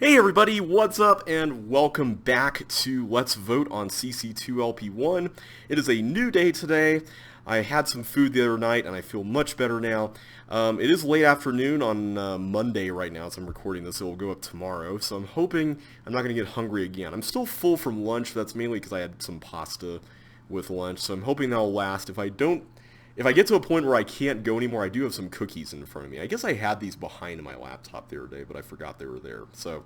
Hey everybody, what's up and welcome back to Let's Vote on CC2LP1. It is a new day today. I had some food the other night and I feel much better now. It is late afternoon on Monday right now as I'm recording this. It will go up tomorrow, so I'm hoping I'm not going to get hungry again. I'm still full from lunch, that's mainly because I had some pasta with lunch, so I'm hoping that'll last. If I get to a point where I can't go anymore, I do have some cookies in front of me. I guess I had these behind my laptop the other day, but I forgot they were there. So,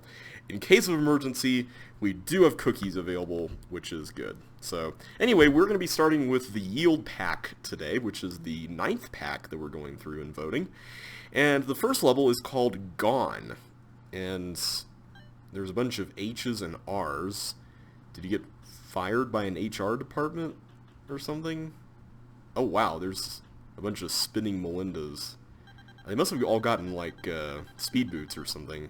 in case of emergency, we do have cookies available, which is good. So, anyway, we're going to be starting with the Yield Pack today, which is the 9th pack that we're going through and voting. And the first level is called Gone. And there's a bunch of H's and R's. Did you get fired by an HR department or something? Oh wow, there's a bunch of spinning Melindas. They must have all gotten like speed boots or something.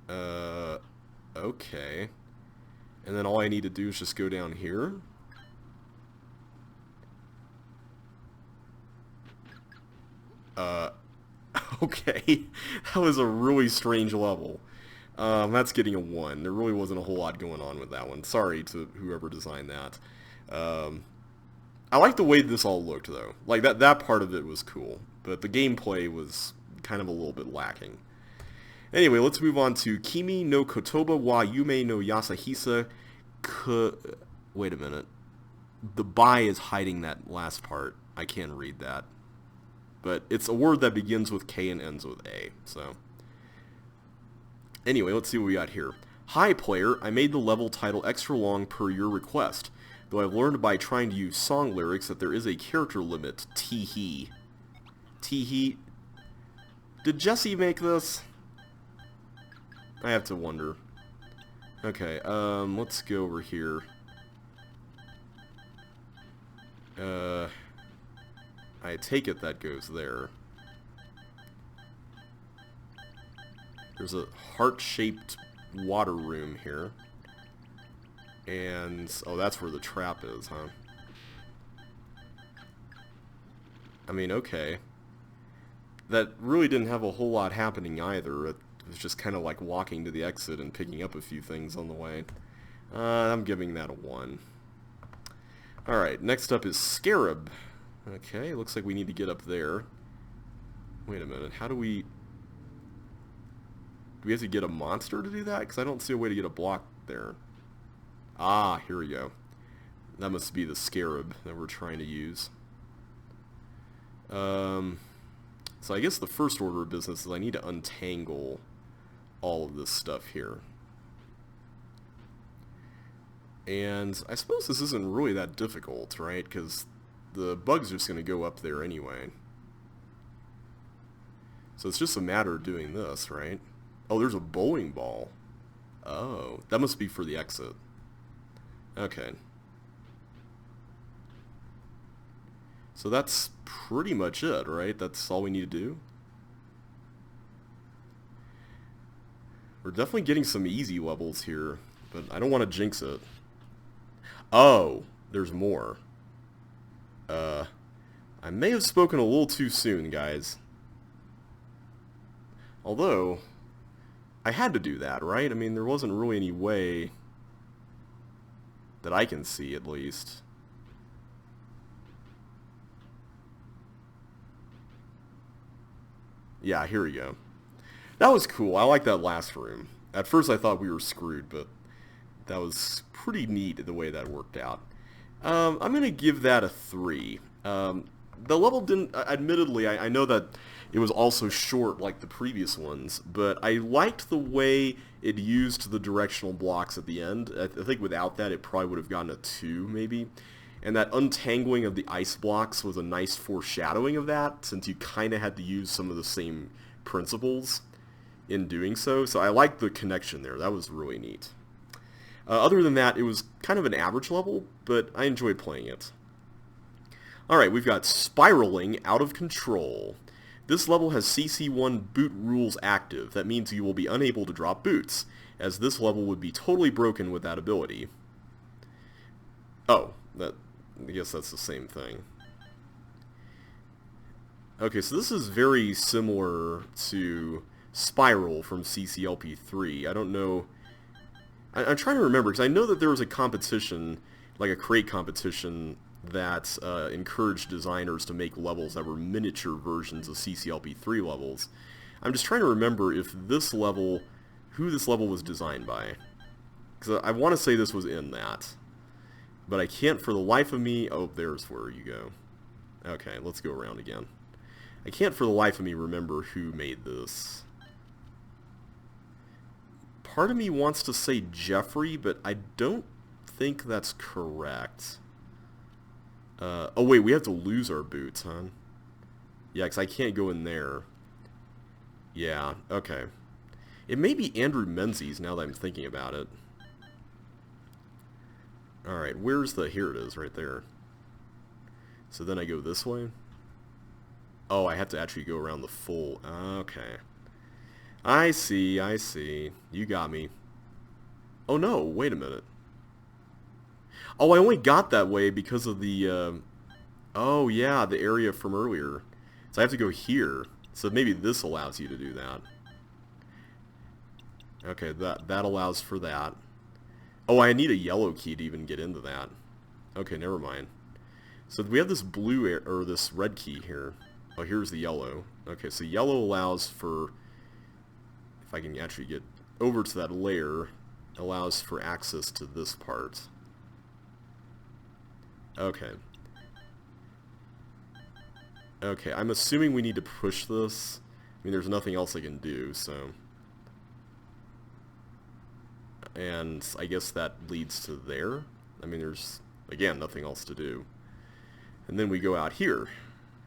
Okay. And then all I need to do is just go down here. Okay. That was a really strange level. That's getting a 1. There really wasn't a whole lot going on with that one. Sorry to whoever designed that. I like the way this all looked, though. Like, that part of it was cool. But the gameplay was kind of a little bit lacking. Anyway, let's move on to Kimi no Kotoba wa Yume no Yasahisa Wait a minute. The "by" is hiding that last part. I can't read that. But it's a word that begins with K and ends with A, so... Anyway, let's see what we got here. Hi, player. I made the level title extra long per your request, though I've learned by trying to use song lyrics that there is a character limit. Tee-hee. Tee-hee. Did Jesse make this? I have to wonder. Okay, let's go over here. I take it that goes there. There's a heart-shaped water room here. And, oh, that's where the trap is, huh? I mean, okay. That really didn't have a whole lot happening either. It was just kind of like walking to the exit and picking up a few things on the way. I'm giving that a 1. Alright, next up is Scarab. Okay, looks like we need to get up there. Wait a minute, how do we... Do we have to get a monster to do that? Because I don't see a way to get a block there. Ah, here we go. That must be the Scarab that we're trying to use. So I guess the first order of business is I need to untangle all of this stuff here. And I suppose this isn't really that difficult, right? Because the bug's just going to go up there anyway. So it's just a matter of doing this, right? Oh, there's a bowling ball. Oh, that must be for the exit. Okay. So that's pretty much it, right? That's all we need to do. We're definitely getting some easy levels here, but I don't want to jinx it. Oh, there's more. I may have spoken a little too soon, guys. Although, I had to do that, right? I mean, there wasn't really any way that I can see, at least. Yeah, here we go. That was cool. I like that last room. At first I thought we were screwed, but that was pretty neat the way that worked out. I'm going to give that a 3. The level didn't... Admittedly, I know that it was also short like the previous ones, but I liked the way it used the directional blocks at the end. I think without that it probably would have gotten a 2, maybe. And that untangling of the ice blocks was a nice foreshadowing of that, since you kind of had to use some of the same principles in doing so. So I liked the connection there. That was really neat. Other than that, it was kind of an average level, but I enjoyed playing it. Alright, we've got Spiraling Out of Control. This level has CC1 boot rules active. That means you will be unable to drop boots, as this level would be totally broken with that ability. Oh, I guess that's the same thing. Okay, so this is very similar to Spiral from CCLP3. I don't know. I'm trying to remember, because I know that there was a competition, like a crate competition, that encouraged designers to make levels that were miniature versions of CCLP3 levels. I'm just trying to remember if this level, who this level was designed by. Because I want to say this was in that. But I can't for the life of me... Oh, there's where you go. Okay, let's go around again. I can't for the life of me remember who made this. Part of me wants to say Jeffrey, but I don't think that's correct. Oh wait, we have to lose our boots, huh? Yeah, because I can't go in there. Yeah, okay. It may be Andrew Menzies now that I'm thinking about it. Alright, where's the... Here it is, right there. So then I go this way. Oh, I have to actually go around the full... Okay. I see, I see. You got me. Oh no, wait a minute. Oh, I only got that way because of the... Oh yeah, the area from earlier. So I have to go here. So maybe this allows you to do that. Okay, that allows for that. Oh, I need a yellow key to even get into that. Okay, never mind. So we have this blue or this red key here. Oh, here's the yellow. Okay, so yellow allows for, if I can actually get over to that layer, allows for access to this part. Okay. Okay, I'm assuming we need to push this. I mean, there's nothing else I can do, so... And I guess that leads to there. I mean, there's, again, nothing else to do. And then we go out here.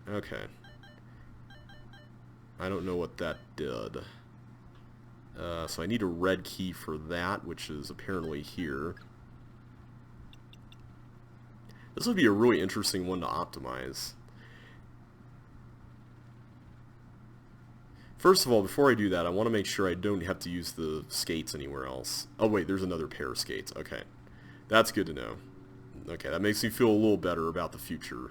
Okay. I don't know what that did. So I need a red key for that, which is apparently here. This would be a really interesting one to optimize. First of all, before I do that, I want to make sure I don't have to use the skates anywhere else. Oh wait, there's another pair of skates. Okay. That's good to know. Okay, that makes me feel a little better about the future.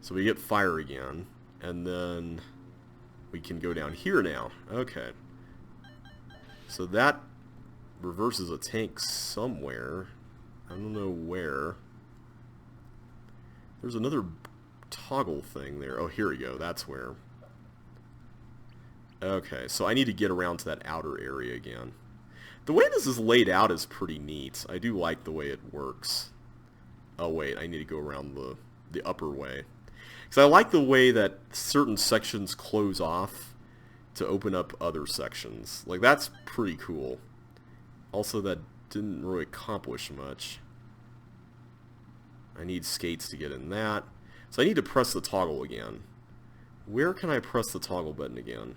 So we get fire again, and then we can go down here now. Okay. So that reverses a tank somewhere. I don't know where. There's another toggle thing there. Oh, here we go. That's where. Okay, so I need to get around to that outer area again. The way this is laid out is pretty neat. I do like the way it works. Oh wait, I need to go around the upper way. Because I like the way that certain sections close off to open up other sections. Like, that's pretty cool. Also, that didn't really accomplish much. I need skates to get in that. So I need to press the toggle again. Where can I press the toggle button again?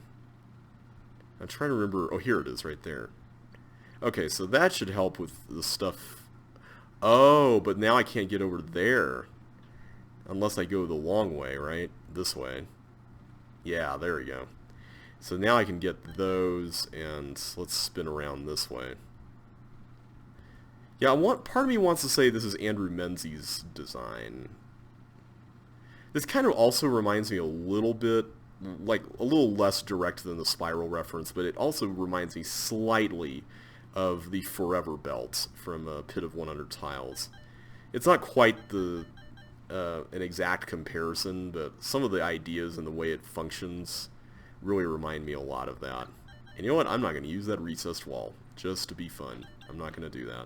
I'm trying to remember. Oh, here it is right there. Okay, so that should help with the stuff. Oh, but now I can't get over there. Unless I go the long way, right? This way. Yeah, there we go. So now I can get those, and let's spin around this way. Yeah, part of me wants to say this is Andrew Menzies' design. This kind of also reminds me a little bit, like a little less direct than the Spiral reference, but it also reminds me slightly of the Forever Belt from Pit of 100 Tiles. It's not quite an exact comparison, but some of the ideas and the way it functions really remind me a lot of that. And you know what? I'm not going to use that recessed wall, just to be fun. I'm not going to do that.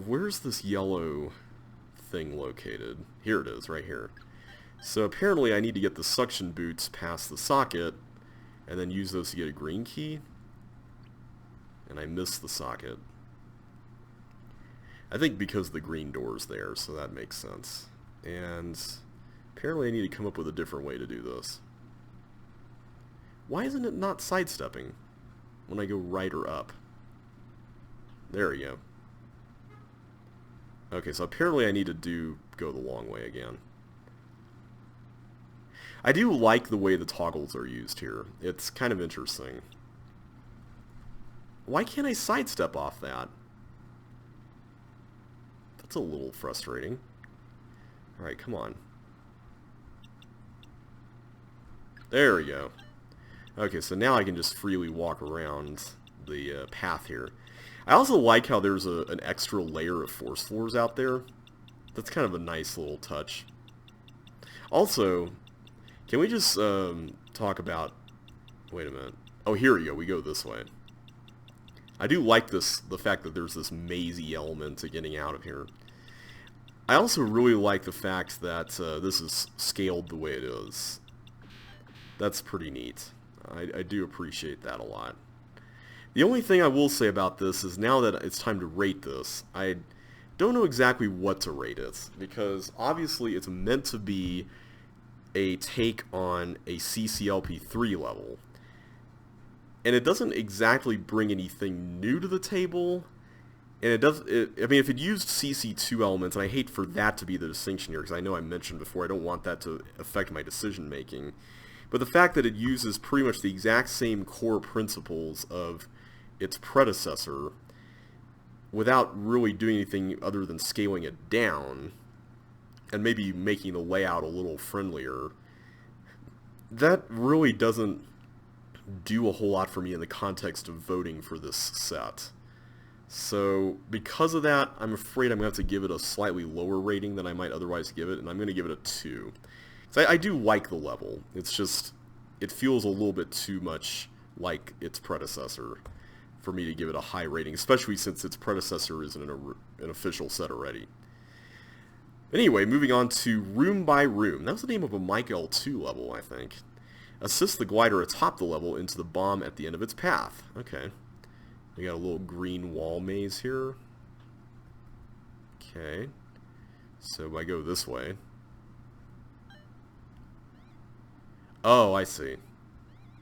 Where's this yellow thing located? Here it is, right here. So apparently I need to get the suction boots past the socket, and then use those to get a green key. And I missed the socket. I think because the green door's there, so that makes sense. And apparently I need to come up with a different way to do this. Why isn't it not sidestepping when I go right or up? There we go. Okay, so apparently I need to go the long way again. I do like the way the toggles are used here. It's kind of interesting. Why can't I sidestep off that? That's a little frustrating. Alright, come on. There we go. Okay, so now I can just freely walk around the path here. I also like how there's an extra layer of force floors out there. That's kind of a nice little touch. Also, can we just talk about... Wait a minute. Oh, here we go. We go this way. I do like the fact that there's this mazy element to getting out of here. I also really like the fact that this is scaled the way it is. That's pretty neat. I do appreciate that a lot. The only thing I will say about this is now that it's time to rate this, I don't know exactly what to rate it, because obviously it's meant to be a take on a CCLP3 level. And it doesn't exactly bring anything new to the table. And I mean, if it used CC2 elements, and I hate for that to be the distinction here, because I know I mentioned before, I don't want that to affect my decision making. But the fact that it uses pretty much the exact same core principles of its predecessor without really doing anything other than scaling it down, and maybe making the layout a little friendlier, that really doesn't do a whole lot for me in the context of voting for this set. So because of that, I'm afraid I'm going to have to give it a slightly lower rating than I might otherwise give it, and I'm going to give it a 2. So I do like the level. It's just, it feels a little bit too much like its predecessor for me to give it a high rating, especially since its predecessor isn't an official set already. Anyway, moving on to Room by Room. That was the name of a Mike L2 level, I think. Assist the glider atop the level into the bomb at the end of its path. Okay. We got a little green wall maze here. Okay. So I go this way. Oh, I see.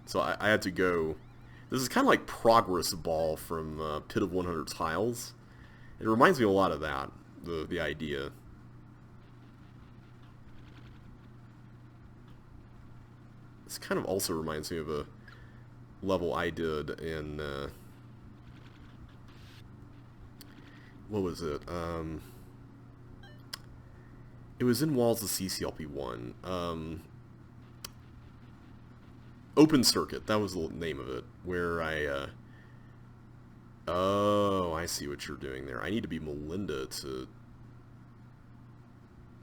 So I had to go... This is kind of like Progress Ball from Pit of 100 Tiles. It reminds me a lot of that, the idea. This kind of also reminds me of a level I did in... what was it? It was in Walls of CCLP1. Open Circuit, that was the name of it, where I, oh, I see what you're doing there. I need to be Melinda to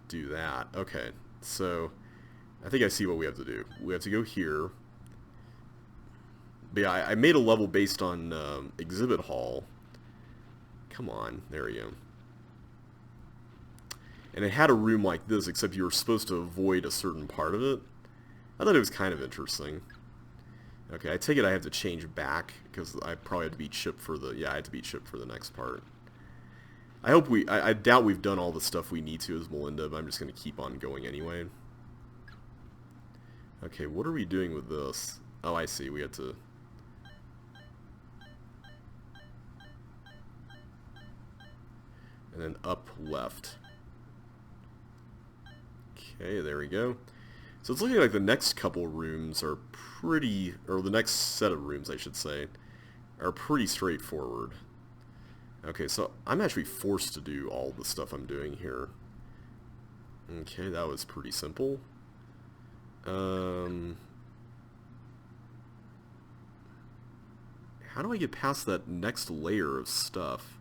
do that. Okay, so I think I see what we have to do. We have to go here. But yeah, I made a level based on Exhibit Hall. Come on, there we go. And it had a room like this, except you were supposed to avoid a certain part of it. I thought it was kind of interesting. Okay, I take it I have to change back, because I probably had to beat Chip for the... Yeah, I had to beat Chip for the next part. I hope I doubt we've done all the stuff we need to as Melinda, but I'm just going to keep on going anyway. Okay, what are we doing with this? Oh, I see, we had to... And then up left. Okay, there we go. So it's looking like the next couple rooms are pretty, or the next set of rooms, I should say, are pretty straightforward. Okay, so I'm actually forced to do all the stuff I'm doing here. Okay, that was pretty simple. How do I get past that next layer of stuff?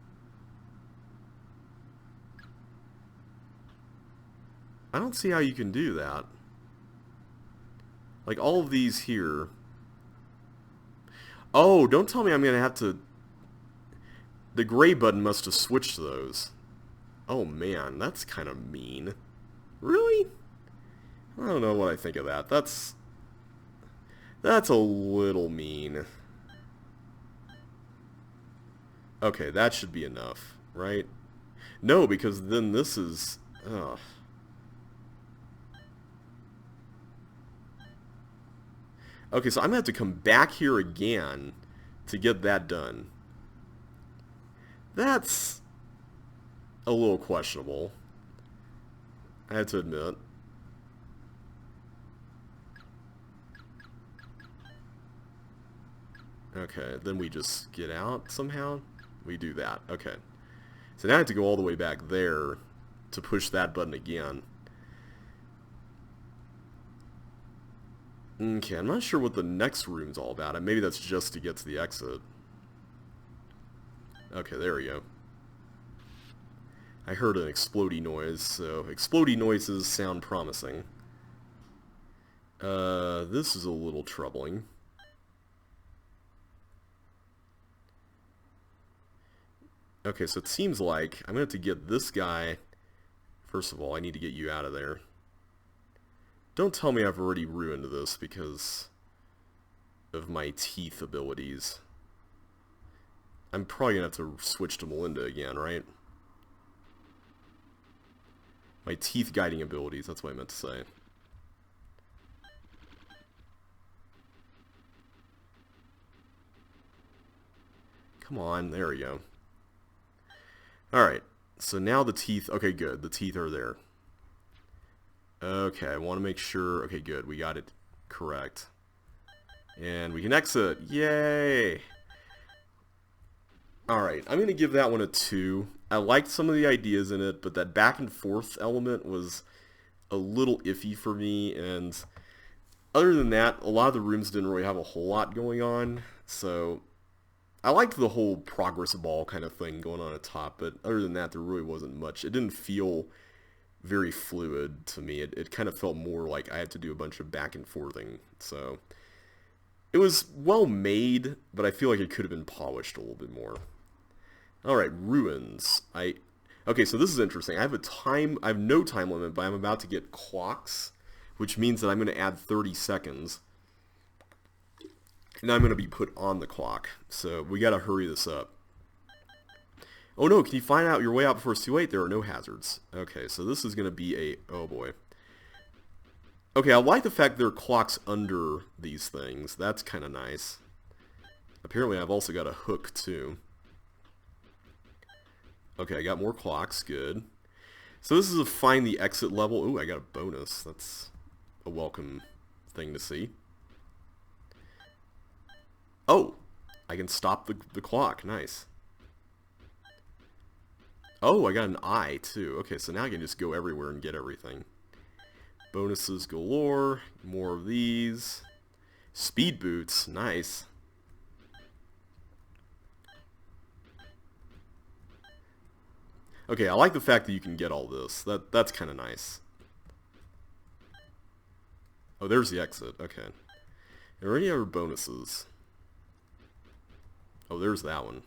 I don't see how you can do that. Like, all of these here... Oh, don't tell me I'm going to have to... The gray button must have switched those. Oh, man, that's kind of mean. Really? I don't know what I think of that. That's a little mean. Okay, that should be enough, right? No, because then this is... Ugh. Okay, so I'm going to have to come back here again to get that done. That's a little questionable, I have to admit. Okay, then we just get out somehow? We do that, okay. So now I have to go all the way back there to push that button again. Okay, I'm not sure what the next room's all about. Maybe that's just to get to the exit. Okay, there we go. I heard an explodey noise, so explodey noises sound promising. This is a little troubling. Okay, so it seems like I'm going to have to get this guy. First of all, I need to get you out of there. Don't tell me I've already ruined this because of my teeth abilities. I'm probably going to have to switch to Melinda again, right? My teeth guiding abilities, that's what I meant to say. Come on, there we go. Alright, so now the teeth, okay good, the teeth are there. Okay, I want to make sure, okay good, we got it correct. And we can exit, yay! Alright, I'm going to give that one a 2. I liked some of the ideas in it, but that back and forth element was a little iffy for me, and other than that, a lot of the rooms didn't really have a whole lot going on, so I liked the whole progress ball kind of thing going on at top, but other than that, there really wasn't much. It didn't feel very fluid to me. It kind of felt more like I had to do a bunch of back and forthing, so it was well made, but I feel like it could have been polished a little bit more. Alright, ruins. Okay, so this is interesting. I have no time limit, but I'm about to get clocks, which means that I'm going to add 30 seconds. And I'm going to be put on the clock, so we got to hurry this up. Oh no, can you find out your way out before it's too late? There are no hazards. Okay, so this is going to be a... oh boy. Okay, I like the fact there are clocks under these things. That's kind of nice. Apparently I've also got a hook too. Okay, I got more clocks, good. So this is a find the exit level. Ooh, I got a bonus. That's a welcome thing to see. Oh, I can stop the clock, nice. Oh, I got an eye too. Okay, so now I can just go everywhere and get everything. Bonuses galore, more of these. Speed boots, nice. Okay, I like the fact that you can get all this. That's kind of nice. Oh, there's the exit. Okay. Are there any other bonuses? Oh, there's that one.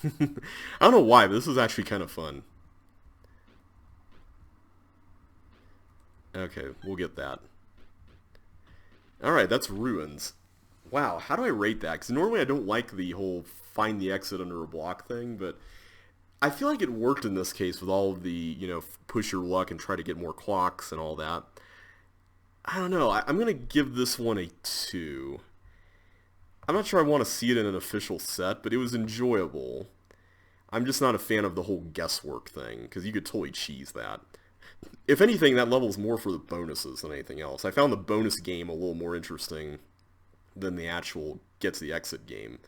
I don't know why, but this is actually kind of fun. Okay, we'll get that. Alright, that's ruins. Wow, how do I rate that? Because normally I don't like the whole find the exit under a block thing, but I feel like it worked in this case with all of the, you know, push your luck and try to get more clocks and all that. I don't know, I'm going to give this one a 2. I'm not sure I want to see it in an official set, but it was enjoyable. I'm just not a fan of the whole guesswork thing, because you could totally cheese that. If anything, that level's more for the bonuses than anything else. I found the bonus game a little more interesting than the actual get to the exit game.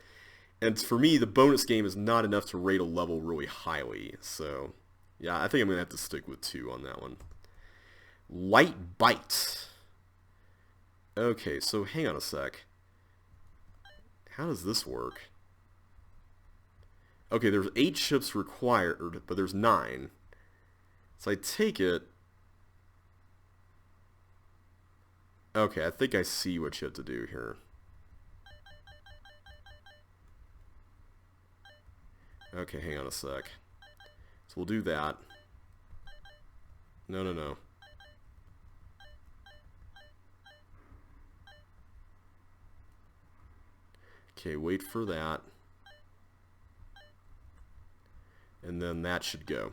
And for me, the bonus game is not enough to rate a level really highly. So, yeah, I think I'm going to have to stick with 2 on that one. Light Bite. Okay, so hang on a sec. How does this work? Okay, there's 8 ships required, but there's 9. So I take it... okay, I think I see what you have to do here. Okay, hang on a sec. So we'll do that. No, no, no. Okay, wait for that. And then that should go.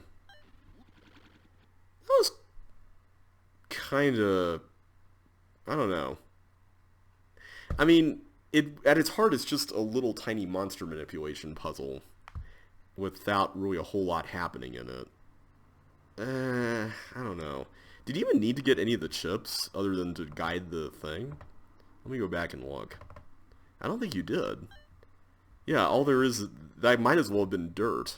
That was kind of... I don't know. I mean, at its heart, it's just a little tiny monster manipulation puzzle without really a whole lot happening in it. I don't know. Did you even need to get any of the chips other than to guide the thing? Let me go back and look. I don't think you did. Yeah, all there is... that might as well have been dirt.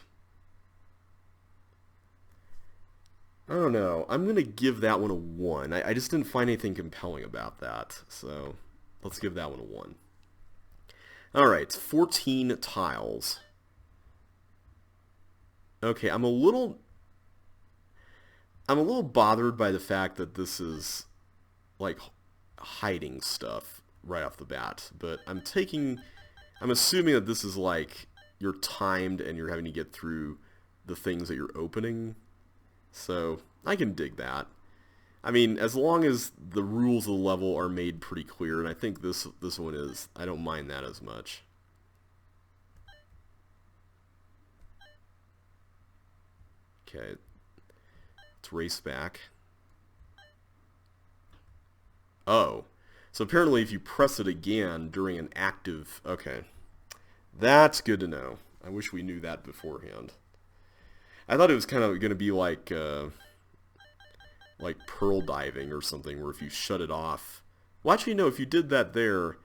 I don't know. I'm going to give that one a 1. I just didn't find anything compelling about that. So let's give that one a 1. Alright, 14 tiles. Okay, I'm a little bothered by the fact that this is like hiding stuff right off the bat, but I'm assuming that this is like you're timed and you're having to get through the things that you're opening. So I can dig that. I mean, as long as the rules of the level are made pretty clear, and I think this one is, I don't mind that as much. Okay, let's race back. Oh, so apparently if you press it again during an active, okay, that's good to know. I wish we knew that beforehand. I thought it was kind of going to be like pearl diving or something, where if you shut it off... Well, actually, no, if you did that there,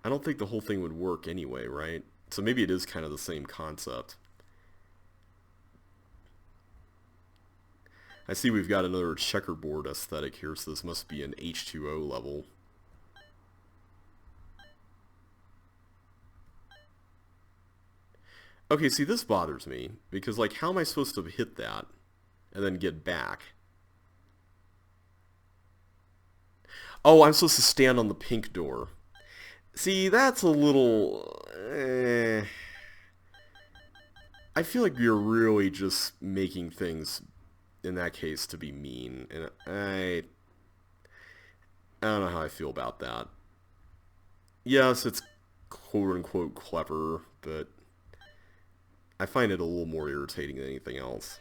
I don't think the whole thing would work anyway, right? So maybe it is kind of the same concept. I see we've got another checkerboard aesthetic here, so this must be an H2O level. Okay, see, this bothers me, because, like, how am I supposed to hit that and then get back? Oh, I'm supposed to stand on the pink door. See, that's a little... I feel like you're really just making things, in that case, to be mean. And I don't know how I feel about that. Yes, it's quote-unquote clever, but I find it a little more irritating than anything else.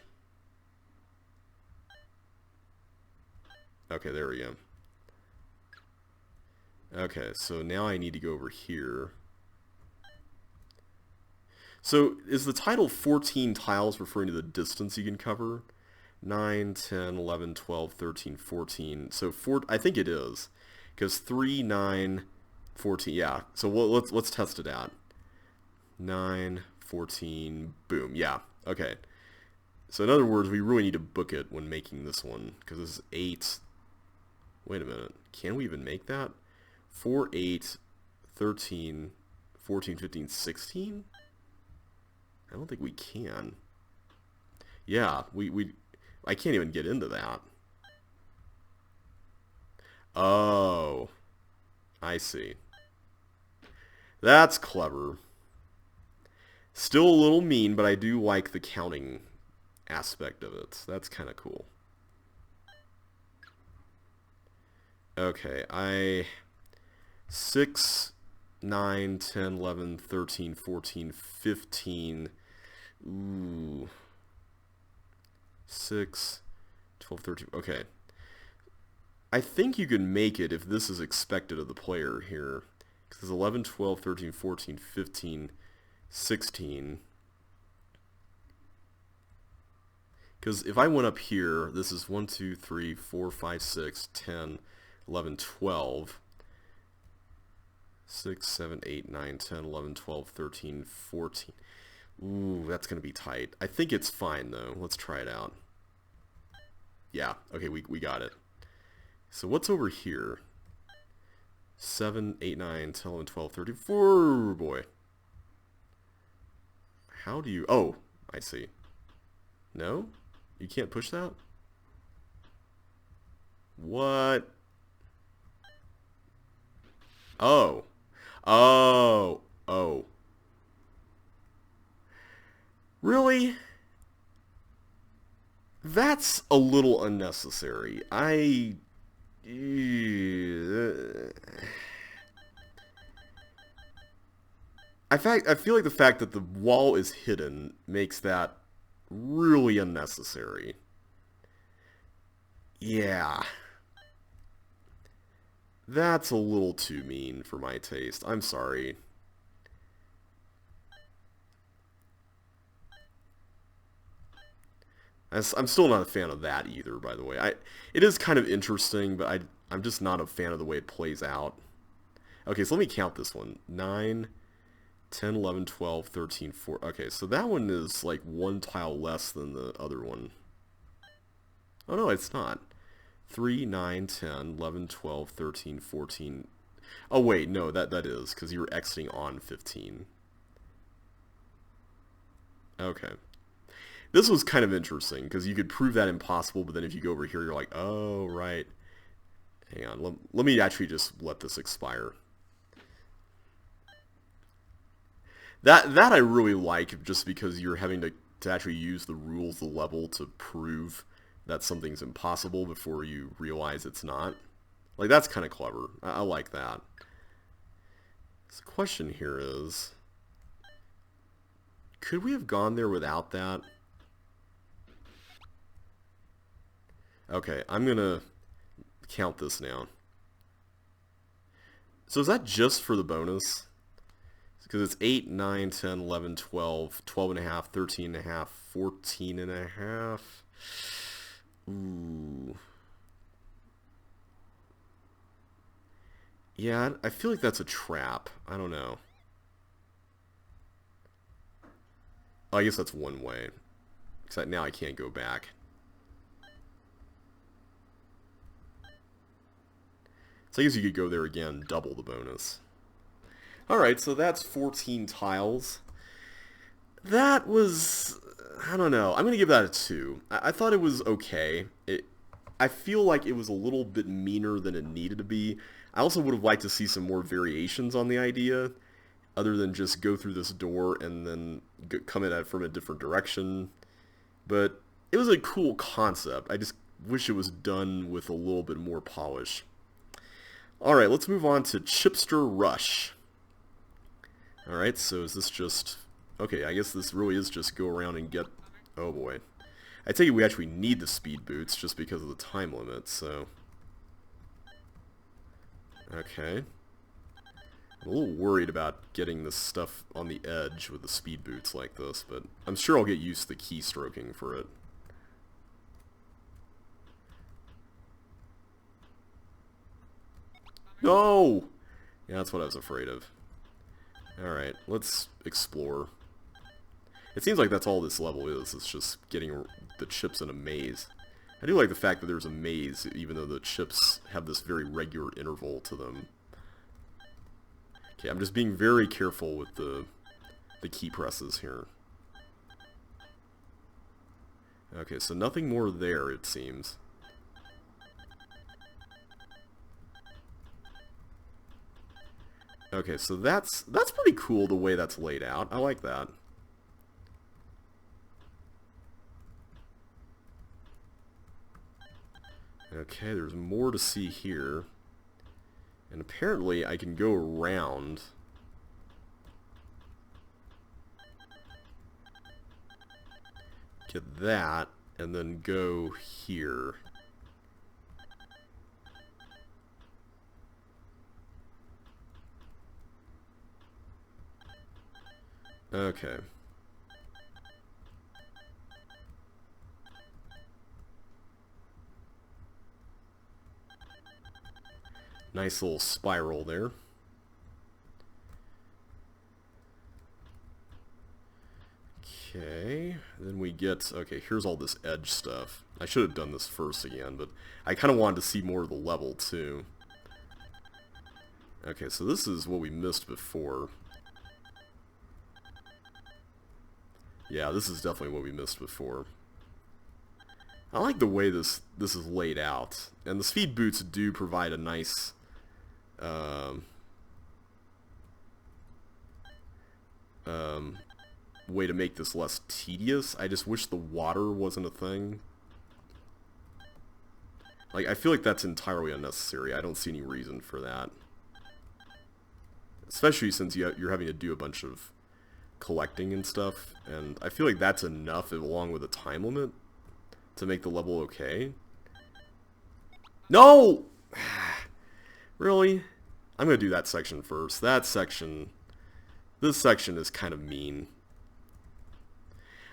Okay, there we go. Okay, so now I need to go over here. So, is the title 14 tiles referring to the distance you can cover? 9, 10, 11, 12, 13, 14. So, I think it is. Because 3, 9, 14, yeah. So, let's test it out. 9, 14, boom, yeah. Okay. So, in other words, we really need to book it when making this one. Because this is 8. Wait a minute. Can we even make that? 4, 8, 13, 14, 15, 16? I don't think we can. Yeah, I can't even get into that. Oh, I see. That's clever. Still a little mean, but I do like the counting aspect of it. That's kind of cool. Okay, 6, 9, 10, 11, 13, 14, 15. Ooh. 6, 12, 13. Okay. I think you can make it if this is expected of the player here. Because 11, 12, 13, 14, 15, 16. Because if I went up here, this is 1, 2, 3, 4, 5, 6, 10, 11, 12. 6, 7, 8, 9, 10, 11, 12, 13, 14. Ooh, that's going to be tight. I think it's fine, though. Let's try it out. Yeah, okay, we got it. So what's over here? 7, 8, 9, 10, 11, 12, 13, 4, boy. How do you... Oh, I see. No? You can't push that? What? Oh. Oh. Oh. Really? That's a little unnecessary. I feel like the fact that the wall is hidden makes that really unnecessary. Yeah. That's a little too mean for my taste. I'm sorry. I'm still not a fan of that either, by the way. It is kind of interesting, but I'm just not a fan of the way it plays out. Okay, so let me count this one. 9, 10, 11, 12, 13, 14. Okay, so that one is like one tile less than the other one. Oh no, it's not. 3, 9, 10, 11, 12, 13, 14. Oh wait, no, that is, because you were exiting on 15. Okay. This was kind of interesting, because you could prove that impossible, but then if you go over here, you're like, oh, right. Hang on, let me actually just let this expire. That I really like, just because you're having to actually use the rules of the level to prove that something's impossible before you realize it's not. Like, that's kind of clever. I like that. So the question here is, could we have gone there without that? Okay, I'm going to count this now. So is that just for the bonus? Because it's 8, 9, 10, 11, 12, 12 and a half, 13 and a half, 14 and a half. Ooh. Yeah, I feel like that's a trap. I don't know. Oh, I guess that's one way. Because now I can't go back. So I guess you could go there again, double the bonus. Alright, so that's 14 tiles. That was... I don't know. I'm going to give that a 2. I thought it was okay. I feel like it was a little bit meaner than it needed to be. I also would have liked to see some more variations on the idea, other than just go through this door and then come at it from a different direction. But it was a cool concept. I just wish it was done with a little bit more polish. Alright, let's move on to Chipster Rush. Alright, so is this just... Okay, I guess this really is just go around and get... Oh boy. I take it we actually need the speed boots just because of the time limit, so... Okay. I'm a little worried about getting this stuff on the edge with the speed boots like this, but I'm sure I'll get used to the keystroking for it. No! Yeah, that's what I was afraid of. Alright, let's explore. It seems like that's all this level is. It's just getting the chips in a maze. I do like the fact that there's a maze, even though the chips have this very regular interval to them. Okay, I'm just being very careful with the key presses here. Okay, so nothing more there, it seems. Okay, so that's pretty cool the way that's laid out. I like that. Okay, there's more to see here. And apparently I can go around. Get that, and then go here. Okay. Nice little spiral there. Okay, then we get... Okay, here's all this edge stuff. I should have done this first again, but I kind of wanted to see more of the level, too. Okay, so this is what we missed before. Yeah, this is definitely what we missed before. I like the way this is laid out. And the speed boots do provide a nice... way to make this less tedious. I just wish the water wasn't a thing. Like, I feel like that's entirely unnecessary. I don't see any reason for that. Especially since you're having to do a bunch of collecting and stuff. And I feel like that's enough, along with a time limit, to make the level okay. No! Really? I'm going to do that section first. This section is kind of mean.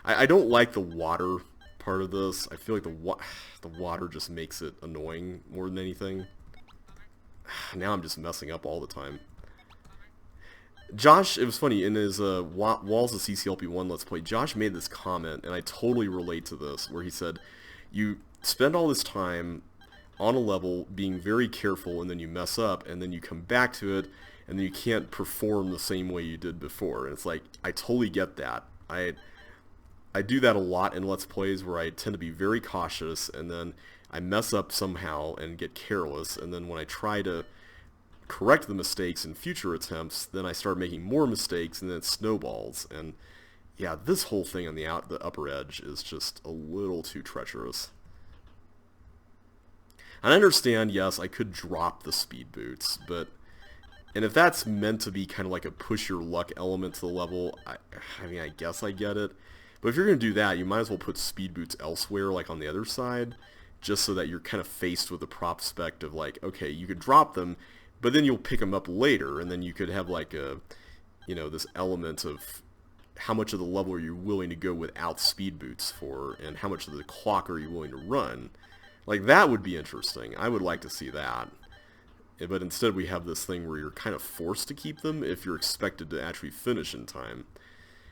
I don't like the water part of this. I feel like the water just makes it annoying more than anything. Now I'm just messing up all the time. Josh, it was funny, in his Walls of CC2LP1 Let's Play, Josh made this comment, and I totally relate to this, where he said, you spend all this time on a level being very careful, and then you mess up, and then you come back to it, and then you can't perform the same way you did before. And it's like, I totally get that. I do that a lot in Let's Plays where I tend to be very cautious, and then I mess up somehow and get careless, and then when I try to correct the mistakes in future attempts, then I start making more mistakes, and then it snowballs. And yeah, this whole thing on the upper edge is just a little too treacherous. And I understand, yes, I could drop the speed boots, and if that's meant to be kind of like a push your luck element to the level, I mean, I guess I get it. But if you're going to do that, you might as well put speed boots elsewhere, like on the other side, just so that you're kind of faced with the prospect of like, okay, you could drop them, but then you'll pick them up later, and then you could have like a, this element of how much of the level are you willing to go without speed boots for, and how much of the clock are you willing to run. Like, that would be interesting. I would like to see that. But instead we have this thing where you're kind of forced to keep them if you're expected to actually finish in time.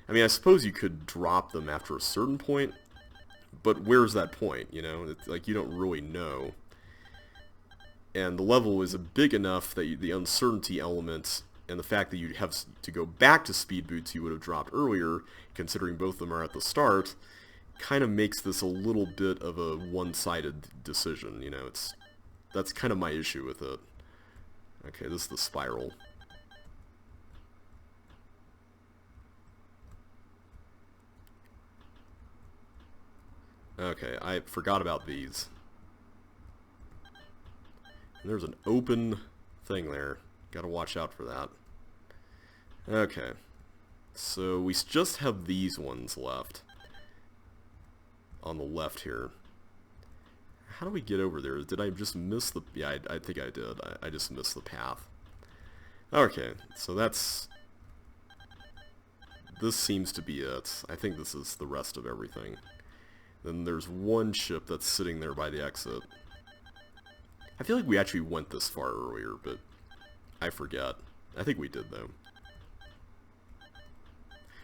I mean, I suppose you could drop them after a certain point, but where's that point, It's like, you don't really know. And the level is big enough that the uncertainty element and the fact that you have to go back to speed boots you would have dropped earlier, considering both of them are at the start, kind of makes this a little bit of a one-sided decision, That's kind of my issue with it. Okay, this is the spiral. Okay, I forgot about these. And there's an open thing there. Gotta watch out for that. Okay. So we just have these ones left. On the left here. How do we get over there? Did I just miss the... Yeah, I think I did. I just missed the path. Okay, so that's... This seems to be it. I think this is the rest of everything. Then there's one ship that's sitting there by the exit. I feel like we actually went this far earlier, but I forget. I think we did, though.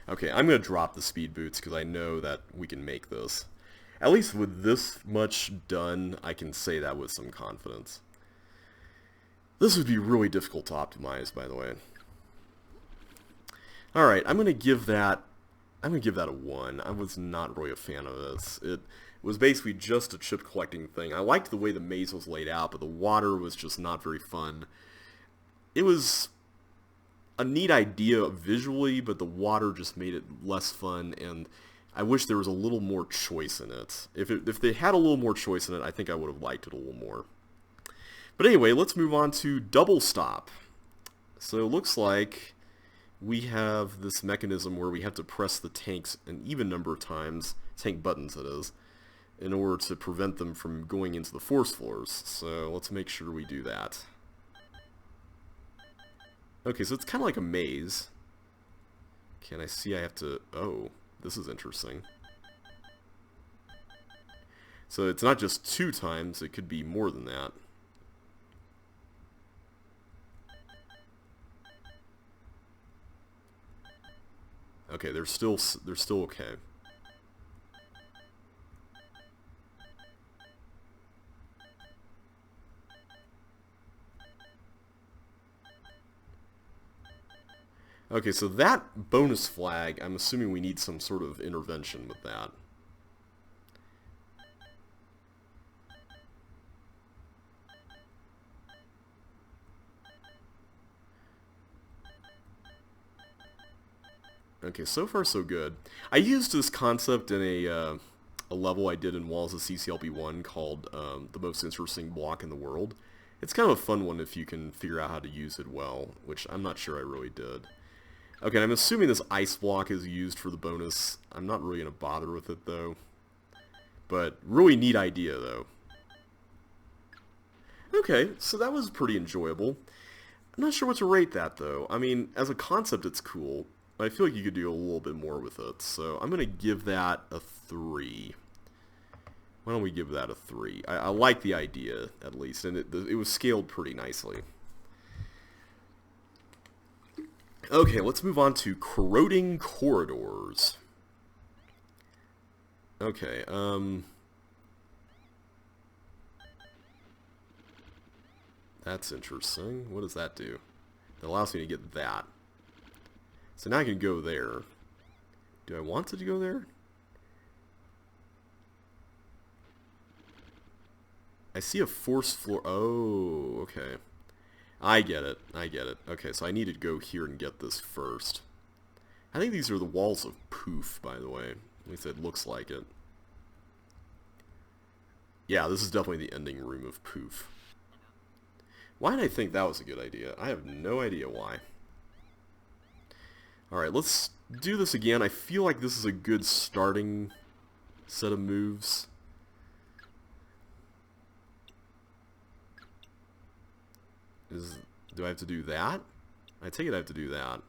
Okay, I'm going to drop the speed boots because I know that we can make this. At least with this much done, I can say that with some confidence. This would be really difficult to optimize, by the way. Alright, I'm going to give that a 1. I was not really a fan of this. It was basically just a chip collecting thing. I liked the way the maze was laid out, but the water was just not very fun. It was a neat idea visually, but the water just made it less fun, and I wish there was a little more choice in it. If they had a little more choice in it, I think I would have liked it a little more. But anyway, let's move on to double stop. So it looks like we have this mechanism where we have to press the tanks an even number of times, tank buttons that is, in order to prevent them from going into the force floors. So let's make sure we do that. Okay, so it's kind of like a maze. Can I see I have to... Oh, this is interesting. So it's not just 2 times, it could be more than that. Okay, they're still okay. Okay, so that bonus flag, I'm assuming we need some sort of intervention with that. Okay, so far so good. I used this concept in a level I did in Walls of CC2LP1 called The Most Interesting Block in the World. It's kind of a fun one if you can figure out how to use it well, which I'm not sure I really did. Okay, I'm assuming this ice block is used for the bonus. I'm not really going to bother with it, though. But really neat idea, though. Okay, so that was pretty enjoyable. I'm not sure what to rate that, though. I mean, as a concept, it's cool. But I feel like you could do a little bit more with it. So I'm going to give that a 3. Why don't we give that a 3? I like the idea, at least. And it was scaled pretty nicely. Okay, let's move on to corroding corridors. Okay, That's interesting. What does that do? That allows me to get that. So now I can go there. Do I want to go there? I see a force floor. Oh, okay. I get it. I get it. Okay, so I need to go here and get this first. I think these are the walls of Poof, by the way. At least it looks like it. Yeah, this is definitely the ending room of Poof. Why did I think that was a good idea? I have no idea why. Alright, let's do this again. I feel like this is a good starting set of moves. Do I have to do that? I take it I have to do that.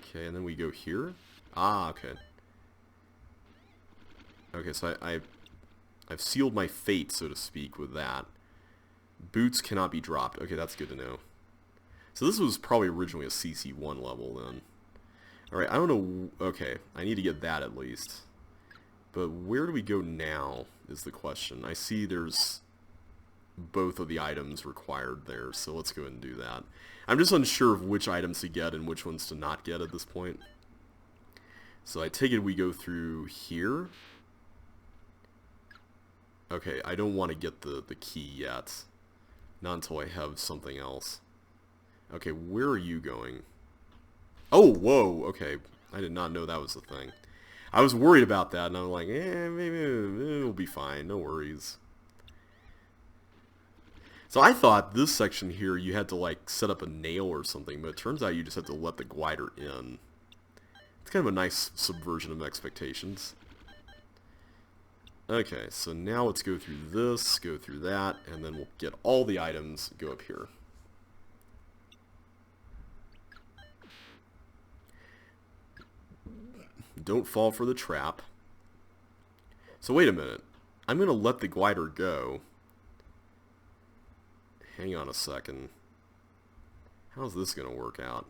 Okay, and then we go here. Ah, okay. Okay, so I've sealed my fate, so to speak, with that. Boots cannot be dropped. Okay, that's good to know. So this was probably originally a CC1 level then. Alright, I don't know. Okay, I need to get that at least. But where do we go now is the question. I see there's both of the items required there, so let's go ahead and do that. I'm just unsure of which items to get and which ones to not get at this point. So I take it we go through here. Okay, I don't want to get the key yet. Not until I have something else. Okay, where are you going? Oh, whoa, okay. I did not know that was the thing. I was worried about that, and I'm like, maybe it'll be fine, no worries. So I thought this section here you had to like set up a nail or something, but it turns out you just have to let the glider in. It's kind of a nice subversion of expectations. Okay, so now let's go through this, go through that, and then we'll get all the items, go up here. Don't fall for the trap. So wait a minute. I'm going to let the glider go. Hang on a second. How's this going to work out?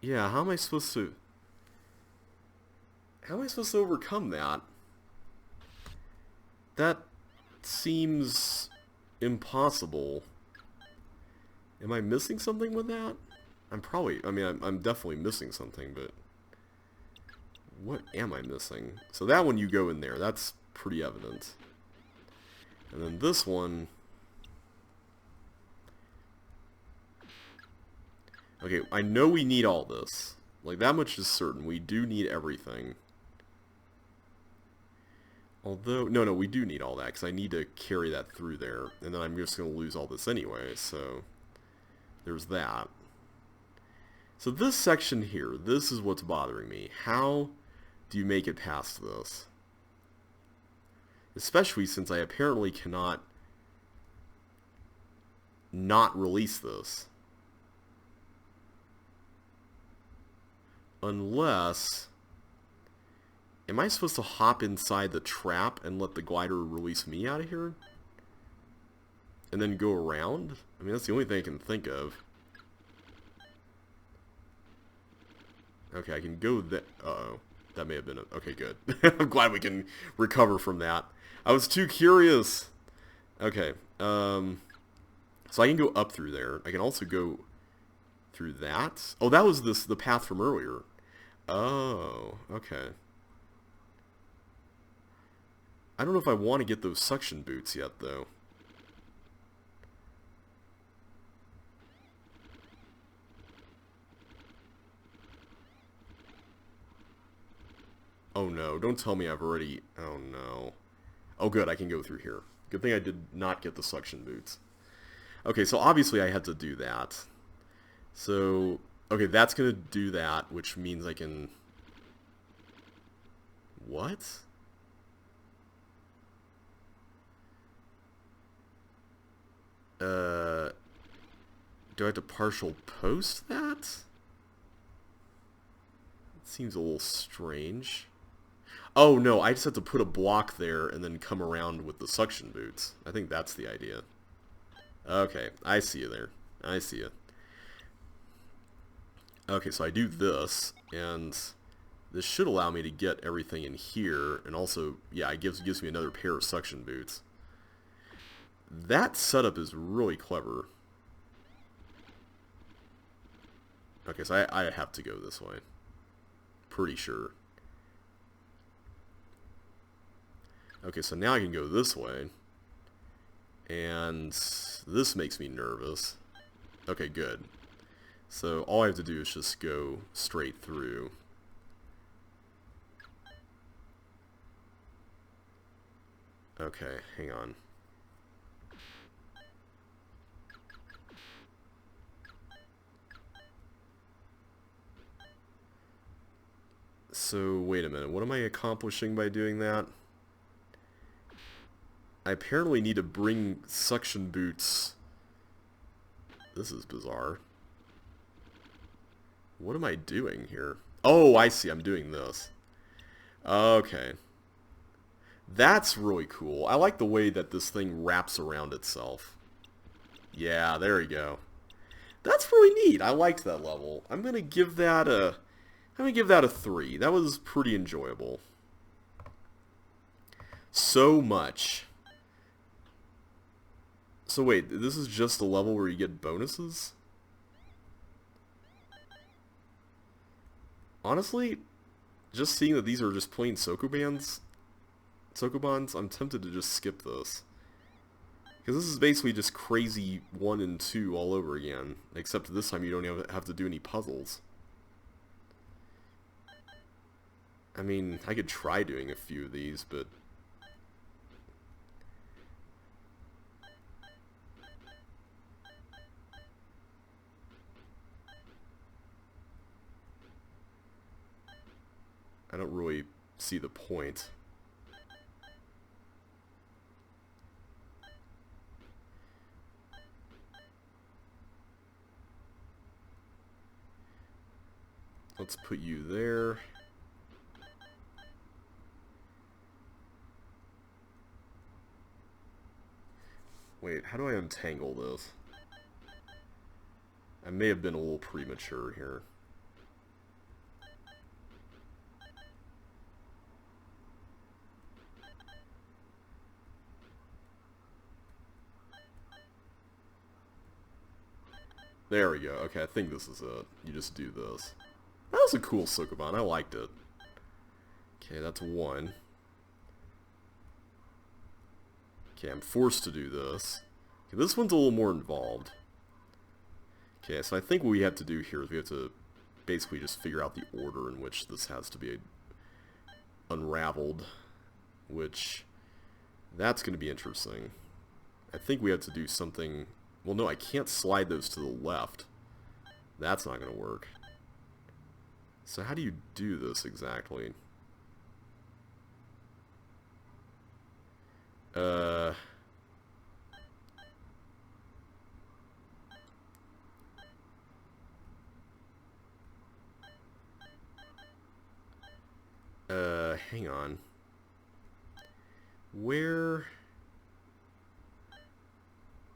Yeah, how am I supposed to... How am I supposed to overcome that? That seems impossible. Am I missing something with that? I'm probably... I mean, I'm definitely missing something, but... What am I missing? So that one you go in there. That's pretty evident. And then this one... Okay, I know we need all this. Like, that much is certain. We do need everything. Although... No, we do need all that, because I need to carry that through there. And then I'm just going to lose all this anyway, so... There's that. So this section here, this is what's bothering me. How do you make it past this? Especially since I apparently cannot not release this. Unless... Am I supposed to hop inside the trap and let the glider release me out of here? And then go around? I mean, that's the only thing I can think of. Okay, I can go that... Uh-oh. That may have been a... Okay, good. I'm glad we can recover from that. I was too curious. Okay. So I can go up through there. I can also go through that. Oh, that was the path from earlier. Oh, okay. I don't know if I want to get those suction boots yet, though. Oh no, don't tell me I've already... Oh no. Oh good, I can go through here. Good thing I did not get the suction boots. Okay, so obviously I had to do that. So, okay, that's going to do that, which means I can... What? Do I have to partial post that? It seems a little strange. Oh no, I just have to put a block there and then come around with the suction boots. I think that's the idea. Okay, I see you there. I see you. Okay, so I do this, and This should allow me to get everything in here, and also, yeah, it gives me another pair of suction boots. That setup is really clever. Okay, so I have to go this way. Pretty sure. Okay, so now I can go this way. And this makes me nervous. Okay, good. So all I have to do is just go straight through. Okay, hang on. So, wait a minute. What am I accomplishing by doing that? I apparently need to bring suction boots. This is bizarre. What am I doing here? Oh, I see. I'm doing this. Okay. That's really cool. I like the way that this thing wraps around itself. Yeah, there we go. That's really neat. I liked that level. I'm gonna give that a 3. That was pretty enjoyable. So much. So wait, this is just a level where you get bonuses? Honestly, just seeing that these are just plain Sokobans, I'm tempted to just skip this. Because this is basically just crazy 1 and 2 all over again. Except this time you don't even have to do any puzzles. I mean, I could try doing a few of these, but... I don't really see the point. Let's put you there. Wait, how do I untangle this? I may have been a little premature here. There we go. Okay, I think this is it. You just do this. That was a cool Sokoban. I liked it. Okay, that's 1. Okay, I'm forced to do this. Okay, this one's a little more involved. Okay, so I think what we have to do here is we have to basically just figure out the order in which this has to be unraveled. Which, that's going to be interesting. I think we have to do something... Well, no, I can't slide those to the left. That's not going to work. So how do you do this exactly? Hang on. Where...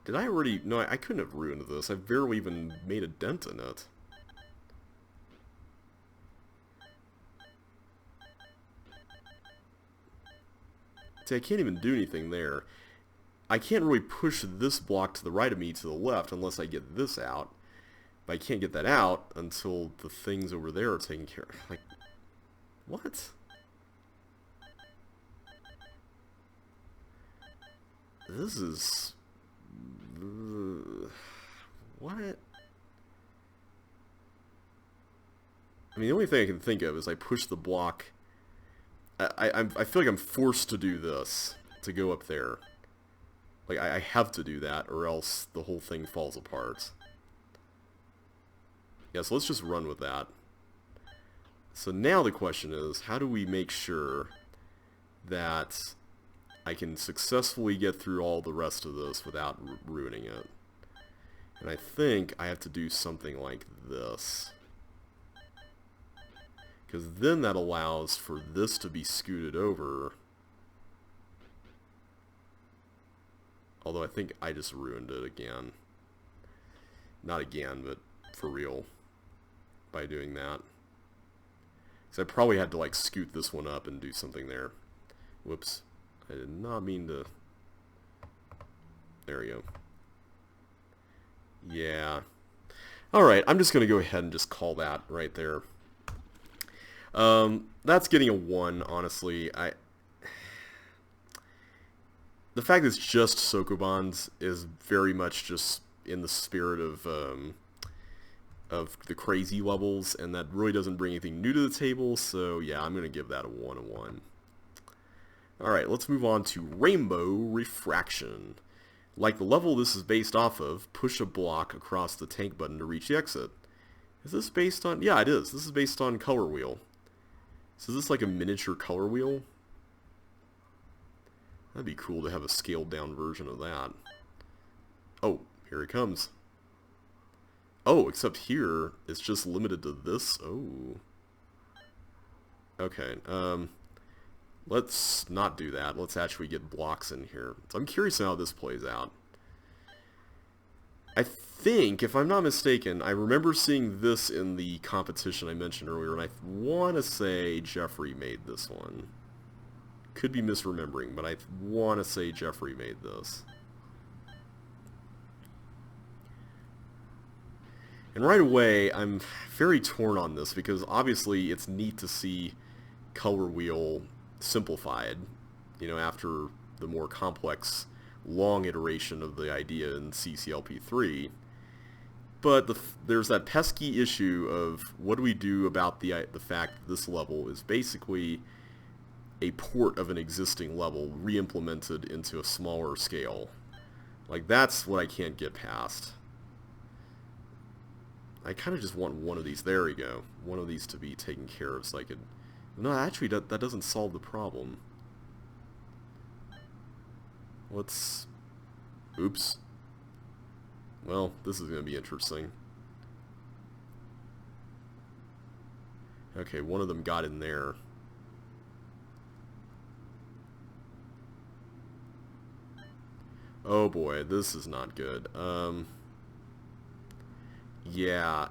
Did I already... No, I couldn't have ruined this. I barely even made a dent in it. See, I can't even do anything there. I can't really push this block to the right of me to the left unless I get this out. But I can't get that out until the things over there are taken care of. Like, what? This is... What? I mean, the only thing I can think of is I push the block... I feel like I'm forced to do this to go up there. Like, I have to do that or else the whole thing falls apart. Yeah, so let's just run with that. So now the question is, how do we make sure that I can successfully get through all the rest of this without ruining it? And I think I have to do something like this. Because then that allows for this to be scooted over. Although I think I just ruined it again. Not again, but for real. By doing that. So I probably had to like scoot this one up and do something there. Whoops. I did not mean to... There we go. Yeah. Alright, I'm just going to go ahead and just call that right there. That's getting a 1, honestly. The fact that it's just Sokobans is very much just in the spirit of the crazy levels, and that really doesn't bring anything new to the table, so yeah, I'm going to give that a 1. Alright, let's move on to Rainbow Refraction. Like the level this is based off of, push a block across the tank button to reach the exit. Is this based on... Yeah, it is. This is based on Color Wheel. So is this like a miniature Color Wheel? That'd be cool to have a scaled down version of that. Oh, here it comes. Oh, except here, it's just limited to this. Oh. Okay, let's not do that. Let's actually get blocks in here. So I'm curious how this plays out. I think, if I'm not mistaken, I remember seeing this in the competition I mentioned earlier, and I want to say Jeffrey made this one. Could be misremembering, but I want to say Jeffrey made this. And right away, I'm very torn on this, because obviously it's neat to see Color Wheel simplified, you know, after the more complex, long iteration of the idea in CCLP3. But there's that pesky issue of what do we do about the fact that this level is basically a port of an existing level re-implemented into a smaller scale. Like, that's what I can't get past. I kind of just want one of these. There we go. One of these to be taken care of so I could... No, actually, that doesn't solve the problem. Let's... Oops. Well, this is going to be interesting. Okay, one of them got in there. Oh boy, this is not good. Yeah.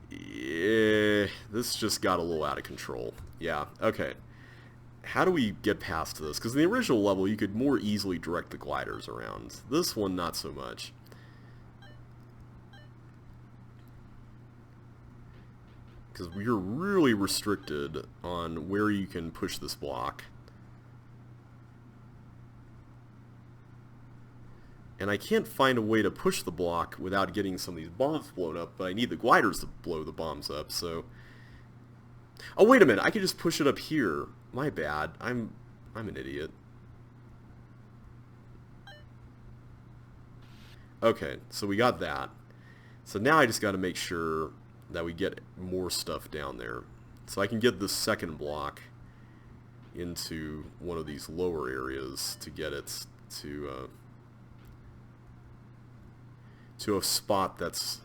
Yeah, this just got a little out of control. Yeah, okay. How do we get past this? Because in the original level, you could more easily direct the gliders around. This one, not so much. Because we're really restricted on where you can push this block. And I can't find a way to push the block without getting some of these bombs blown up, but I need the gliders to blow the bombs up, so... Oh, wait a minute, I can just push it up here. My bad. I'm an idiot. Okay, so we got that. So now I just got to make sure that we get more stuff down there. So I can get the second block into one of these lower areas to get it to a spot that's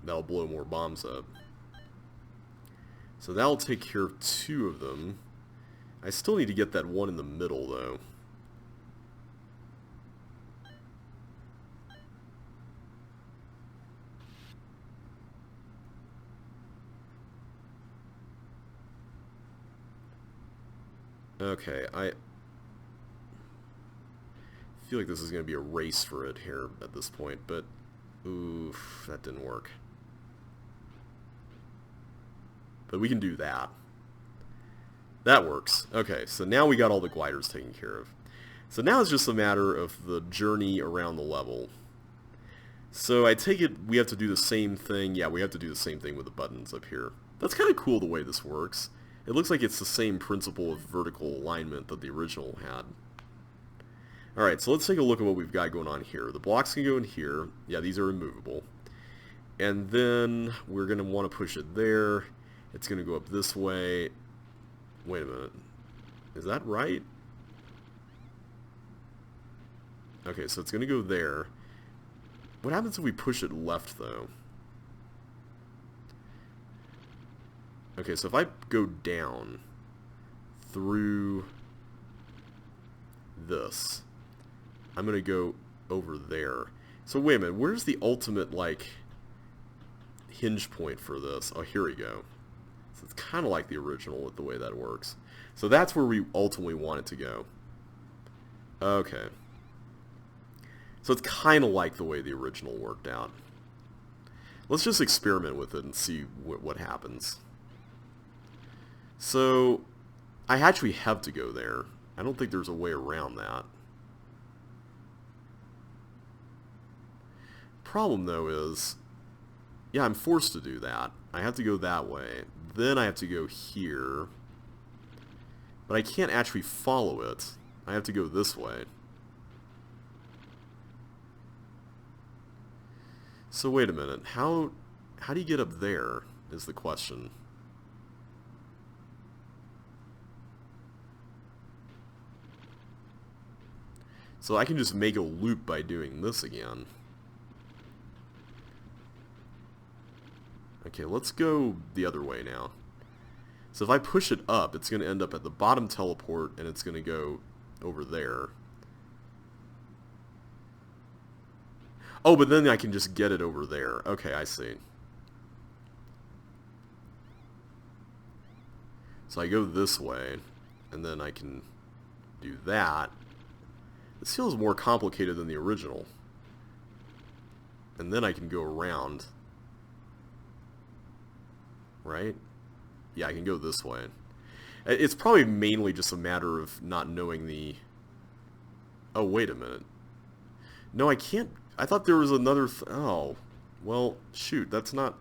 that'll blow more bombs up. So that'll take care of 2 of them. I still need to get that one in the middle, though. Okay, I feel like this is going to be a race for it here at this point, but oof, that didn't work. But we can do that. That works. Okay, so now we got all the gliders taken care of. So now it's just a matter of the journey around the level. So I take it we have to do the same thing. Yeah, we have to do the same thing with the buttons up here. That's kind of cool the way this works. It looks like it's the same principle of vertical alignment that the original had. Alright, so let's take a look at what we've got going on here. The blocks can go in here. Yeah, these are removable. And then we're going to want to push it there. It's going to go up this way. Wait a minute. Is that right? Okay, so it's going to go there. What happens if we push it left, though? Okay, so if I go down through this, I'm going to go over there. So wait a minute, where's the ultimate, like, hinge point for this. Oh, here we go. So it's kind of like the original with the way that works. So that's where we ultimately want it to go. Okay. So it's kind of like the way the original worked out. Let's just experiment with it and see what happens. So I actually have to go there. I don't think there's a way around that. Problem though is, yeah, I'm forced to do that. I have to go that way. Then I have to go here. But I can't actually follow it. I have to go this way. So wait a minute. How do you get up there is the question. So I can just make a loop by doing this again. Okay, let's go the other way now. So if I push it up, it's going to end up at the bottom teleport, and it's going to go over there. Oh, but then I can just get it over there. Okay, I see. So I go this way, and then I can do that. This feels more complicated than the original. And then I can go around. Right? Yeah, I can go this way. It's probably mainly just a matter of not knowing the... Oh, wait a minute. No, I can't... I thought there was another... Oh, well, shoot, that's not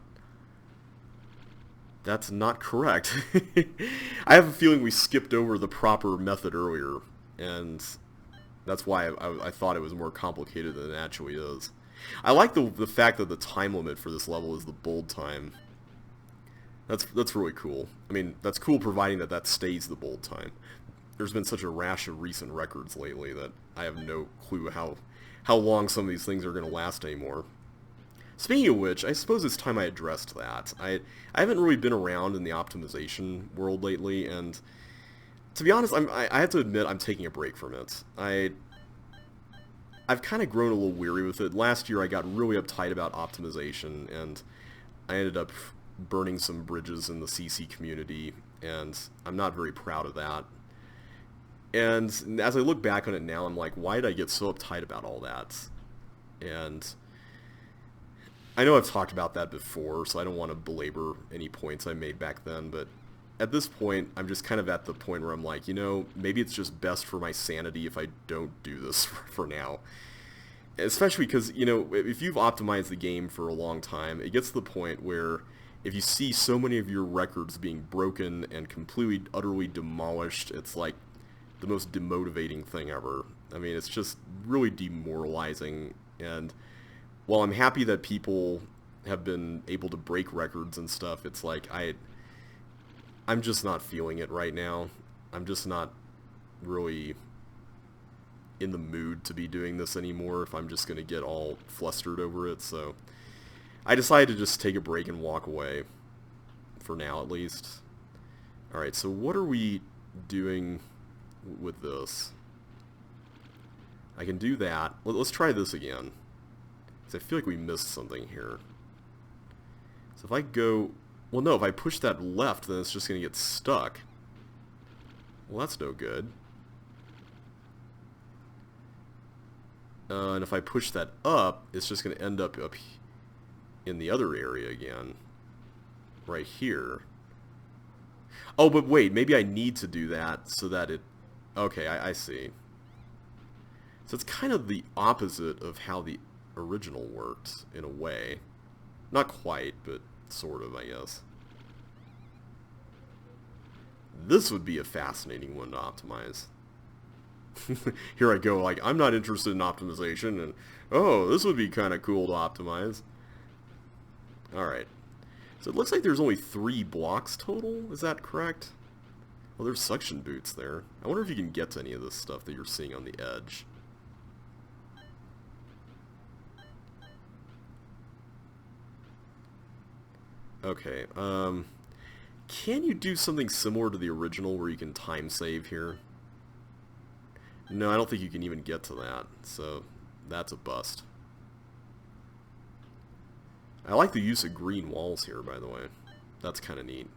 correct. I have a feeling we skipped over the proper method earlier, and that's why I thought it was more complicated than it actually is. I like the fact that the time limit for this level is the bold time. That's really cool. I mean, that's cool providing that stays the bold time. There's been such a rash of recent records lately that I have no clue how long some of these things are going to last anymore. Speaking of which, I suppose it's time I addressed that. I haven't really been around in the optimization world lately, and to be honest, I have to admit I'm taking a break from it. I've kind of grown a little weary with it. Last year I got really uptight about optimization, and I ended up burning some bridges in the CC community, and I'm not very proud of that. And as I look back on it now, I'm like, why did I get so uptight about all that? And I know I've talked about that before, so I don't want to belabor any points I made back then, but at this point, I'm just kind of at the point where I'm like, you know, maybe it's just best for my sanity if I don't do this for now. Especially because, you know, if you've optimized the game for a long time, it gets to the point where if you see so many of your records being broken and completely, utterly demolished, it's like the most demotivating thing ever. I mean, it's just really demoralizing, and while I'm happy that people have been able to break records and stuff, it's like I'm just not feeling it right now. I'm just not really in the mood to be doing this anymore if I'm just going to get all flustered over it, so I decided to just take a break and walk away, for now at least. Alright, so what are we doing with this? I can do that. Let's try this again, because I feel like we missed something here. So if I go... Well, no, if I push that left, then it's just going to get stuck. Well, that's no good. And if I push that up, it's just going to end up in the other area again. Right here. Oh, but wait, maybe I need to do that so that it... Okay, I see. So it's kind of the opposite of how the original worked, in a way. Not quite, but sort of, I guess. This would be a fascinating one to optimize. Here I go, like, I'm not interested in optimization, and, oh, this would be kind of cool to optimize. Alright. So it looks like there's only 3 blocks total, is that correct? Well, there's suction boots there. I wonder if you can get to any of this stuff that you're seeing on the edge. Okay, can you do something similar to the original where you can time save here? No, I don't think you can even get to that, so that's a bust. I like the use of green walls here, by the way. That's kind of neat.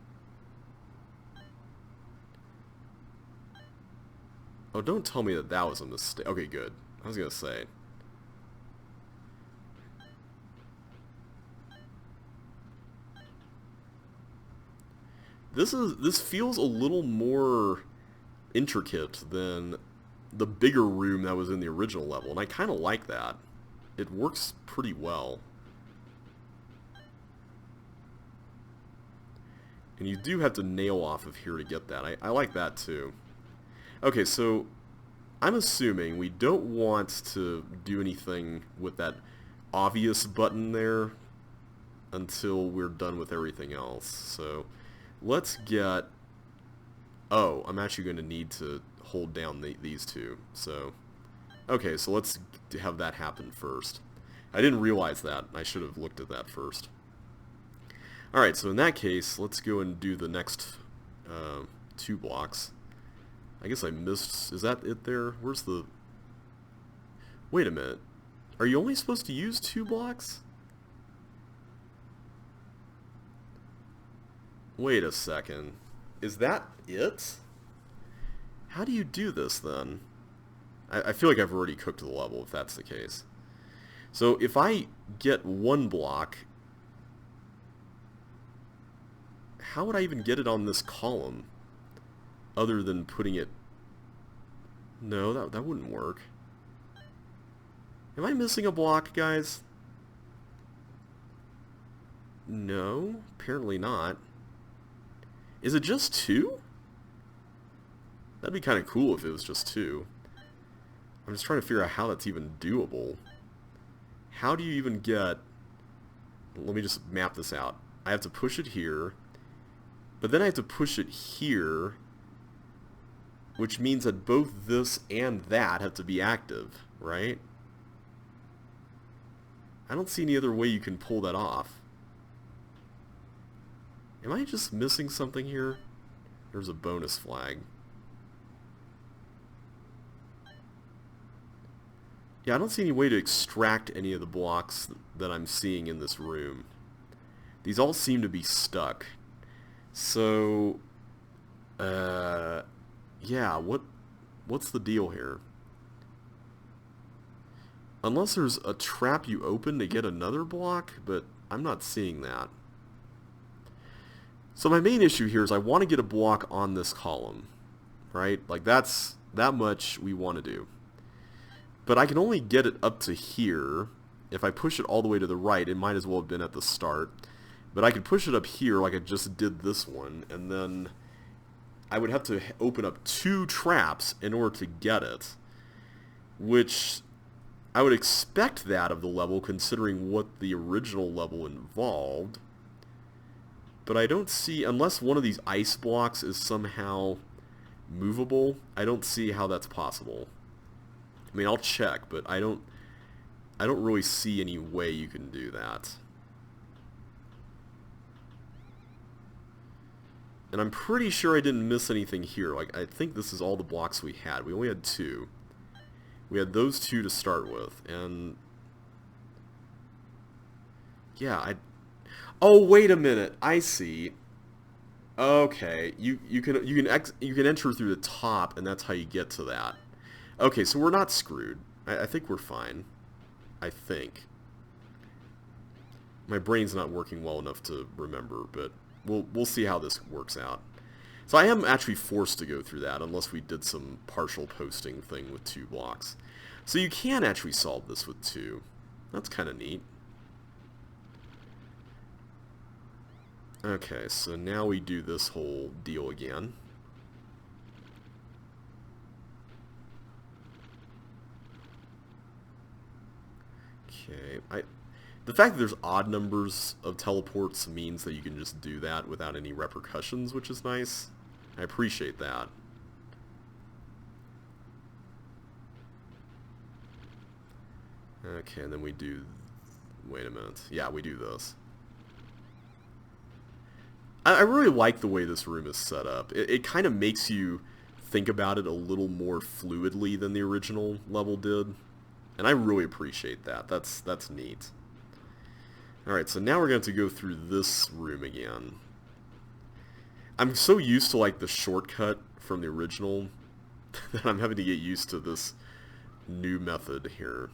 Oh, don't tell me that that was a mistake. Okay, good. I was going to say. This feels a little more intricate than the bigger room that was in the original level, and I kind of like that. It works pretty well. And you do have to nail off of here to get that. I like that too. Okay, so I'm assuming we don't want to do anything with that obvious button there until we're done with everything else. So let's get... Oh, I'm actually going to need to hold down these two. So, okay, so let's have that happen first. I didn't realize that. I should have looked at that first. Alright, so in that case, let's go and do the next 2 blocks. I guess I missed... Is that it there? Where's the... Wait a minute. Are you only supposed to use 2 blocks? Wait a second. Is that it? How do you do this then? I feel like I've already cooked the level if that's the case. So if I get 1 block, how would I even get it on this column other than putting it... No, that wouldn't work. Am I missing a block, guys? No, apparently not. Is it just 2? That'd be kind of cool if it was just 2. I'm just trying to figure out how that's even doable. How do you even get... Let me just map this out. I have to push it here, but then I have to push it here, which means that both this and that have to be active, right? I don't see any other way you can pull that off. Am I just missing something here? There's a bonus flag. Yeah, I don't see any way to extract any of the blocks that I'm seeing in this room. These all seem to be stuck. So, yeah, what's the deal here? Unless there's a trap you open to get another block, but I'm not seeing that. So my main issue here is I want to get a block on this column, right? Like that much we want to do. But I can only get it up to here. If I push it all the way to the right, it might as well have been at the start. But I could push it up here like I just did this one, and then I would have to open up 2 traps in order to get it. Which I would expect that of the level considering what the original level involved. But I don't see, unless one of these ice blocks is somehow movable, I don't see how that's possible. I mean, I'll check, but I don't really see any way you can do that. And I'm pretty sure I didn't miss anything here. Like, I think this is all the blocks we had. We only had 2. We had those 2 to start with, and yeah, oh, wait a minute. I see. Okay, you can enter through the top, and that's how you get to that. Okay, so we're not screwed. I think we're fine. I think. My brain's not working well enough to remember, but we'll see how this works out. So I am actually forced to go through that, unless we did some partial posting thing with 2 blocks. So you can actually solve this with 2. That's kind of neat. Okay, so now we do this whole deal again. Okay, the fact that there's odd numbers of teleports means that you can just do that without any repercussions, which is nice. I appreciate that. Okay, and then we do... Wait a minute. Yeah, we do this. I really like the way this room is set up. It kind of makes you think about it a little more fluidly than the original level did. And I really appreciate that. That's neat. Alright, so now we're going to go through this room again. I'm so used to like the shortcut from the original that I'm having to get used to this new method here.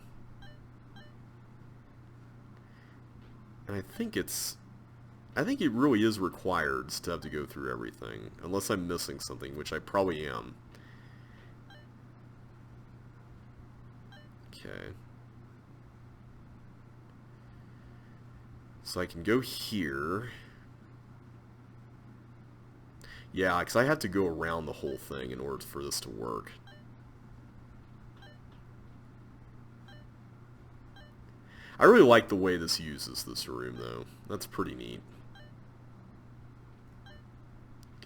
And I think it really is required to have to go through everything, unless I'm missing something, which I probably am. Okay. So I can go here. Yeah, because I have to go around the whole thing in order for this to work. I really like the way this uses this room, though. That's pretty neat.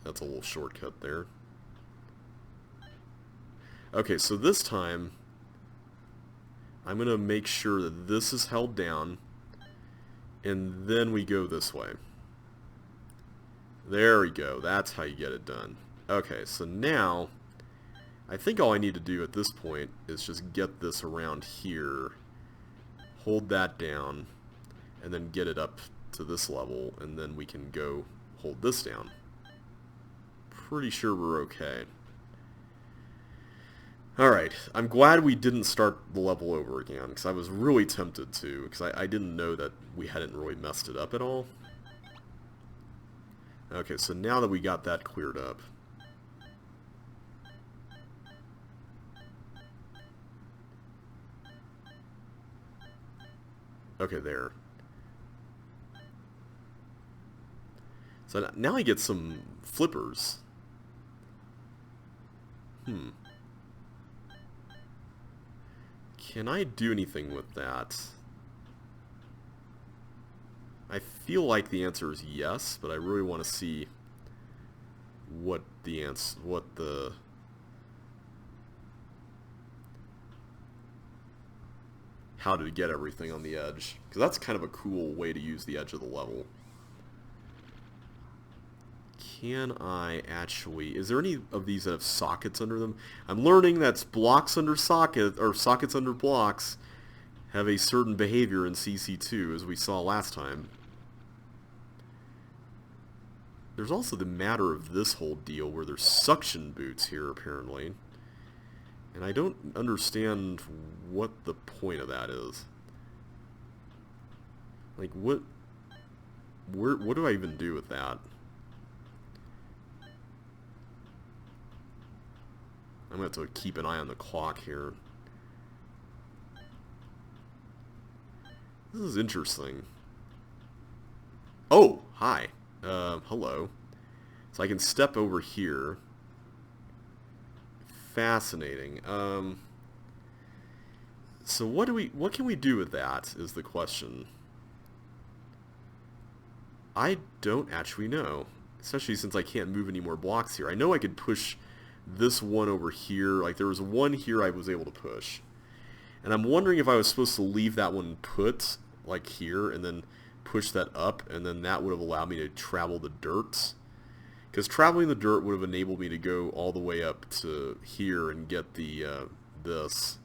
That's a little shortcut there. Okay, so this time, I'm going to make sure that this is held down, and then we go this way. There we go. That's how you get it done. Okay, so now, I think all I need to do at this point is just get this around here, hold that down, and then get it up to this level, and then we can go hold this down. Pretty sure we're okay. Alright, I'm glad we didn't start the level over again, because I was really tempted to, because I didn't know that we hadn't really messed it up at all. Okay, so now that we got that cleared up, okay, there. So now I get some flippers. Can I do anything with that? I feel like the answer is yes, but I really want to see what the answer, how to get everything on the edge, because that's kind of a cool way to use the edge of the level. Can I actually... Is there any of these that have sockets under them? I'm learning that blocks under socket, or sockets under blocks, have a certain behavior in CC2, as we saw last time. There's also the matter of this whole deal, where there's suction boots here, apparently. And I don't understand what the point of that is. Like, what do I even do with that? I'm going to have to keep an eye on the clock here. This is interesting. Oh, hi. Hello. So I can step over here. Fascinating. So what can we do with that is the question. I don't actually know. Especially since I can't move any more blocks here. I know I could push this one over here. Like, there was one here I was able to push. And I'm wondering if I was supposed to leave that one put, like here, and then push that up, and then that would have allowed me to travel the dirt. Because traveling the dirt would have enabled me to go all the way up to here and get the, this.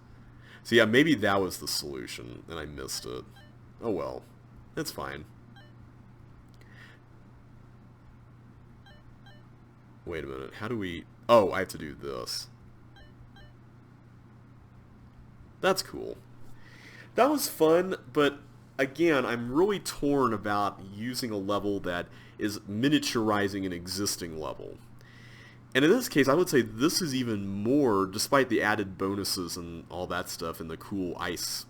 So yeah, maybe that was the solution, and I missed it. Oh well. That's fine. Wait a minute, how do we... Oh, I have to do this. That's cool. That was fun, but again, I'm really torn about using a level that is miniaturizing an existing level. And in this case, I would say this is even more, despite the added bonuses and all that stuff in the cool ice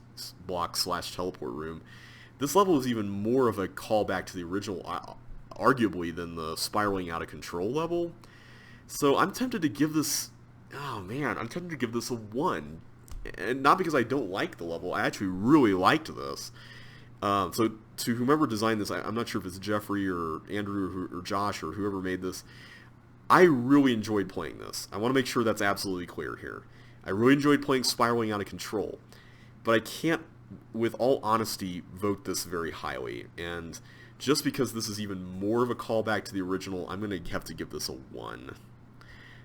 block / teleport room, this level is even more of a callback to the original, arguably, than the spiraling out of control level. So I'm tempted to give this, oh man, I'm tempted to give this a 1. And not because I don't like the level, I actually really liked this. So to whomever designed this, I'm not sure if it's Jeffrey or Andrew or Josh or whoever made this, I really enjoyed playing this. I want to make sure that's absolutely clear here. I really enjoyed playing Spiraling Out of Control, but I can't, with all honesty, vote this very highly. And just because this is even more of a callback to the original, I'm going to have to give this a 1.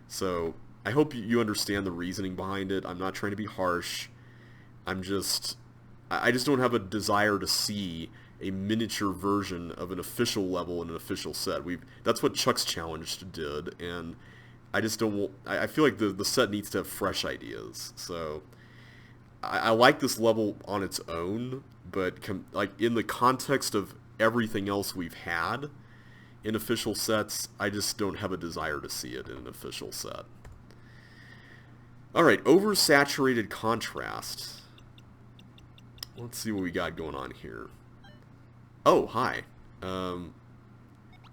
So I hope you understand the reasoning behind it. I'm not trying to be harsh. I just don't have a desire to see a miniature version of an official level in an official set. That's what Chuck's Challenge did, and I just don't. I feel like the set needs to have fresh ideas. So I like this level on its own, but like in the context of everything else we've had in official sets, I just don't have a desire to see it in an official set. Alright, oversaturated contrast. Let's see what we got going on here. Oh, hi. I'm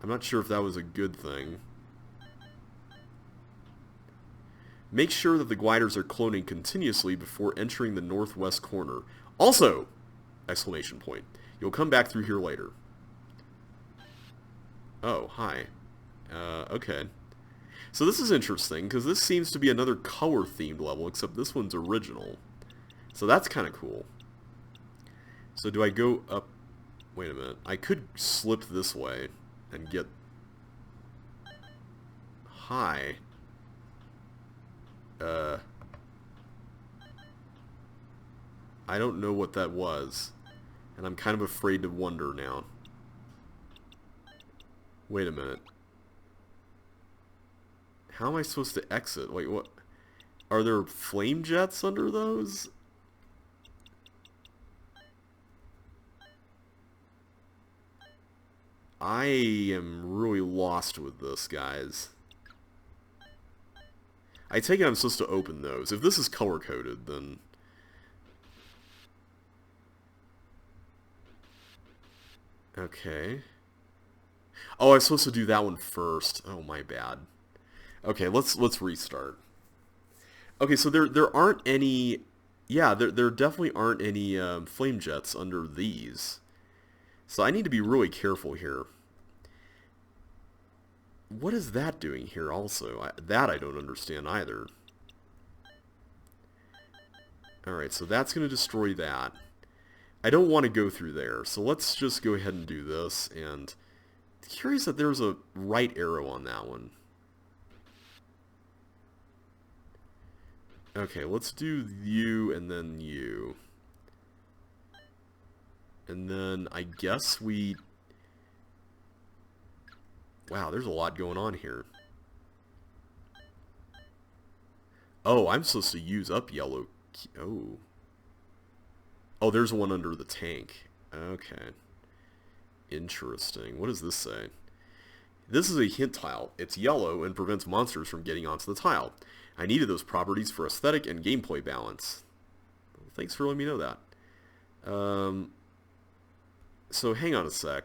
not sure if that was a good thing. Make sure that the gliders are cloning continuously before entering the northwest corner. Also! Exclamation point. You'll come back through here later. Oh, hi. Okay. So this is interesting, because this seems to be another color-themed level, except this one's original. So that's kind of cool. So do I go up... Wait a minute. I could slip this way and get... Hi. I don't know what that was. And I'm kind of afraid to wonder now. Wait a minute. How am I supposed to exit? Wait, what? Are there flame jets under those? I am really lost with this, guys. I take it I'm supposed to open those. If this is color-coded, then... Okay. Oh, I'm supposed to do that one first. Oh, my bad. Okay, let's restart. Okay, so there aren't any... Yeah, there definitely aren't any flame jets under these. So I need to be really careful here. What is that doing here also? That I don't understand either. Alright, so that's going to destroy that. I don't want to go through there, so let's just go ahead and do this. And curious that there's a right arrow on that one. Okay, let's do you and then you. And then I guess we... Wow, there's a lot going on here. Oh, I'm supposed to use up yellow. Oh. Oh, there's one under the tank. Okay. Interesting. What does this say? This is a hint tile. It's yellow and prevents monsters from getting onto the tile. I needed those properties for aesthetic and gameplay balance. Well, thanks for letting me know that. So hang on a sec.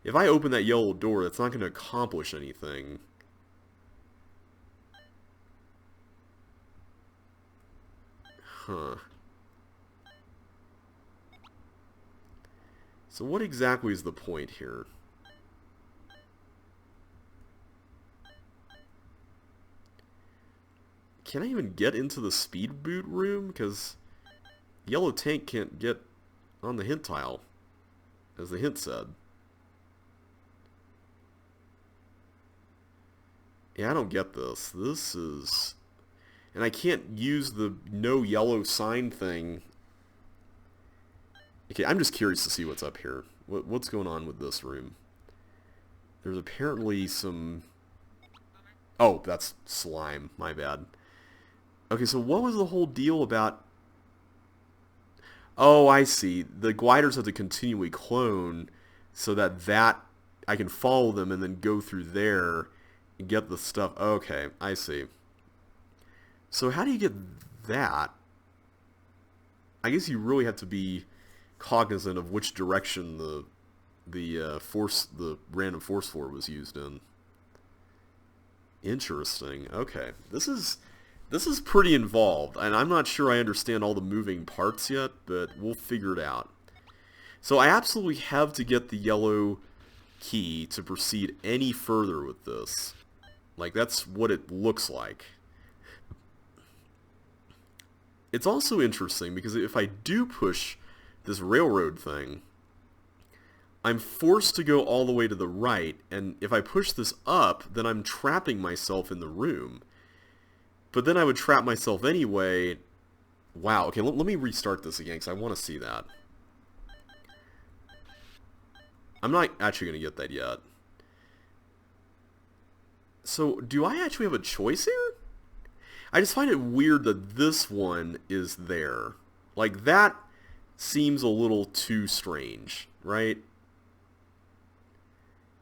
If I open that yellow door, that's not going to accomplish anything. Huh. So what exactly is the point here? Can I even get into the speed boot room? Because yellow tank can't get on the hint tile, as the hint said. Yeah, I don't get this. This is... And I can't use the no yellow sign thing. Okay, I'm just curious to see what's up here. What's going on with this room? There's apparently some... Oh, that's slime. My bad. Okay, so what was the whole deal about... Oh, I see. The gliders have to continually clone so that I can follow them and then go through there and get the stuff. Okay, I see. So how do you get that? I guess you really have to be cognizant of which direction the random force floor was used in. Interesting. Okay, this is pretty involved, and I'm not sure I understand all the moving parts yet, but we'll figure it out. So I absolutely have to get the yellow key to proceed any further with this. Like, that's what it looks like. It's also interesting because if I do push this railroad thing, I'm forced to go all the way to the right, and if I push this up, then I'm trapping myself in the room. But then I would trap myself anyway. Wow, okay, let me restart this again because I want to see that. I'm not actually going to get that yet. So, do I actually have a choice here? I just find it weird that this one is there. Like, that seems a little too strange, right?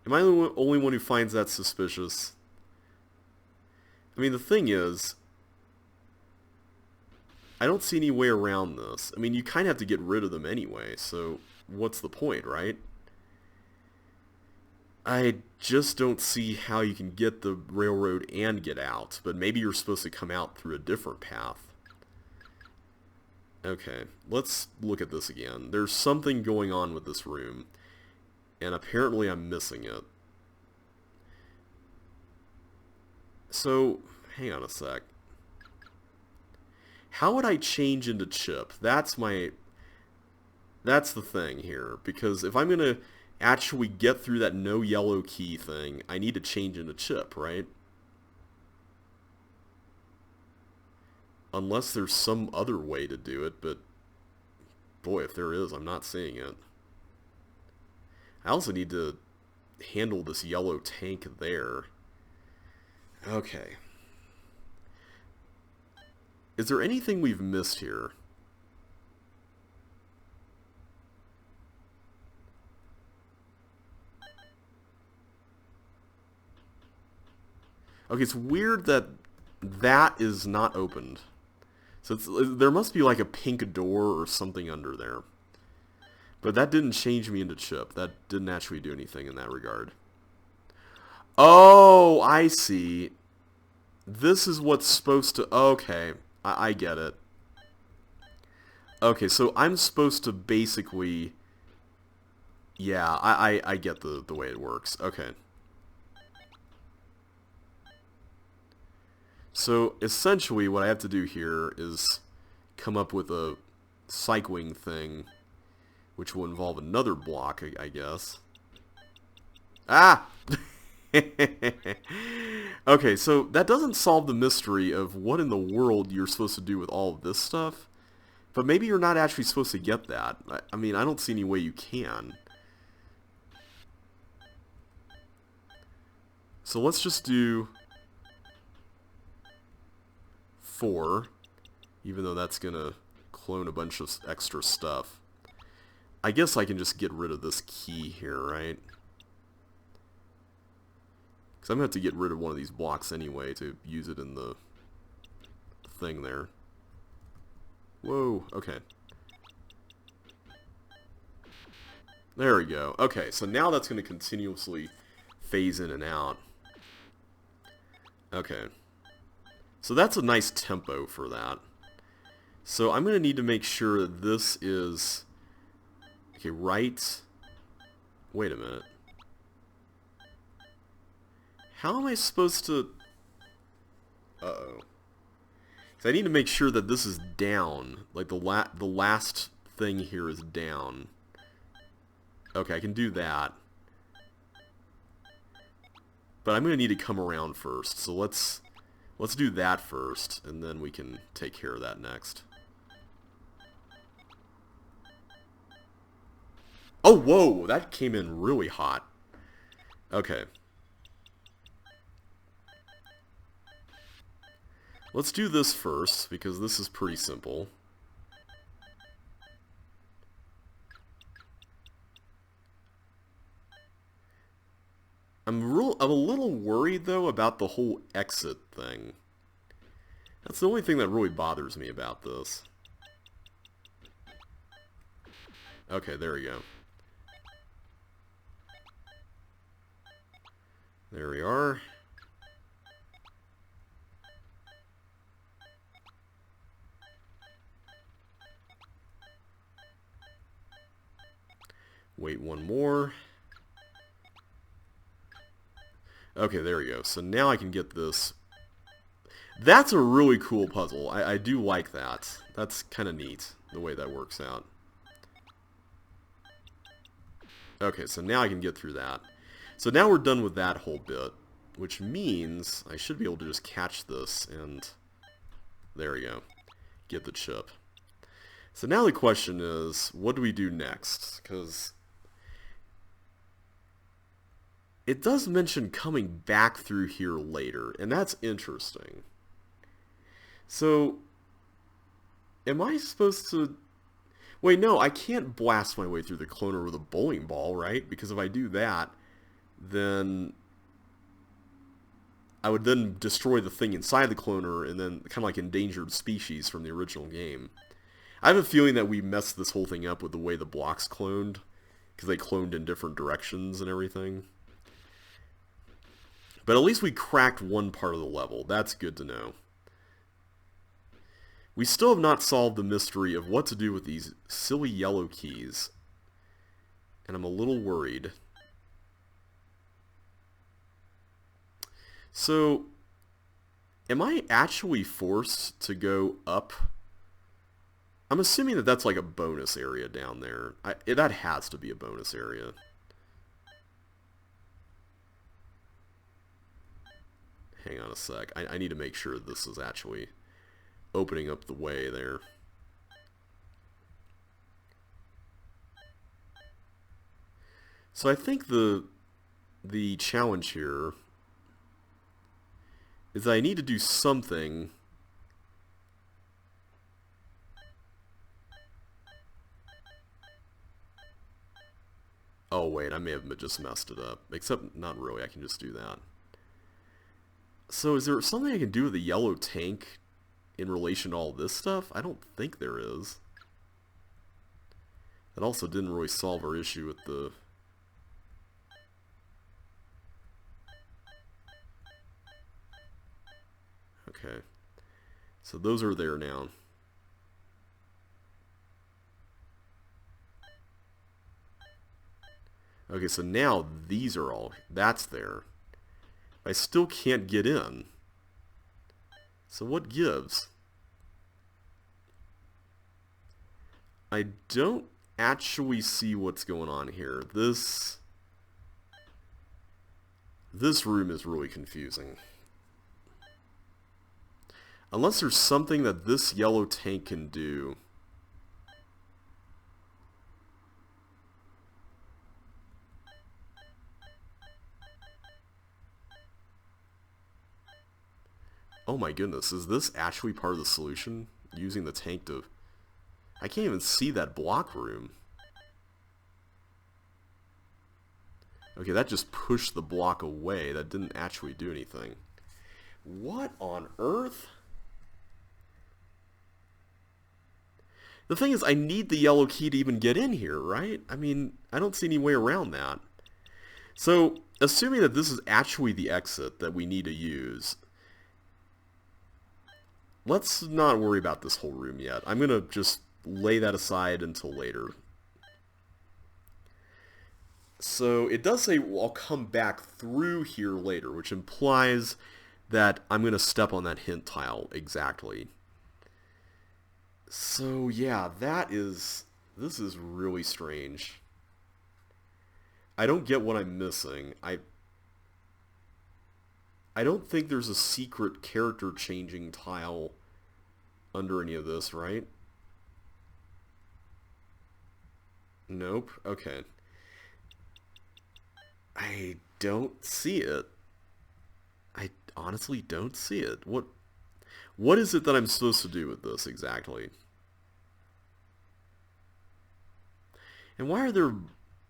Am I the only one who finds that suspicious? I mean, the thing is, I don't see any way around this. I mean, you kind of have to get rid of them anyway, so what's the point, right? I just don't see how you can get the railroad and get out, but maybe you're supposed to come out through a different path. Okay, let's look at this again. There's something going on with this room, and apparently I'm missing it. So, hang on a sec. How would I change into Chip? That's the thing here, because if I'm going to actually get through that no yellow key thing, I need to change into Chip, right? Unless there's some other way to do it, but boy, if there is, I'm not seeing it. I also need to handle this yellow tank there. Okay. Is there anything we've missed here? Okay, it's weird that that is not opened. So there must be like a pink door or something under there. But that didn't change me into Chip. That didn't actually do anything in that regard. Oh, I see. This is what's supposed to... Okay, I get it. Okay, so I'm supposed to basically... Yeah, I get the way it works. Okay. So, essentially, what I have to do here is come up with a cycling thing, which will involve another block, I guess. Ah! Okay, so that doesn't solve the mystery of what in the world you're supposed to do with all of this stuff. But maybe you're not actually supposed to get that. I mean, I don't see any way you can. So let's just do 4, even though that's going to clone a bunch of extra stuff. I guess I can just get rid of this key here, right? Because I'm going to have to get rid of one of these blocks anyway to use it in the thing there. Whoa, okay. There we go. Okay, so now that's going to continuously phase in and out. Okay. So that's a nice tempo for that. So I'm going to need to make sure that this is... Okay, right... Wait a minute. How am I supposed to... Uh-oh. So I need to make sure that this is down. Like the last thing here is down. Okay, I can do that. But I'm going to need to come around first. So let's do that first, and then we can take care of that next. Oh, whoa! That came in really hot. Okay. Let's do this first, because this is pretty simple. I'm a little worried, though, about the whole exit thing. That's the only thing that really bothers me about this. Okay, there we go. There we are. Wait one more. Okay, there we go. So now I can get this. That's a really cool puzzle. I do like that. That's kind of neat, the way that works out. Okay, so now I can get through that. So now we're done with that whole bit, which means I should be able to just catch this, and there we go. Get the chip. So now the question is, what do we do next? Because it does mention coming back through here later, and that's interesting. So, am I supposed to... Wait, no, I can't blast my way through the cloner with a bowling ball, right? Because if I do that, then I would then destroy the thing inside the cloner and then kind of like endangered species from the original game. I have a feeling that we messed this whole thing up with the way the blocks cloned, because they cloned in different directions and everything. But at least we cracked one part of the level. That's good to know. We still have not solved the mystery of what to do with these silly yellow keys. And I'm a little worried. So, am I actually forced to go up? I'm assuming that that's like a bonus area down there. That has to be a bonus area. Hang on a sec. I need to make sure this is actually opening up the way there. So I think the challenge here is that I need to do something. Oh wait, I may have just messed it up. Except not really, I can just do that. So is there something I can do with the yellow tank in relation to all this stuff? I don't think there is. That also didn't really solve our issue with the... Okay. So those are there now. Okay, so now these are all... That's there. I still can't get in. So what gives? I don't actually see what's going on here. This room is really confusing. Unless there's something that this yellow tank can do. Oh my goodness, is this actually part of the solution? Using the tank to... I can't even see that block room. Okay, that just pushed the block away. That didn't actually do anything. What on earth? The thing is, I need the yellow key to even get in here, right? I mean, I don't see any way around that. So, assuming that this is actually the exit that we need to use... Let's not worry about this whole room yet. I'm going to just lay that aside until later. So it does say I'll come back through here later, which implies that I'm going to step on that hint tile exactly. So yeah, this is really strange. I don't get what I'm missing. I don't think there's a secret character changing tile under any of this, right? Nope. Okay. I don't see it. I honestly don't see it. What is it that I'm supposed to do with this exactly? And why are there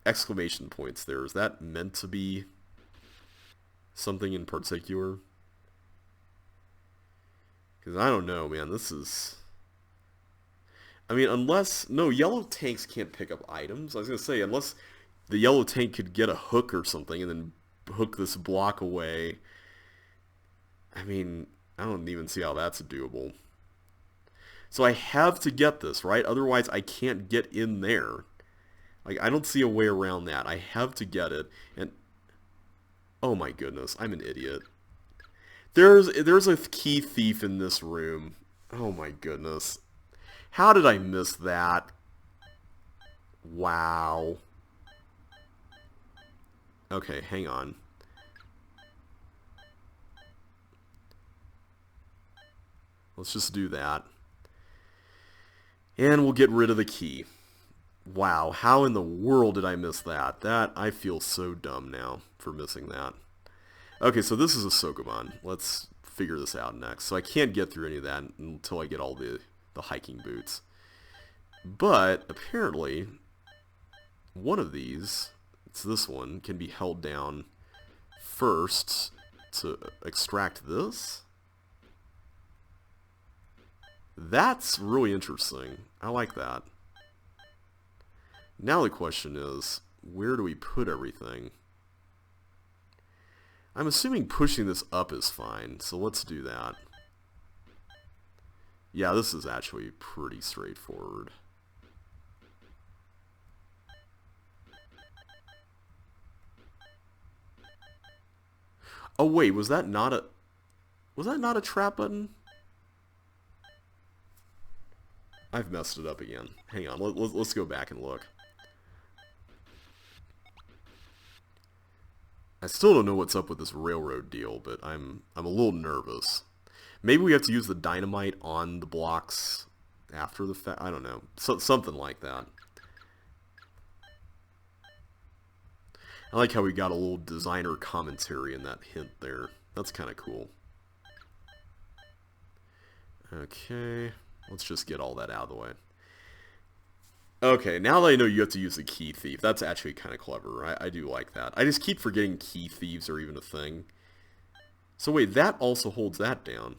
exclamation points there? Is that meant to be something in particular? Because I don't know, man. This is... I mean, unless... No, yellow tanks can't pick up items. I was going to say, unless the yellow tank could get a hook or something and then hook this block away. I mean, I don't even see how that's doable. So I have to get this, right? Otherwise, I can't get in there. Like, I don't see a way around that. I have to get it. And... Oh my goodness, I'm an idiot. There's a key thief in this room. Oh my goodness. How did I miss that? Wow. Okay, hang on. Let's just do that. And we'll get rid of the key. Wow, how in the world did I miss that? I feel so dumb now for missing that. Okay, so this is a Sokoban. Let's figure this out next. So I can't get through any of that until I get all the hiking boots. But apparently, one of these, it's this one, can be held down first to extract this. That's really interesting. I like that. Now the question is, where do we put everything? I'm assuming pushing this up is fine, so let's do that. Yeah, this is actually pretty straightforward. Oh wait, was that not a trap button? I've messed it up again. Hang on, let's go back and look. I still don't know what's up with this railroad deal, but I'm a little nervous. Maybe we have to use the dynamite on the blocks after the fact. I don't know. Something like that. I like how we got a little designer commentary in that hint there. That's kind of cool. Okay, let's just get all that out of the way. Okay, now that I know you have to use the key thief, that's actually kind of clever. I do like that. I just keep forgetting key thieves are even a thing. So wait, that also holds that down.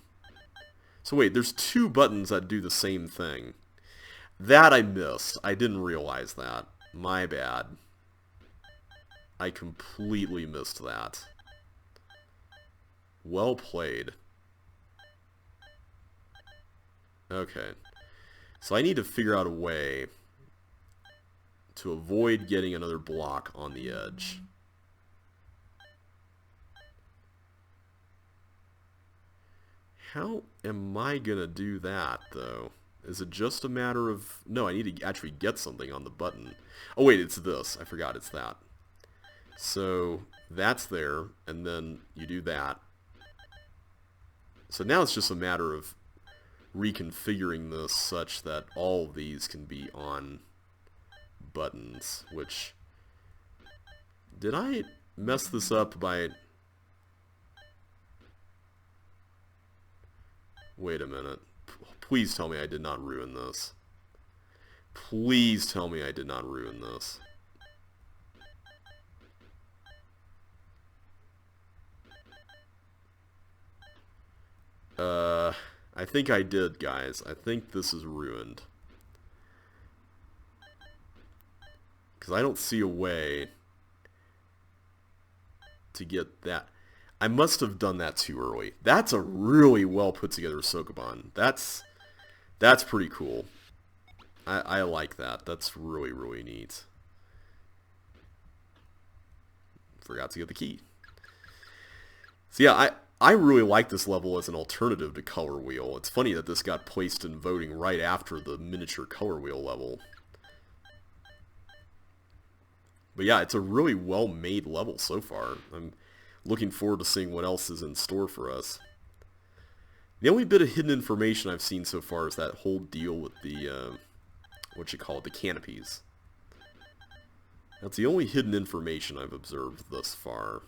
So wait, there's two buttons that do the same thing. That I missed. I didn't realize that. My bad. I completely missed that. Well played. Okay. So I need to figure out a way to avoid getting another block on the edge. How am I gonna do that, though? Is it just a matter of... No, I need to actually get something on the button. Oh wait, it's this. I forgot it's that. So that's there, and then you do that. So now it's just a matter of reconfiguring this such that all of these can be on buttons, which... Did I mess this up by... Wait a minute. Please tell me I did not ruin this. Please tell me I did not ruin this. I think I did, guys. I think this is ruined. Because I don't see a way to get that. I must have done that too early. That's a really well put together Sokoban. That's pretty cool. I like that. That's really, really neat. Forgot to get the key. So yeah, I really like this level as an alternative to Color Wheel. It's funny that this got placed in voting right after the miniature Color Wheel level. But yeah, it's a really well-made level so far. I'm looking forward to seeing what else is in store for us. The only bit of hidden information I've seen so far is that whole deal with the, the canopies. That's the only hidden information I've observed thus far.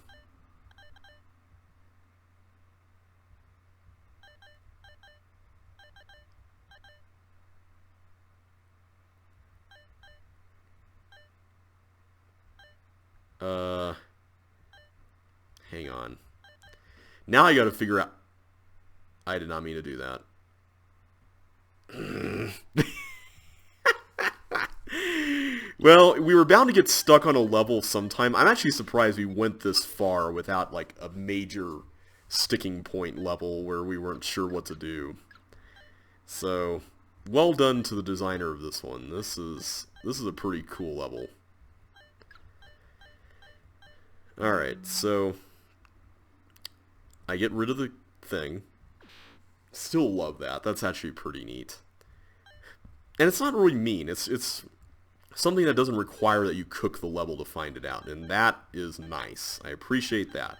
Hang on. Now I gotta figure out... I did not mean to do that. Well, we were bound to get stuck on a level sometime. I'm actually surprised we went this far without, like, a major sticking point level where we weren't sure what to do. So, well done to the designer of this one. This is a pretty cool level. Alright, so I get rid of the thing. Still love that. That's actually pretty neat. And it's not really mean. It's something that doesn't require that you cook the level to find it out. And that is nice. I appreciate that.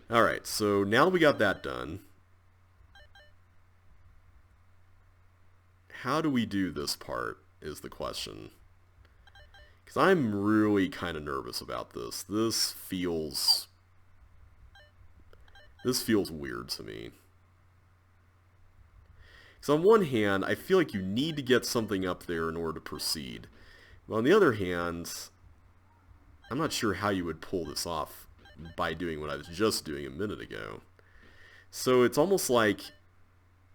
Alright, so now that we got that done, how do we do this part is the question. Because I'm really kind of nervous about this. This feels weird to me. So on one hand, I feel like you need to get something up there in order to proceed. But on the other hand, I'm not sure how you would pull this off by doing what I was just doing a minute ago. So it's almost like,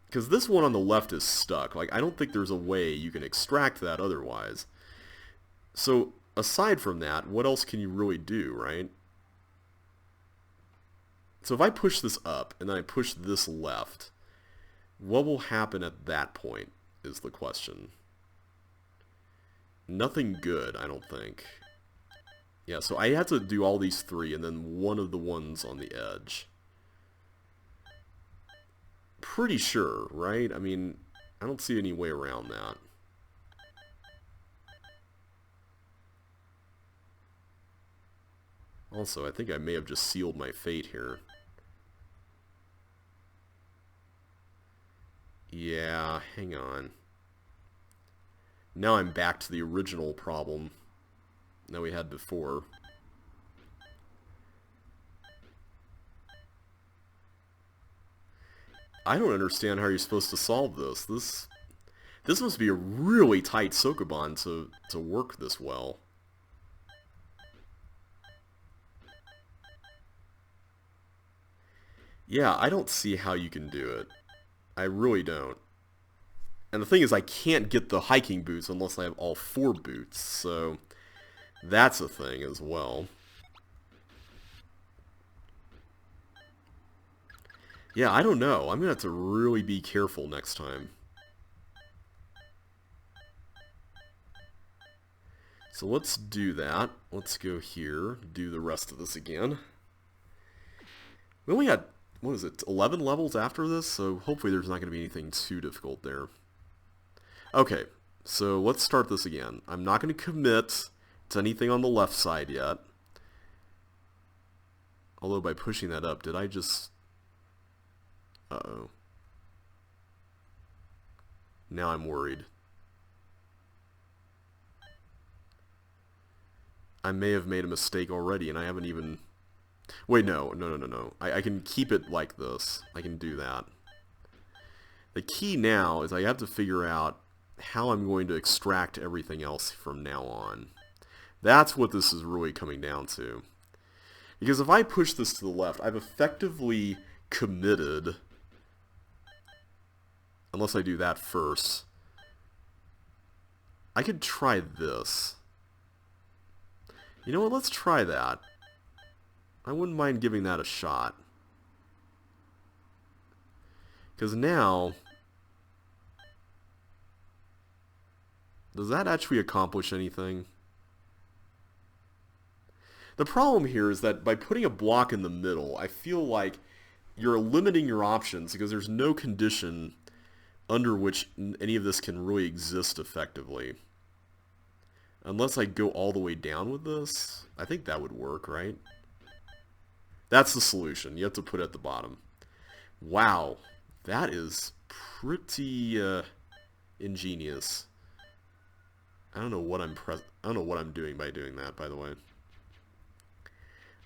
because this one on the left is stuck, like I don't think there's a way you can extract that otherwise. So aside from that, what else can you really do, right? So if I push this up and then I push this left, what will happen at that point is the question. Nothing good, I don't think. Yeah, so I have to do all these three and then one of the ones on the edge. Pretty sure, right? I mean, I don't see any way around that. Also, I think I may have just sealed my fate here. Yeah, hang on. Now I'm back to the original problem that we had before. I don't understand how you're supposed to solve this. This must be a really tight Sokoban to work this well. Yeah, I don't see how you can do it. I really don't. And the thing is, I can't get the hiking boots unless I have all 4 boots, so that's a thing as well. Yeah, I don't know. I'm going to have to really be careful next time. So let's do that. Let's go here, do the rest of this again. We only had, what is it, 11 levels after this, so hopefully there's not going to be anything too difficult there. Okay, so let's start this again. I'm not going to commit to anything on the left side yet. Although by pushing that up, did I just... Uh-oh. Now I'm worried. I may have made a mistake already and I haven't even... Wait, no. I can keep it like this. I can do that. The key now is I have to figure out how I'm going to extract everything else from now on. That's what this is really coming down to. Because if I push this to the left, I've effectively committed, unless I do that first. I could try this. You know what, let's try that. I wouldn't mind giving that a shot. Because now... Does that actually accomplish anything? The problem here is that by putting a block in the middle, I feel like you're limiting your options because there's no condition under which any of this can really exist effectively. Unless I go all the way down with this, I think that would work, right? That's the solution. You have to put it at the bottom. Wow, that is pretty ingenious. I don't know what I'm doing by doing that, by the way.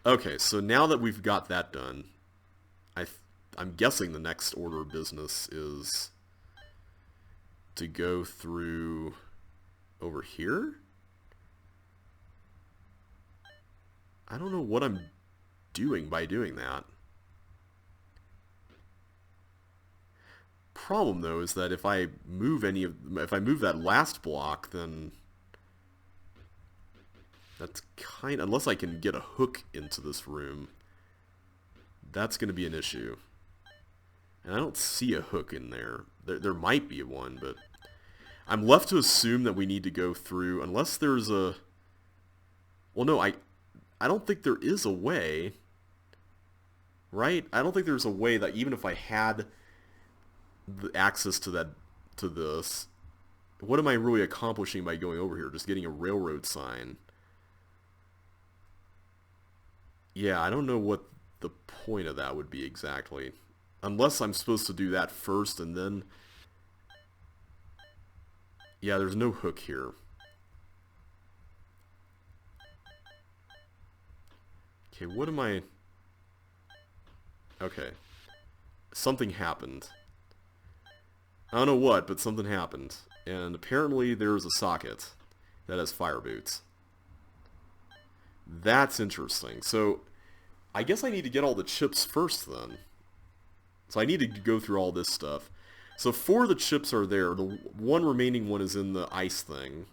Okay, so now that we've got that done, I'm guessing the next order of business is to go through over here? I don't know what I'm doing by doing that. Problem though is that if I move that last block, then that's unless I can get a hook into this room, that's going to be an issue. And I don't see a hook in there. There might be one, but I'm left to assume that we need to go through, unless there's a... Well, no, I don't think there is a way, right? I don't think there's a way that even if I had the access to this, what am I really accomplishing by going over here? Just getting a railroad sign. Yeah, I don't know what the point of that would be exactly. Unless I'm supposed to do that first and then... Yeah, there's no hook here. Okay, what am I... Okay. Something happened. I don't know what, but something happened. And apparently there's a socket that has fire boots. That's interesting. So, I guess I need to get all the chips first then. So I need to go through all this stuff. So 4 of the chips are there. The one remaining one is in the ice thing.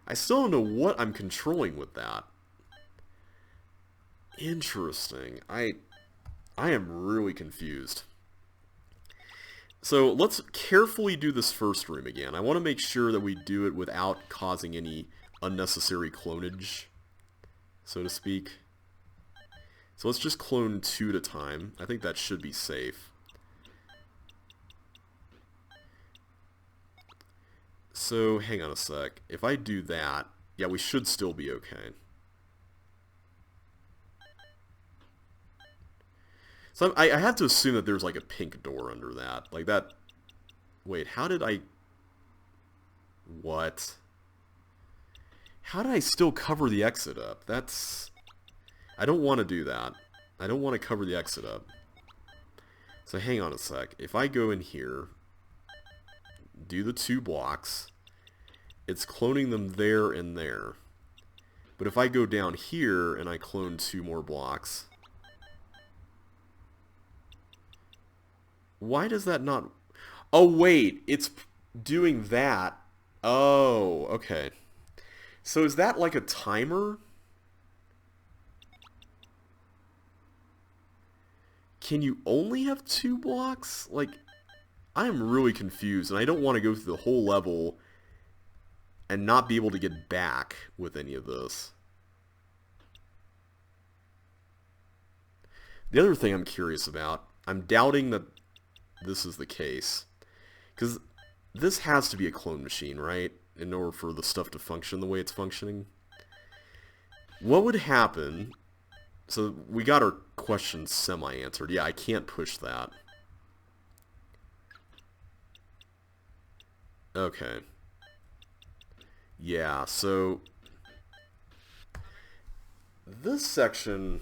I still don't know what I'm controlling with that. Interesting. I am really confused. So let's carefully do this first room again. I want to make sure that we do it without causing any unnecessary clonage, so to speak. So let's just clone 2 at a time. I think that should be safe. So hang on a sec. If I do that, yeah, we should still be okay. So I have to assume that there's like a pink door under that. Like that... Wait, how did I... What? How did I still cover the exit up? That's... I don't want to do that. I don't want to cover the exit up. So hang on a sec. If I go in here, do the 2 blocks, it's cloning them there and there. But if I go down here and I clone 2 more blocks... Why does that not... Oh, wait. It's doing that. Oh, okay. So is that like a timer? Can you only have 2 blocks? Like, I am really confused, and I don't want to go through the whole level and not be able to get back with any of this. The other thing I'm curious about, I'm doubting that this is the case. Because this has to be a clone machine, right? In order for the stuff to function the way it's functioning. What would happen... So we got our question semi-answered. Yeah, I can't push that. Okay. Yeah, so... This section,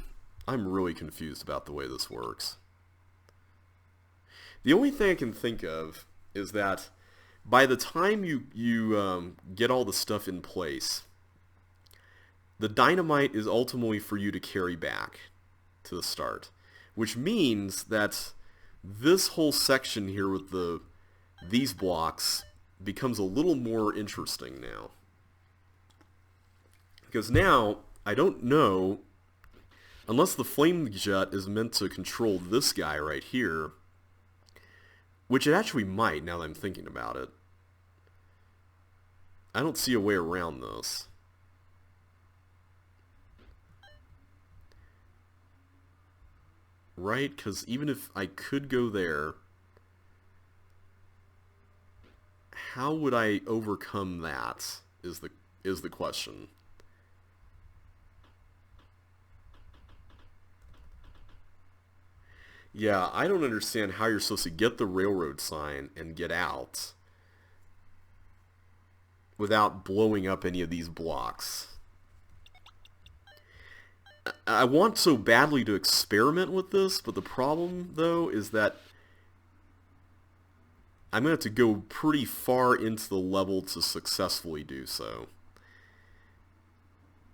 I'm really confused about the way this works. The only thing I can think of is that by the time you get all the stuff in place, the dynamite is ultimately for you to carry back to the start, which means that this whole section here with these blocks becomes a little more interesting now. Because now, I don't know, unless the flame jet is meant to control this guy right here, which it actually might, now that I'm thinking about it. I don't see a way around this. Right? Because even if I could go there, how would I overcome that, is the question. Yeah, I don't understand how you're supposed to get the railroad sign and get out without blowing up any of these blocks. I want so badly to experiment with this, but the problem, though, is that I'm going to have to go pretty far into the level to successfully do so.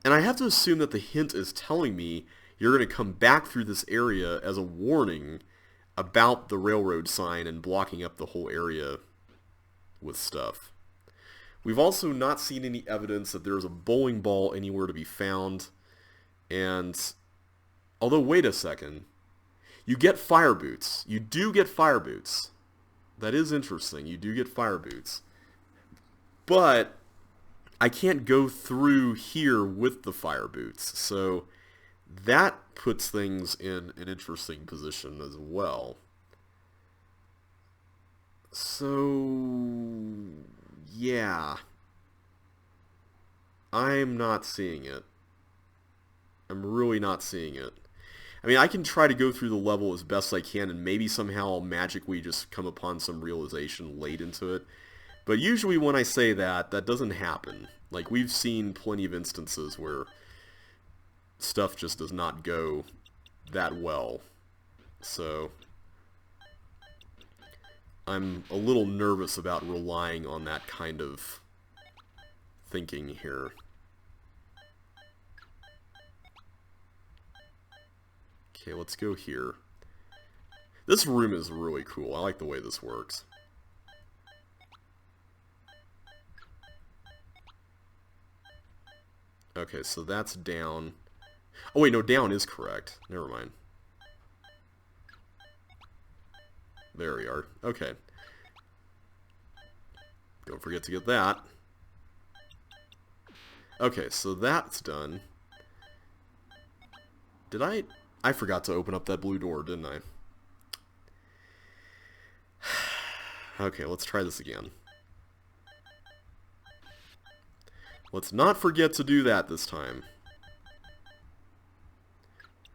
And I have to assume that the hint is telling me you're going to come back through this area as a warning about the railroad sign and blocking up the whole area with stuff. We've also not seen any evidence that there's a bowling ball anywhere to be found. And, although, wait a second. You get fire boots. You do get fire boots. That is interesting. You do get fire boots. But I can't go through here with the fire boots. So that puts things in an interesting position as well. So, yeah. I'm not seeing it. I'm really not seeing it. I mean, I can try to go through the level as best I can, and maybe somehow I'll magically just come upon some realization late into it. But usually when I say that, that doesn't happen. Like, we've seen plenty of instances where stuff just does not go that well. So I'm a little nervous about relying on that kind of thinking here. Okay, let's go here. This room is really cool. I like the way this works. Okay, so that's down. Oh wait, no, down is correct. Never mind. There we are. Okay. Don't forget to get that. Okay, so that's done. Did I forgot to open up that blue door, didn't I? Okay, let's try this again. Let's not forget to do that this time.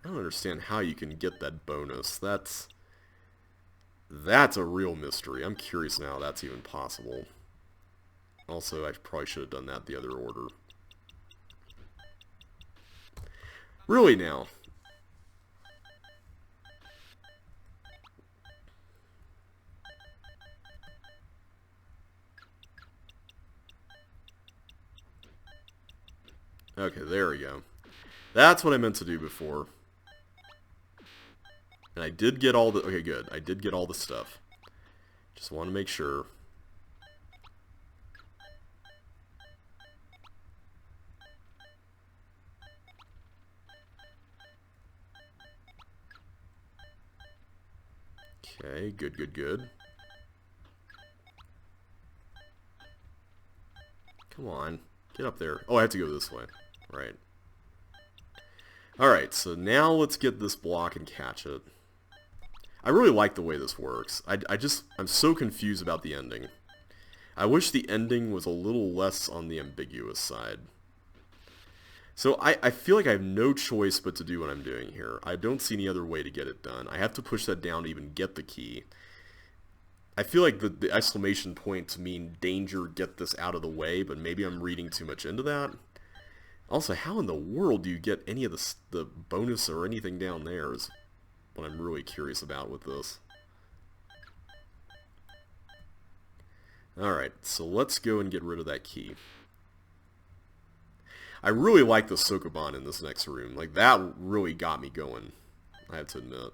I don't understand how you can get that bonus. That's a real mystery. I'm curious now how that's even possible. Also, I probably should have done that the other order. Really now. Okay, there we go. That's what I meant to do before. And I did get all the... Okay, good. I did get all the stuff. Just want to make sure. Okay, good, good, good. Come on. Get up there. Oh, I have to go this way. Right. Alright, so now let's get this block and catch it. I really like the way this works. I'm so confused about the ending. I wish the ending was a little less on the ambiguous side. So I feel like I have no choice but to do what I'm doing here. I don't see any other way to get it done. I have to push that down to even get the key. I feel like the exclamation points mean danger, get this out of the way, but maybe I'm reading too much into that. Also, how in the world do you get any of the bonus or anything down there is what I'm really curious about with this. Alright, so let's go and get rid of that key. I really like the Sokoban in this next room. Like, that really got me going, I have to admit.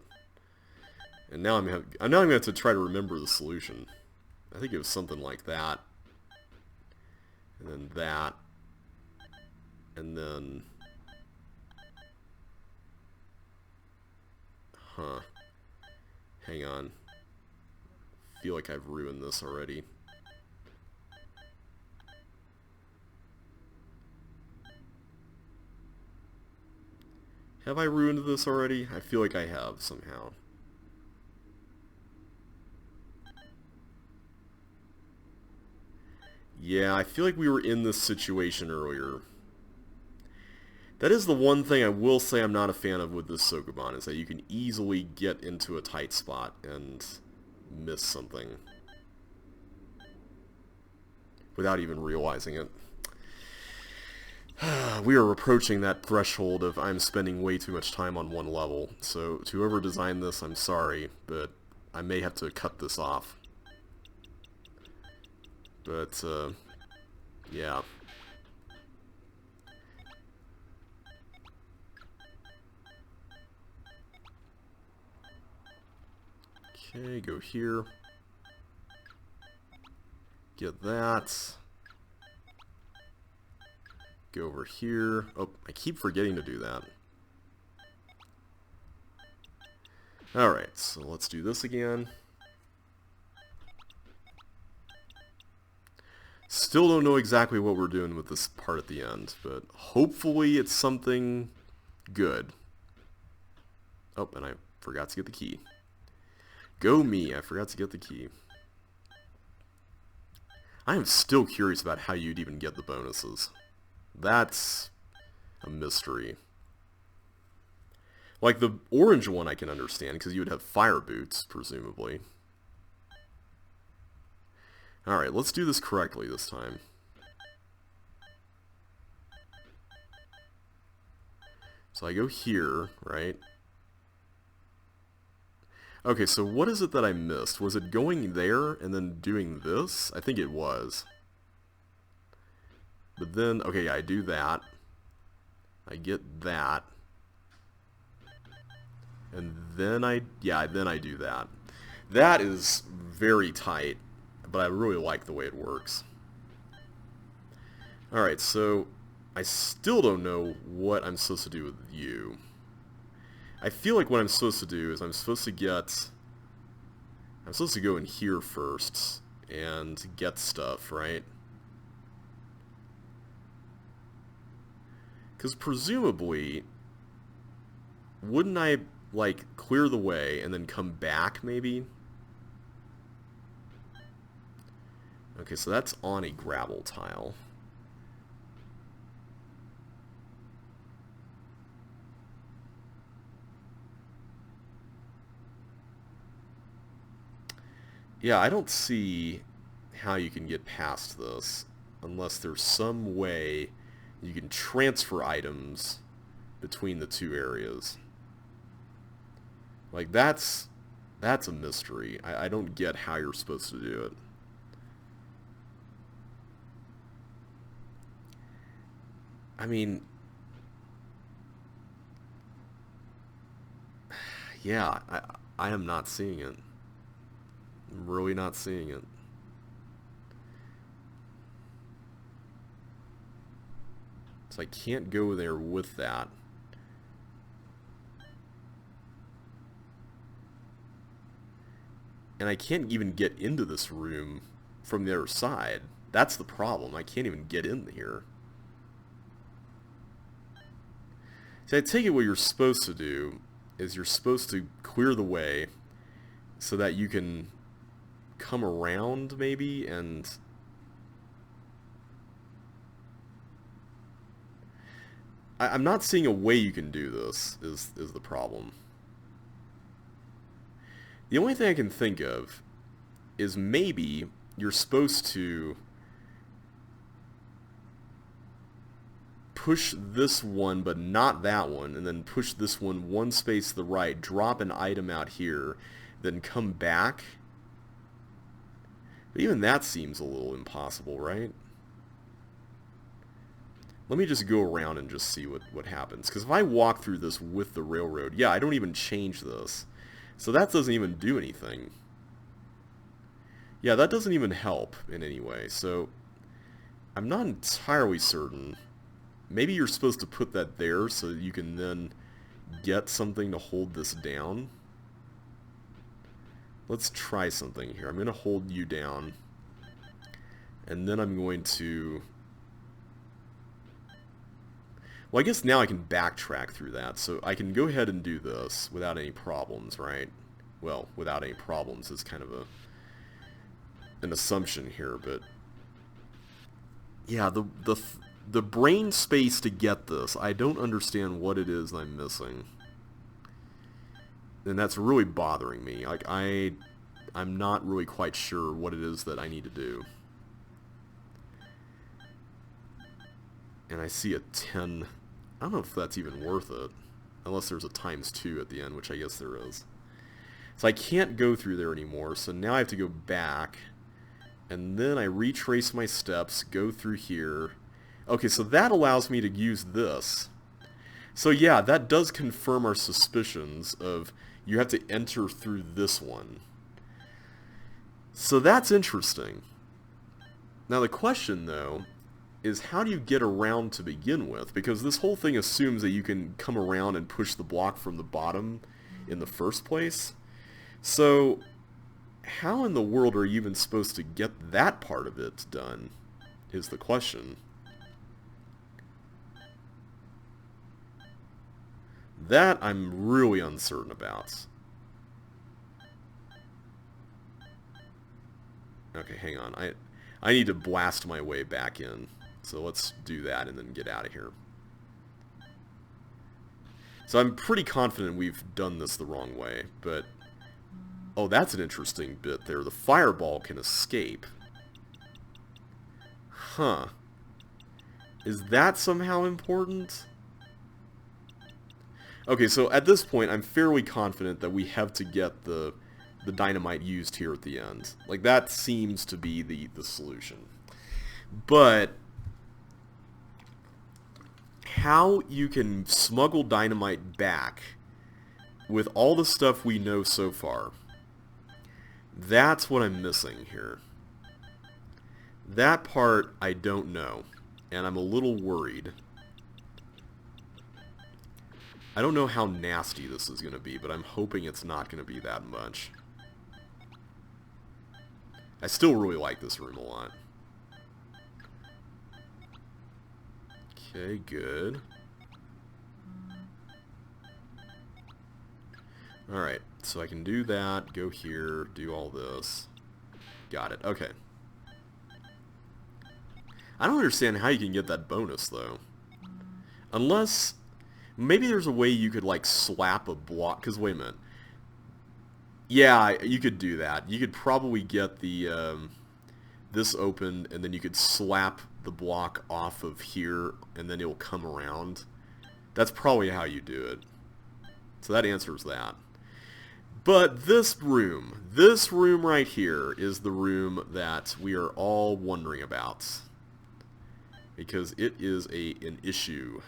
And now I'm going to have to try to remember the solution. I think it was something like that. And then that. And then... Huh. Hang on. I feel like I've ruined this already. Have I ruined this already? I feel like I have, somehow. Yeah, I feel like we were in this situation earlier. That is the one thing I will say I'm not a fan of with this Sokoban, is that you can easily get into a tight spot and miss something without even realizing it. We are approaching that threshold of I'm spending way too much time on one level, so to whoever designed this, I'm sorry, but I may have to cut this off. But, yeah. Okay, go here. Get that. Go over here. Oh, I keep forgetting to do that. Alright, so let's do this again. Still don't know exactly what we're doing with this part at the end, but hopefully it's something good. Oh, and I forgot to get the key. Go me, I forgot to get the key. I am still curious about how you'd even get the bonuses. That's a mystery. Like the orange one I can understand, because you would have fire boots, presumably. Alright, let's do this correctly this time. So I go here, right? Okay, so what is it that I missed? Was it going there and then doing this? I think it was. But then, okay, yeah, I do that. I get that. And then then I do that. That is very tight, but I really like the way it works. Alright, so I still don't know what I'm supposed to do with you. I feel like what I'm supposed to do is I'm supposed to go in here first and get stuff, right? Because presumably, wouldn't I, like, clear the way and then come back, maybe? Okay, so that's on a gravel tile. Yeah, I don't see how you can get past this unless there's some way you can transfer items between the two areas. Like, that's a mystery. I don't get how you're supposed to do it. I mean, yeah, I am not seeing it. I'm really not seeing it. So I can't go there with that. And I can't even get into this room from the other side. That's the problem. I can't even get in here. So I take it what you're supposed to do is you're supposed to clear the way so that you can come around, maybe, and I'm not seeing a way you can do this, is the problem. The only thing I can think of is maybe you're supposed to push this one but not that one, and then push this one space to the right, drop an item out here, then come back. But even that seems a little impossible, right? Let me just go around and just see what happens. Because if I walk through this with the railroad, yeah, I don't even change this. So that doesn't even do anything. Yeah, that doesn't even help in any way. So I'm not entirely certain. Maybe you're supposed to put that there so that you can then get something to hold this down. Let's try something here. I'm going to hold you down. And then I'm going to... Well, I guess now I can backtrack through that. So I can go ahead and do this without any problems, right? Well, without any problems is kind of an assumption here, but... Yeah, the brain space to get this, I don't understand what it is I'm missing. And that's really bothering me. Like, I'm not really quite sure what it is that I need to do. And I see a 10. I don't know if that's even worth it. Unless there's a ×2 at the end, which I guess there is. So I can't go through there anymore, so now I have to go back. And then I retrace my steps, go through here. Okay, so that allows me to use this. So yeah, that does confirm our suspicions of you have to enter through this one. So that's interesting. Now the question, though, is how do you get around to begin with? Because this whole thing assumes that you can come around and push the block from the bottom in the first place. So how in the world are you even supposed to get that part of it done, is the question. That I'm really uncertain about. Okay, hang on. I need to blast my way back in. So let's do that and then get out of here. So I'm pretty confident we've done this the wrong way, but... Oh, that's an interesting bit there. The fireball can escape. Huh. Is that somehow important? Okay, so at this point, I'm fairly confident that we have to get the dynamite used here at the end. Like, that seems to be the solution. But how you can smuggle dynamite back with all the stuff we know so far, that's what I'm missing here. That part I don't know, and I'm a little worried. I don't know how nasty this is going to be, but I'm hoping it's not going to be that much. I still really like this room a lot. Okay, good. Alright, so I can do that, go here, do all this. Got it, okay. I don't understand how you can get that bonus, though. Unless, maybe there's a way you could, like, slap a block, because wait a minute. Yeah, you could do that. You could probably get the, this open, and then you could slap the block off of here, and then it'll come around. That's probably how you do it. So that answers that. But this room right here is the room that we are all wondering about. Because it is an issue.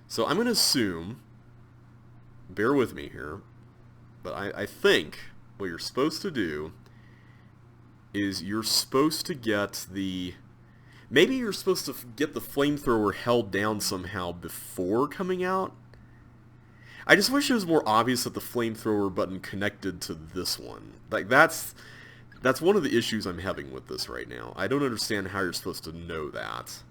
So I'm going to assume, bear with me here, but I think what you're supposed to do is you're supposed to get the... Maybe you're supposed to get the flamethrower held down somehow before coming out? I just wish it was more obvious that the flamethrower button connected to this one. Like, that's one of the issues I'm having with this right now. I don't understand how you're supposed to know that.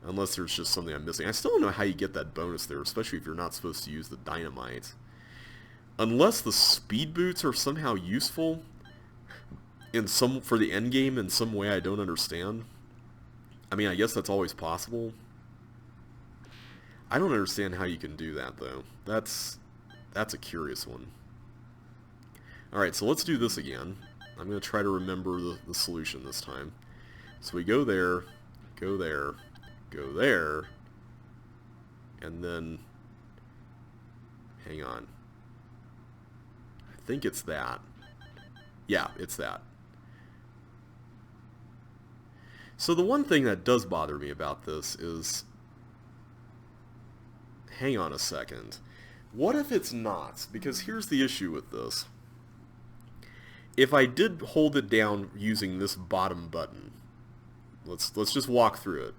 Unless there's just something I'm missing. I still don't know how you get that bonus there, especially if you're not supposed to use the dynamite. Unless the speed boots are somehow useful for the end game in some way I don't understand. I mean, I guess that's always possible. I don't understand how you can do that, though. That's a curious one. Alright, so let's do this again. I'm going to try to remember the solution this time. So we go there, go there, go there, and then... Hang on. I think it's that. Yeah, it's that. So the one thing that does bother me about this is... Hang on a second. What if it's not? Because here's the issue with this. If I did hold it down using this bottom button, let's just walk through it,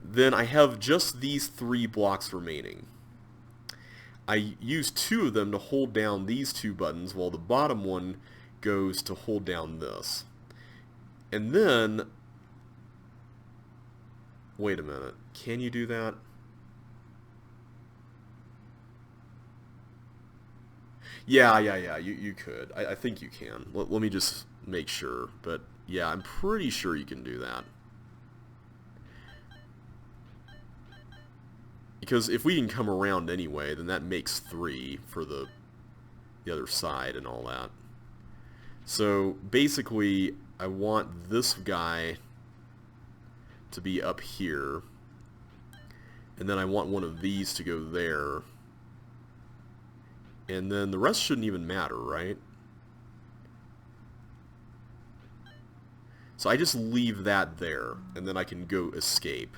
then I have just these 3 blocks remaining. I use 2 of them to hold down these 2 buttons, while the bottom one goes to hold down this. And then... Wait a minute. Can you do that? Yeah, you could. I think you can. Let me just make sure. But, yeah, I'm pretty sure you can do that. Because if we can come around anyway, then that makes 3 for the other side and all that. So, basically, I want this guy to be up here. And then I want one of these to go there. And then the rest shouldn't even matter, right? So I just leave that there, and then I can go escape.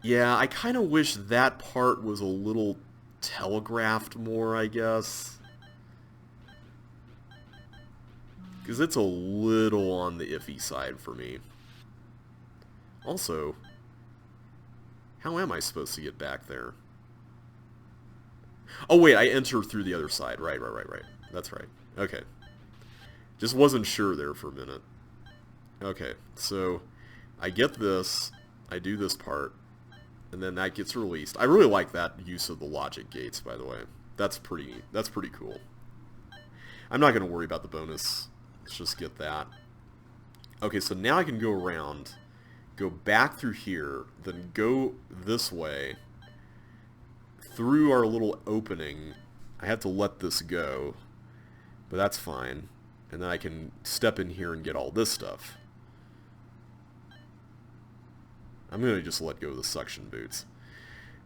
Yeah, I kind of wish that part was a little telegraphed more, I guess. Because it's a little on the iffy side for me. Also, how am I supposed to get back there? Oh wait, I enter through the other side. Right. That's right. Okay. Just wasn't sure there for a minute. Okay, so I get this, I do this part, and then that gets released. I really like that use of the logic gates, by the way. That's pretty cool. I'm not going to worry about the bonus. Let's just get that. Okay, so now I can go around, go back through here, then go this way, through our little opening. I have to let this go, but that's fine. And then I can step in here and get all this stuff. I'm going to just let go of the suction boots.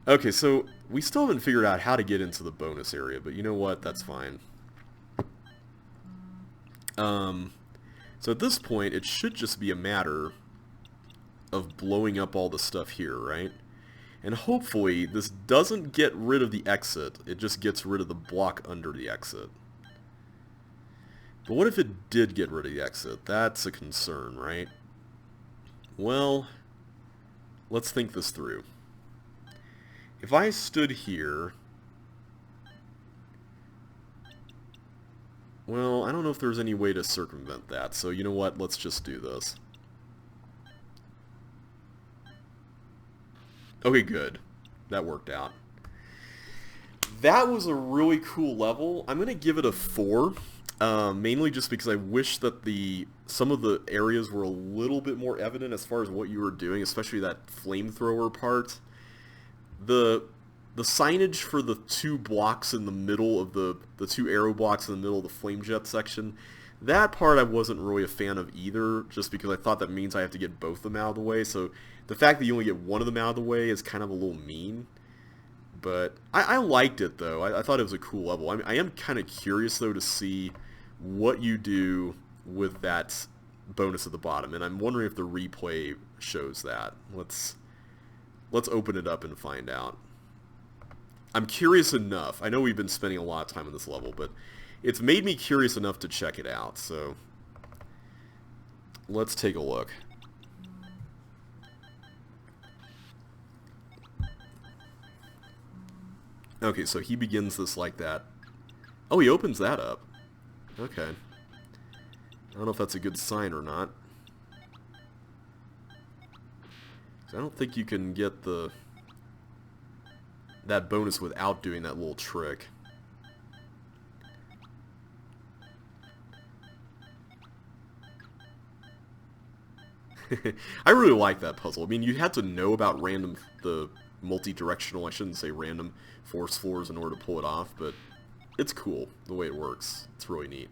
Okay, so we still haven't figured out how to get into the bonus area, but you know what? That's fine. So at this point, it should just be a matter of blowing up all the stuff here, right? And hopefully, this doesn't get rid of the exit. It just gets rid of the block under the exit. But what if it did get rid of the exit? That's a concern, right? Well, let's think this through. If I stood here... Well, I don't know if there's any way to circumvent that, so you know what? Let's just do this. Okay, good. That worked out. That was a really cool level. I'm going to give it a 4, mainly just because I wish that some of the areas were a little bit more evident as far as what you were doing, especially that flamethrower part. The signage for the 2 blocks in the middle of the 2 arrow blocks in the middle of the flame jet section, that part I wasn't really a fan of either, just because I thought that means I have to get both of them out of the way. So the fact that you only get one of them out of the way is kind of a little mean. But I liked it, though. I thought it was a cool level. I am kind of curious, though, to see what you do with that bonus at the bottom. And I'm wondering if the replay shows that. Let's open it up and find out. I'm curious enough. I know we've been spending a lot of time on this level, but it's made me curious enough to check it out. So let's take a look. Okay, so he begins this like that. Oh, he opens that up. Okay. I don't know if that's a good sign or not. I don't think you can get that bonus without doing that little trick. I really like that puzzle. I mean, you had to know about the multi-directional, I shouldn't say random, force floors in order to pull it off, but it's cool the way it works. It's really neat.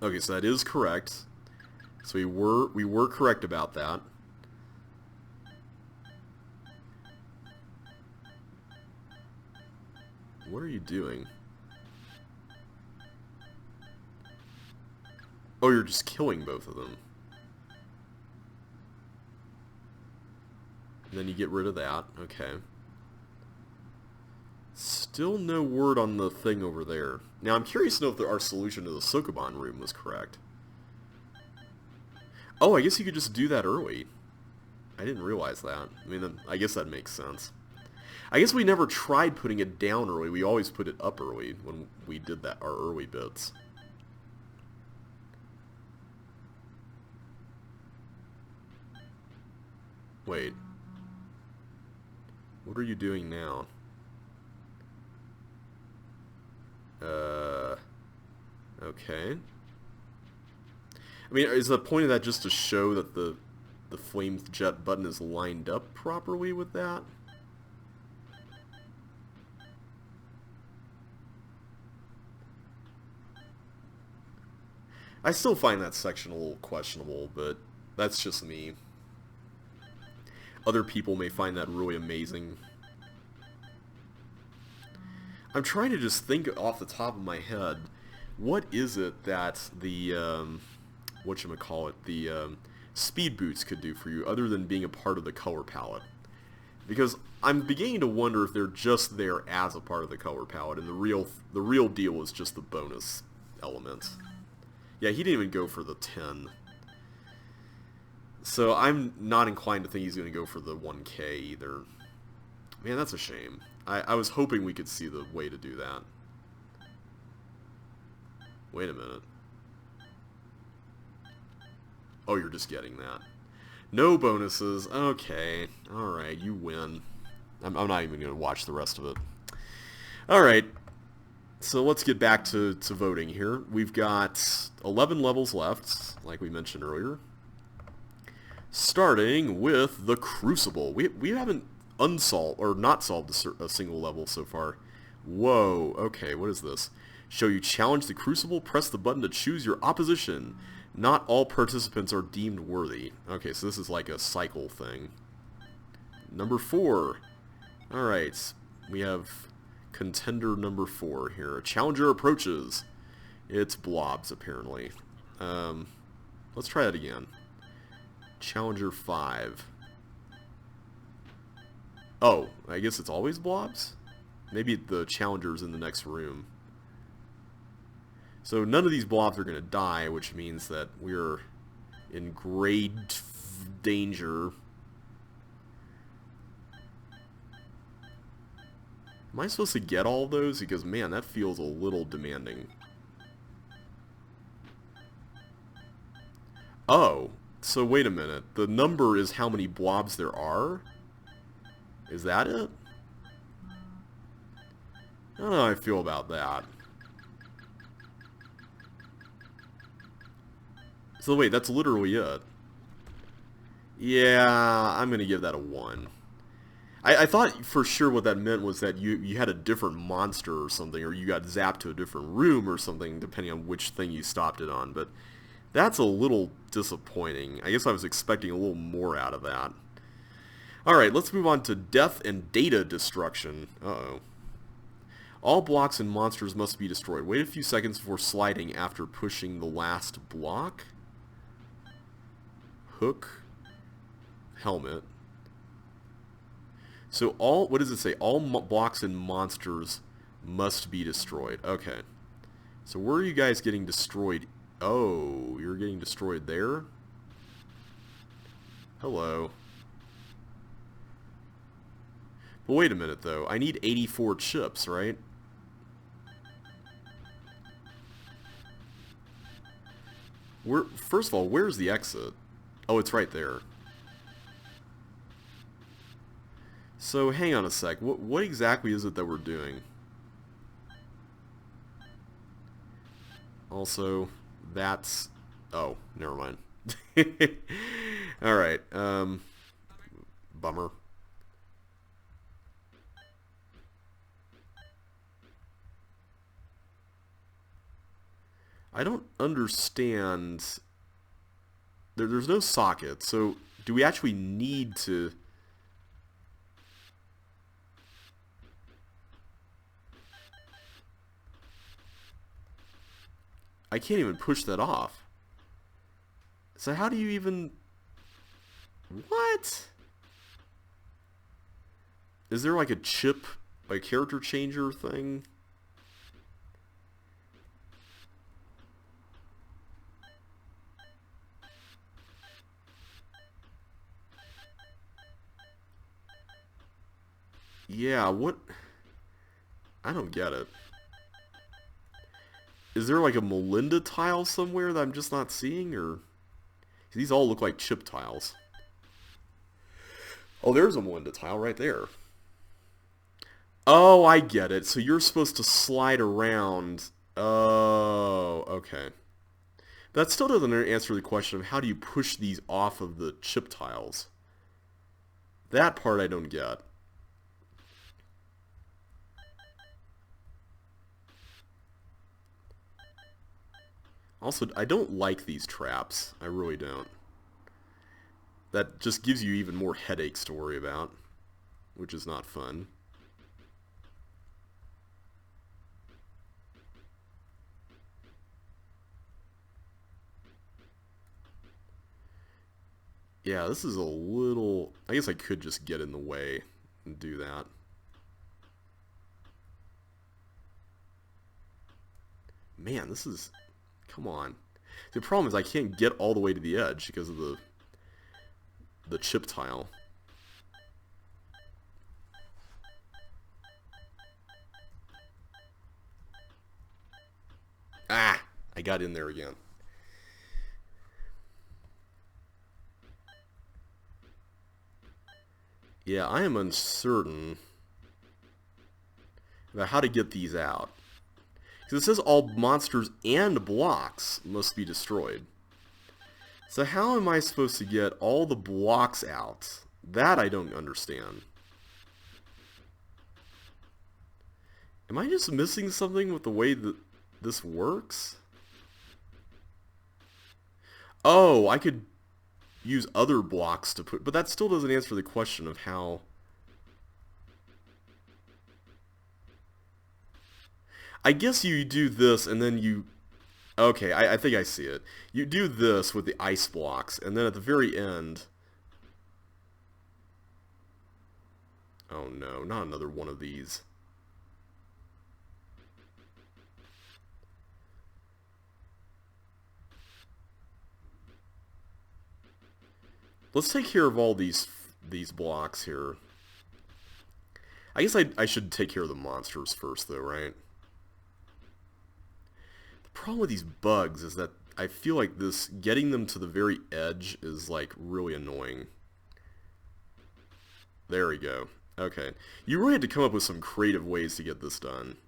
Okay, so that is correct. So we were correct about that. What are you doing? Oh, you're just killing both of them. And then you get rid of that. Okay. Still no word on the thing over there. Now, I'm curious to know if our solution to the Sokoban room was correct. Oh, I guess you could just do that early. I didn't realize that. I mean, I guess that makes sense. I guess we never tried putting it down early. We always put it up early when we did that, our early bits. Wait. What are you doing now? Okay. I mean, is the point of that just to show that the flame jet button is lined up properly with that? I still find that section a little questionable, but that's just me. Other people may find that really amazing. I'm trying to just think off the top of my head, what is it that the, whatchamacallit, the speed boots could do for you other than being a part of the color palette? Because I'm beginning to wonder if they're just there as a part of the color palette, and the real deal is just the bonus element. Yeah, he didn't even go for the 10. So I'm not inclined to think he's going to go for the 1K either. Man, that's a shame. I was hoping we could see the way to do that. Wait a minute. Oh, you're just getting that. No bonuses. Okay. Alright, you win. I'm not even going to watch the rest of it. Alright. So let's get back to voting here. We've got 11 levels left, like we mentioned earlier. Starting with the Crucible. We haven't unsolved, or not solved a single level so far. Whoa, okay, what is this? Show you challenge the crucible, press the button to choose your opposition. Not all participants are deemed worthy. Okay, so this is like a cycle thing. Number 4. Alright, we have contender number 4 here. Challenger approaches. It's blobs, apparently. Let's try that again. Challenger 5. Oh, I guess it's always blobs? Maybe the challenger's in the next room. So none of these blobs are going to die, which means that we're in great danger. Am I supposed to get all of those? Because, man, that feels a little demanding. Oh, so wait a minute. The number is how many blobs there are? Is that it? I don't know how I feel about that. So wait, that's literally it. Yeah, I'm going to give that a 1. I thought for sure what that meant was that you had a different monster or something, or you got zapped to a different room or something, depending on which thing you stopped it on, but that's a little disappointing. I guess I was expecting a little more out of that. Alright, let's move on to death and data destruction. Uh-oh. All blocks and monsters must be destroyed. Wait a few seconds before sliding after pushing the last block. Hook. Helmet. So all, what does it say? All blocks and monsters must be destroyed. Okay. So where are you guys getting destroyed? Oh, you're getting destroyed there? Hello. But wait a minute though. I need 84 chips, right? First of all, where's the exit? Oh, it's right there. So, hang on a sec. What exactly is it that we're doing? Also, that's... Oh, never mind. Alright, bummer. I don't understand... There's no socket, so do we actually need to... I can't even push that off. So how do you even... What? Is there like a chip, like character changer thing? Yeah, what? I don't get it. Is there like a Melinda tile somewhere that I'm just not seeing, or... These all look like chip tiles. Oh, there's a Melinda tile right there. Oh, I get it. So you're supposed to slide around. Oh, okay. That still doesn't answer the question of how do you push these off of the chip tiles. That part I don't get. Also, I don't like these traps. I really don't. That just gives you even more headaches to worry about, which is not fun. Yeah, this is a little... I guess I could just get in the way and do that. Man, this is... Come on. The problem is I can't get all the way to the edge because of the chip tile. Ah! I got in there again. Yeah, I am uncertain about how to get these out. Because it says all monsters and blocks must be destroyed. So how am I supposed to get all the blocks out? That I don't understand. Am I just missing something with the way that... this works? Oh, I could use other blocks to put, but that still doesn't answer the question of how. I guess you do this and then you, okay, I think I see it. You do this with the ice blocks, and then at the very end, oh no, not another one of these. Let's take care of all these blocks here. I guess I should take care of the monsters first, though, right? The problem with these bugs is that I feel like this, getting them to the very edge is, like, really annoying. There we go. Okay. You really had to come up with some creative ways to get this done.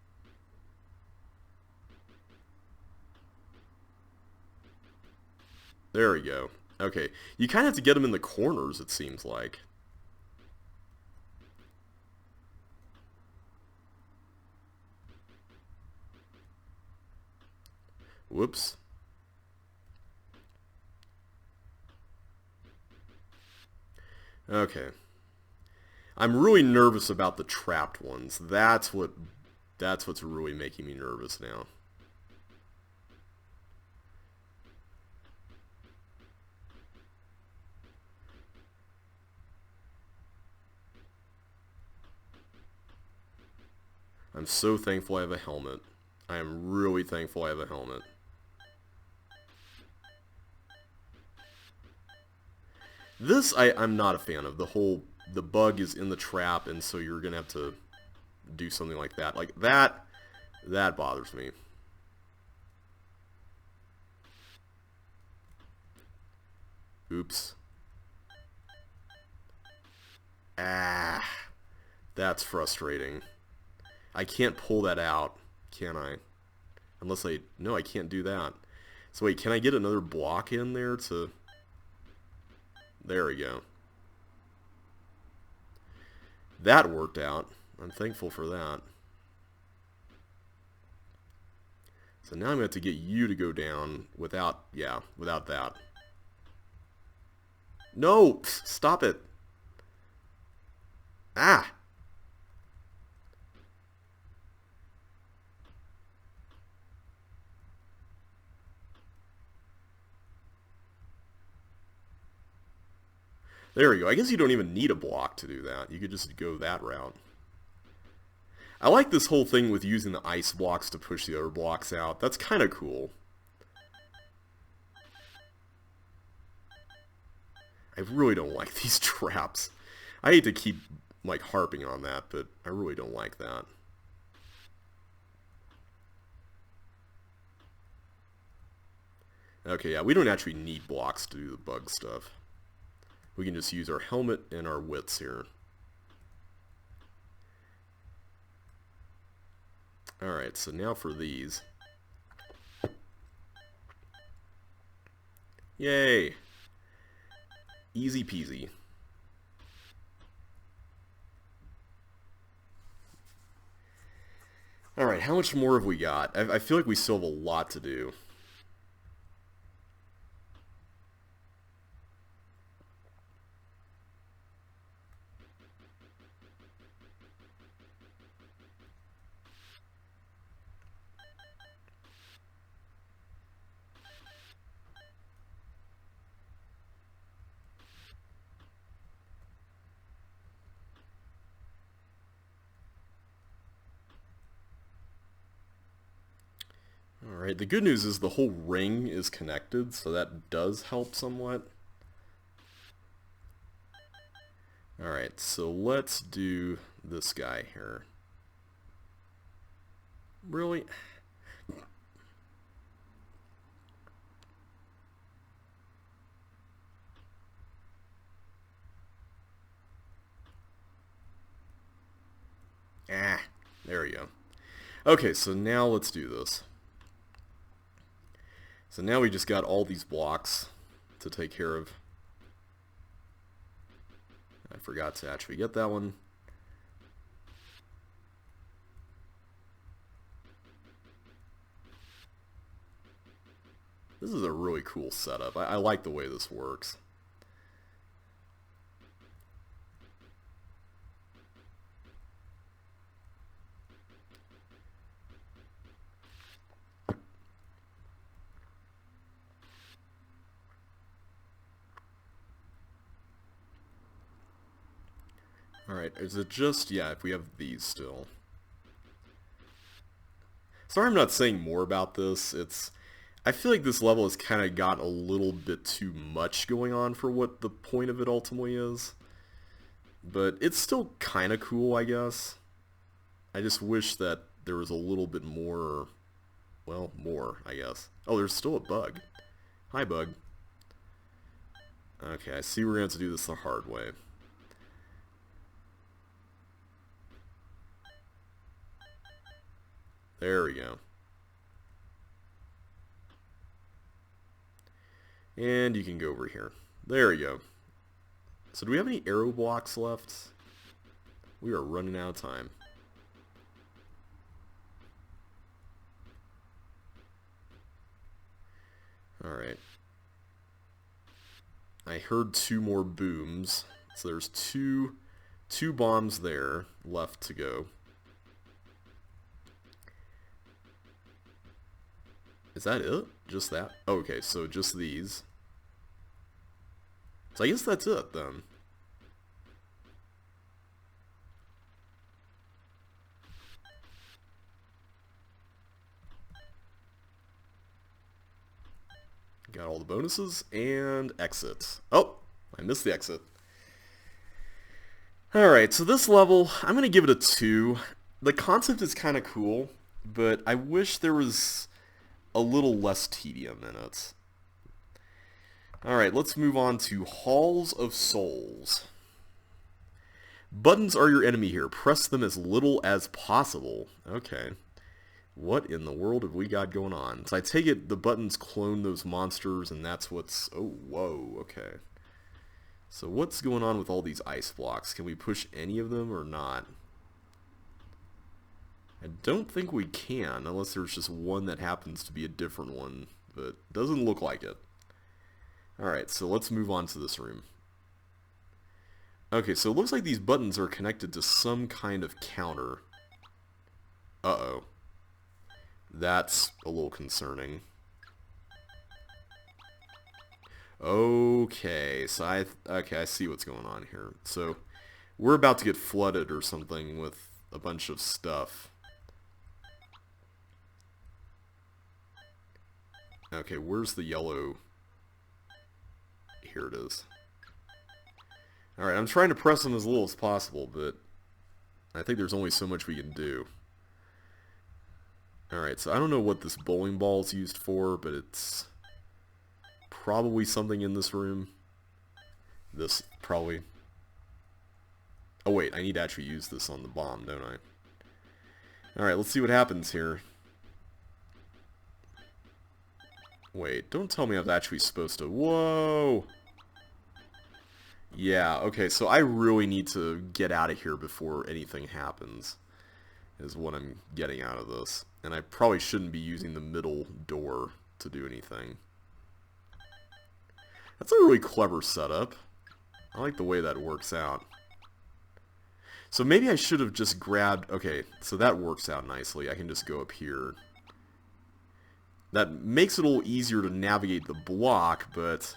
There we go. Okay. You kind of have to get them in the corners, it seems like. Whoops. Okay. I'm really nervous about the trapped ones. That's what's really making me nervous now. I'm so thankful I have a helmet. I am really thankful I have a helmet. This I'm not a fan of. The bug is in the trap, and so you're gonna have to do something like that. Like that bothers me. Oops. Ah, that's frustrating. I can't pull that out, can I? Unless no, I can't do that. So wait, can I get another block in there to... There we go. That worked out. I'm thankful for that. So now I'm going to have to get you to go down without, yeah, without that. No! Stop it! Ah! There we go. I guess you don't even need a block to do that. You could just go that route. I like this whole thing with using the ice blocks to push the other blocks out. That's kind of cool. I really don't like these traps. I hate to keep, like, harping on that, but I really don't like that. Okay, yeah, we don't actually need blocks to do the bug stuff. We can just use our helmet and our wits here. Alright, so now for these. Yay! Easy peasy. Alright, how much more have we got? I feel like we still have a lot to do. Alright, the good news is the whole ring is connected, so that does help somewhat. Alright, so let's do this guy here. Really? Ah, there we go. Okay, so now let's do this. So now we just got all these blocks to take care of. I forgot to actually get that one. This is a really cool setup. I like the way this works. Alright, is it just, yeah, if we have these still. Sorry I'm not saying more about this. I feel like this level has kind of got a little bit too much going on for what the point of it ultimately is. But it's still kind of cool, I guess. I just wish that there was a little bit more, well, more, I guess. Oh, there's still a bug. Hi, bug. Okay, I see we're going to have to do this the hard way. There we go. And you can go over here. There we go. So do we have any arrow blocks left? We are running out of time. Alright. I heard 2 more booms. So there's two bombs there left to go. Is that it? Just that? Oh, okay, so just these. So I guess that's it, then. Got all the bonuses, and exit. Oh, I missed the exit. Alright, so this level, I'm going to give it a 2. The concept is kind of cool, but I wish there was a little less tedium in it. Alright, let's move on to Halls of Souls. Buttons are your enemy here. Press them as little as possible. Okay. What in the world have we got going on? So I take it the buttons clone those monsters and that's what's... Oh, whoa, okay. So what's going on with all these ice blocks? Can we push any of them or not? I don't think we can, unless there's just one that happens to be a different one, but doesn't look like it. Alright, so let's move on to this room. Okay, so it looks like these buttons are connected to some kind of counter. Uh-oh. That's a little concerning. Okay, so I see what's going on here. So, we're about to get flooded or something with a bunch of stuff. Okay, where's the yellow? Here it is. Alright, I'm trying to press them as little as possible, but I think there's only so much we can do. Alright, so I don't know what this bowling ball is used for, but it's probably something in this room. This, probably. Oh wait, I need to actually use this on the bomb, don't I? Alright, let's see what happens here. Wait, don't tell me I was actually supposed to... Whoa! Yeah, okay, so I really need to get out of here before anything happens, is what I'm getting out of this. And I probably shouldn't be using the middle door to do anything. That's a really clever setup. I like the way that works out. So maybe I should have just grabbed... Okay, so that works out nicely. I can just go up here. That makes it a little easier to navigate the block, but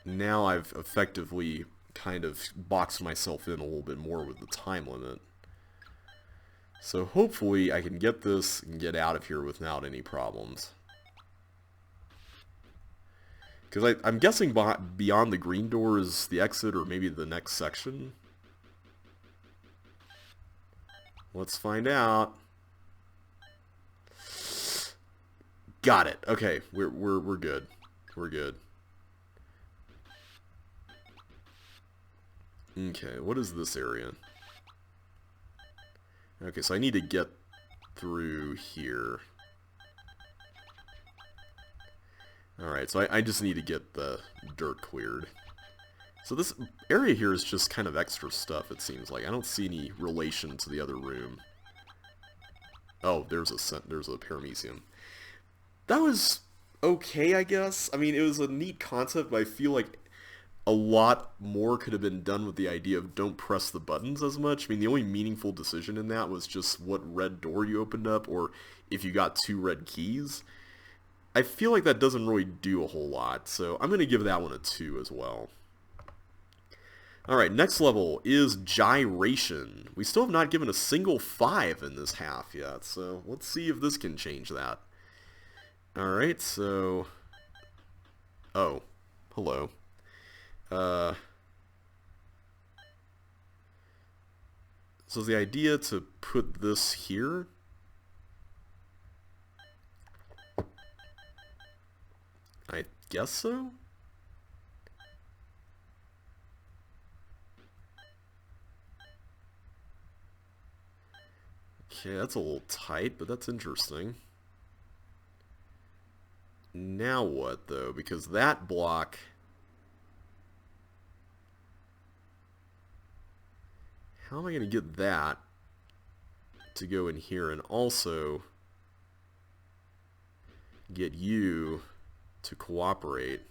now I've effectively kind of boxed myself in a little bit more with the time limit. So hopefully I can get this and get out of here without any problems. Because I'm guessing beyond the green door is the exit or maybe the next section. Let's find out. Got it. Okay, we're good. We're good. Okay, what is this area? Okay, so I need to get through here. Alright, so I just need to get the dirt cleared. So this area here is just kind of extra stuff, it seems like. I don't see any relation to the other room. Oh, there's a paramecium. That was okay, I guess. I mean, it was a neat concept, but I feel like a lot more could have been done with the idea of don't press the buttons as much. I mean, the only meaningful decision in that was just what red door you opened up or if you got 2 red keys. I feel like that doesn't really do a whole lot, so I'm going to give that one a 2 as well. Alright, next level is gyration. We still have not given a single 5 in this half yet, so let's see if this can change that. Alright, so... Oh, hello. So is the idea to put this here? I guess so? Okay, that's a little tight, but that's interesting. Now what, though? Because that block... How am I going to get that to go in here and also get you to cooperate?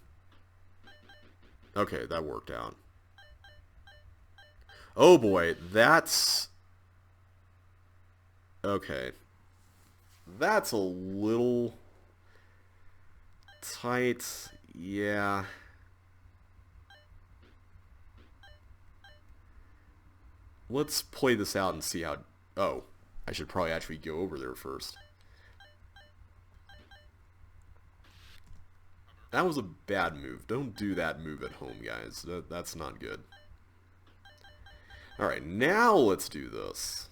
Okay, that worked out. Oh boy, that's... Okay. That's a little tight. Yeah. Let's play this out and see how... Oh, I should probably actually go over there first. That was a bad move. Don't do that move at home, guys. That's not good. Alright, now let's do this.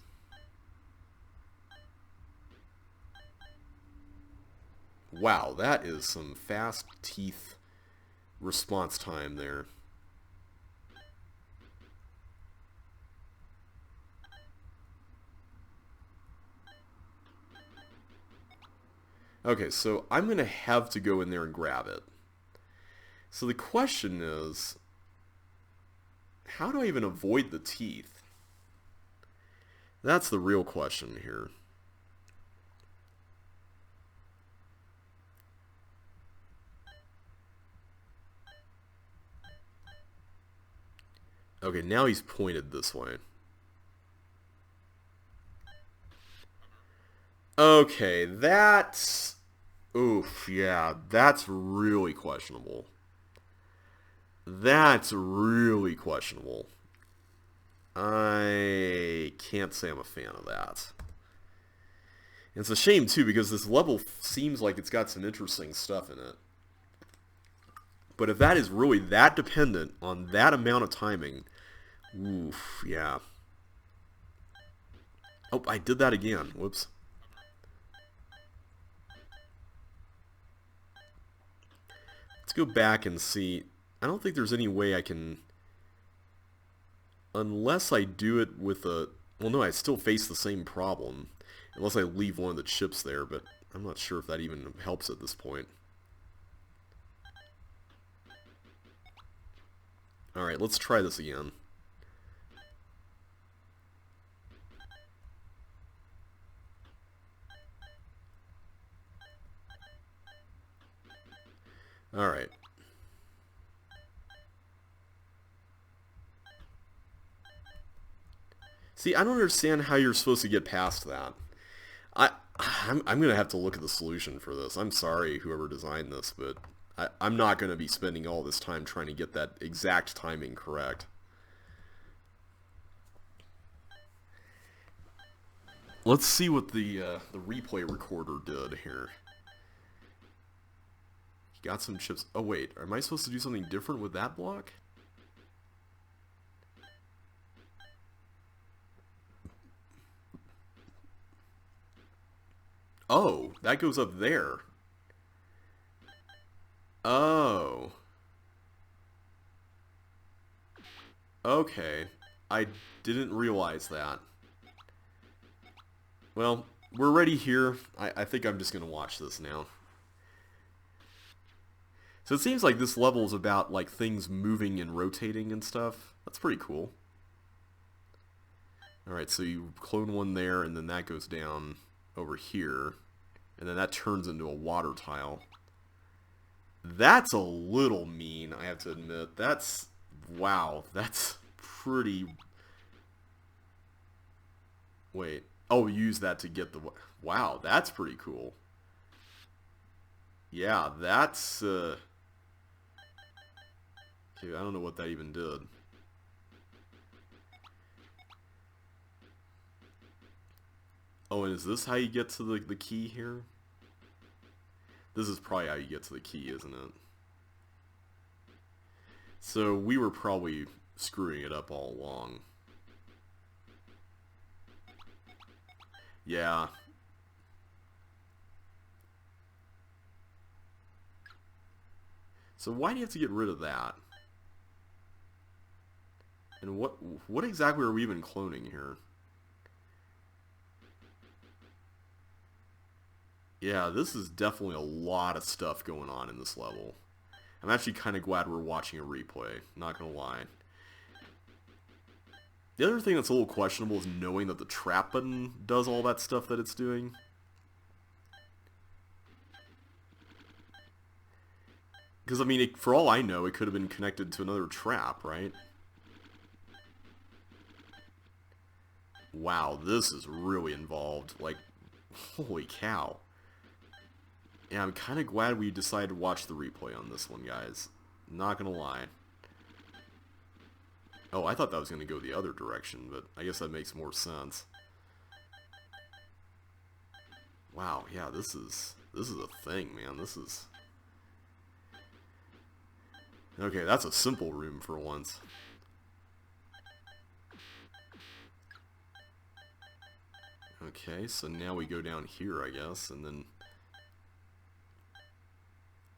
Wow, that is some fast teeth response time there. Okay, so I'm going to have to go in there and grab it. So the question is, how do I even avoid the teeth? That's the real question here. Okay, now he's pointed this way. Okay, that's... Oof, yeah, that's really questionable. That's really questionable. I can't say I'm a fan of that. And it's a shame, too, because this level seems like it's got some interesting stuff in it. But if that is really that dependent on that amount of timing, oof, yeah. Oh, I did that again. Whoops. Let's go back and see. I don't think there's any way I can... Unless I do it with a... Well, no, I still face the same problem. Unless I leave one of the chips there, but I'm not sure if that even helps at this point. Alright, let's try this again. Alright. See, I don't understand how you're supposed to get past that. I'm going to have to look at the solution for this. I'm sorry, whoever designed this, but I'm not going to be spending all this time trying to get that exact timing correct. Let's see what the replay recorder did here. Got some chips. Oh, wait. Am I supposed to do something different with that block? Oh, that goes up there. Oh. Okay. I didn't realize that. Well, we're ready here. I think I'm just going to watch this now. So it seems like this level is about like things moving and rotating and stuff. That's pretty cool. Alright, so you clone one there and then that goes down over here. And then that turns into a water tile. That's a little mean, I have to admit. That's... Wow, that's pretty... Wait. Oh, use that to get the... Wow, that's pretty cool. Yeah, that's... Okay, I don't know what that even did. Oh, and is this how you get to the key here? This is probably how you get to the key, isn't it? So we were probably screwing it up all along. Yeah. So why do you have to get rid of that? And what exactly are we even cloning here? Yeah, this is definitely a lot of stuff going on in this level. I'm actually kind of glad we're watching a replay, not gonna lie. The other thing that's a little questionable is knowing that the trap button does all that stuff that it's doing. Because, I mean, for all I know, it could have been connected to another trap, right? Wow, this is really involved. Like, holy cow. Yeah, I'm kind of glad we decided to watch the replay on this one, guys. Not gonna lie. Oh, I thought that was gonna go the other direction, but I guess that makes more sense. Wow, yeah, this is a thing, man. This is... Okay, that's a simple room for once. Okay, so now we go down here, I guess, and then...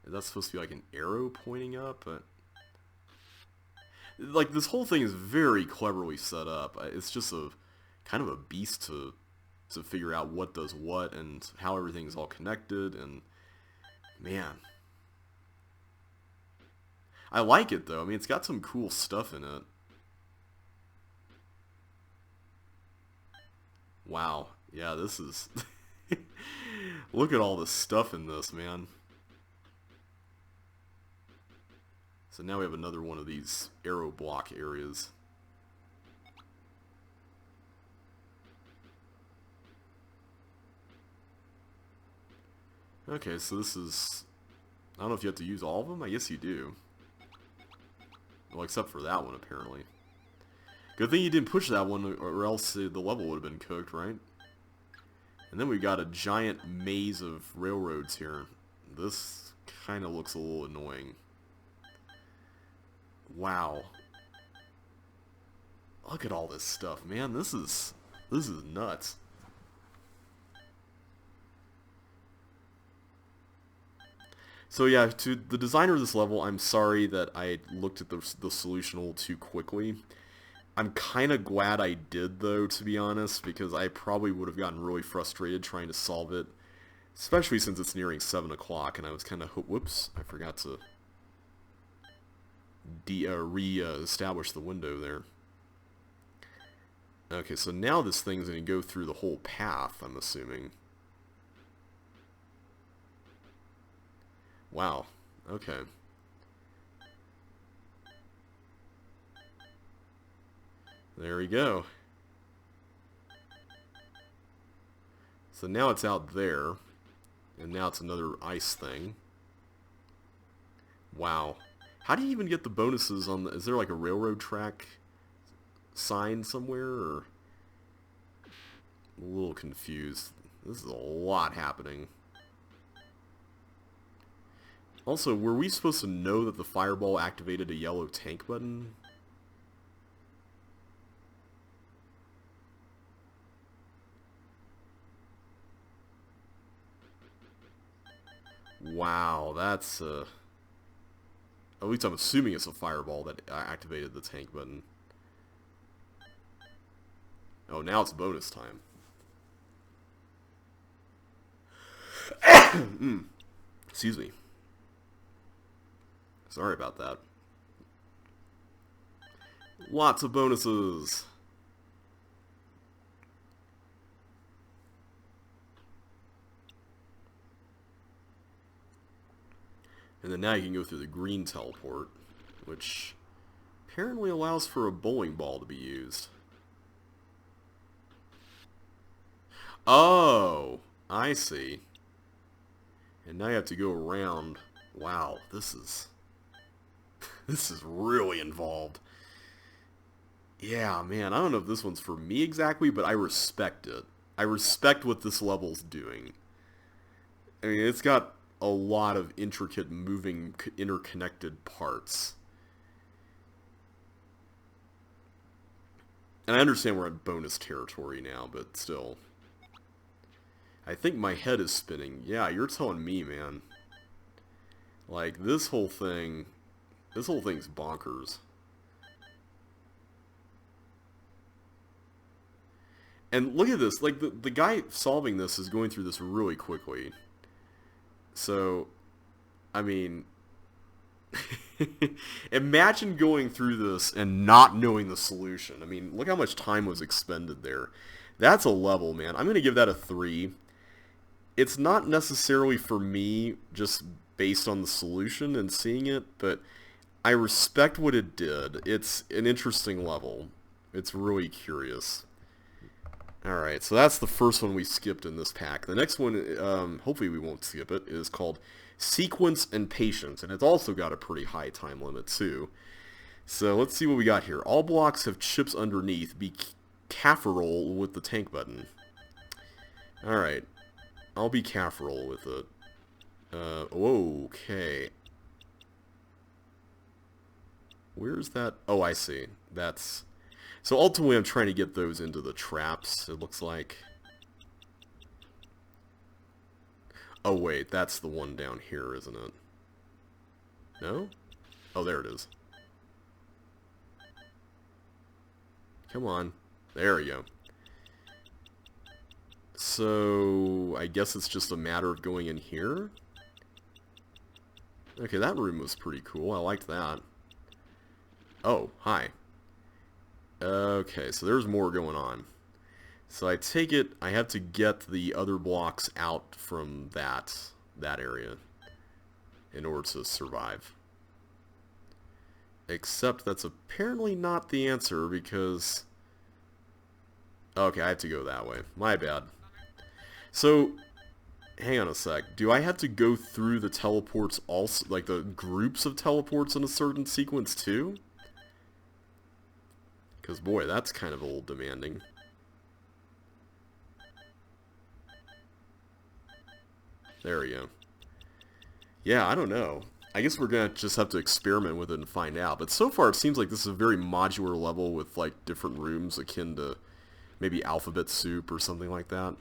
Is that supposed to be like an arrow pointing up? But like, this whole thing is very cleverly set up. It's just a kind of a beast to figure out what does what and how everything's all connected, and man, I like it though. I mean, it's got some cool stuff in it. Wow, yeah, this is look at all the stuff in this, man. So now we have another one of these arrow block areas. Okay, so this is... I don't know if you have to use all of them. I guess you do. Well, except for that one, apparently. Good thing you didn't push that one, or else the level would have been cooked, right? And then we've got a giant maze of railroads here. This kind of looks a little annoying. Wow. Look at all this stuff, man. This is nuts. So yeah, to the designer of this level, I'm sorry that I looked at the solution a little too quickly. I'm kind of glad I did, though, to be honest, because I probably would have gotten really frustrated trying to solve it, especially since it's nearing 7 o'clock, and I was kind of... Whoops, I forgot to re-establish the window there. Okay, so now this thing's going to go through the whole path, I'm assuming. Wow, okay. There we go. So now it's out there, and now it's another ice thing. Wow. How do you even get the bonuses on the... Is there like a railroad track sign somewhere, or... I'm a little confused. This is a lot happening. Also, were we supposed to know that the fireball activated a yellow tank button? Wow, that's at least I'm assuming it's a fireball that activated the tank button. Oh, now it's bonus time. Excuse me. Sorry about that. Lots of bonuses. And then now you can go through the green teleport, which apparently allows for a bowling ball to be used. Oh, I see. And now you have to go around. Wow, this is really involved. Yeah, man, I don't know if this one's for me exactly, but I respect it. I respect what this level's doing. I mean, it's got a lot of intricate, moving, interconnected parts. And I understand we're in bonus territory now, but still. I think my head is spinning. Yeah, you're telling me, man. Like, this whole thing's bonkers. And look at this, like, the guy solving this is going through this really quickly. So, I mean, imagine going through this and not knowing the solution. I mean, look how much time was expended there. That's a level, man. I'm going to give that a 3. It's not necessarily for me, just based on the solution and seeing it, but I respect what it did. It's an interesting level. It's really curious. Alright, so that's the first one we skipped in this pack. The next one, hopefully we won't skip it, is called Sequence and Patience, and it's also got a pretty high time limit too. So let's see what we got here. All blocks have chips underneath. Be careful with the tank button. Alright, I'll be careful with it. Okay. Where's that? Oh, I see. That's... So ultimately I'm trying to get those into the traps, it looks like. Oh wait, that's the one down here, isn't it? No? Oh, there it is. Come on. There we go. So, I guess it's just a matter of going in here? Okay, that room was pretty cool. I liked that. Oh, hi. Okay, so there's more going on. So I take it I have to get the other blocks out from that area in order to survive. Except that's apparently not the answer because... Okay, I have to go that way. My bad. So, hang on a sec. Do I have to go through the teleports also, like the groups of teleports in a certain sequence too? Because, boy, that's kind of a little demanding. There we go. Yeah, I don't know. I guess we're going to just have to experiment with it and find out. But so far, it seems like this is a very modular level with, like, different rooms akin to maybe Alphabet Soup or something like that.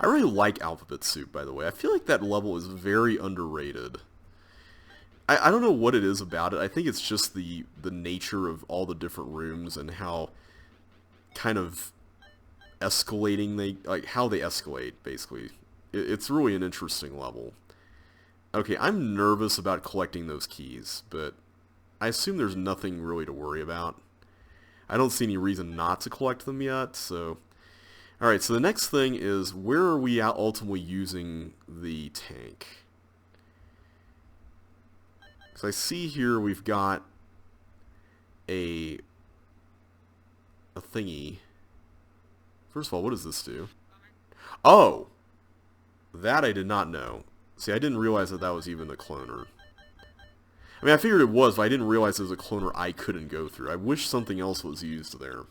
I really like Alphabet Soup, by the way. I feel like that level is very underrated. I don't know what it is about it. I think it's just the nature of all the different rooms and how kind of escalating how they escalate, basically. It's really an interesting level. Okay, I'm nervous about collecting those keys, but I assume there's nothing really to worry about. I don't see any reason not to collect them yet, so... Alright, so the next thing is, where are we ultimately using the tank? So I see here we've got a thingy. First of all, what does this do? Oh! That I did not know. See, I didn't realize that was even a cloner. I mean, I figured it was, but I didn't realize it was a cloner I couldn't go through. I wish something else was used there.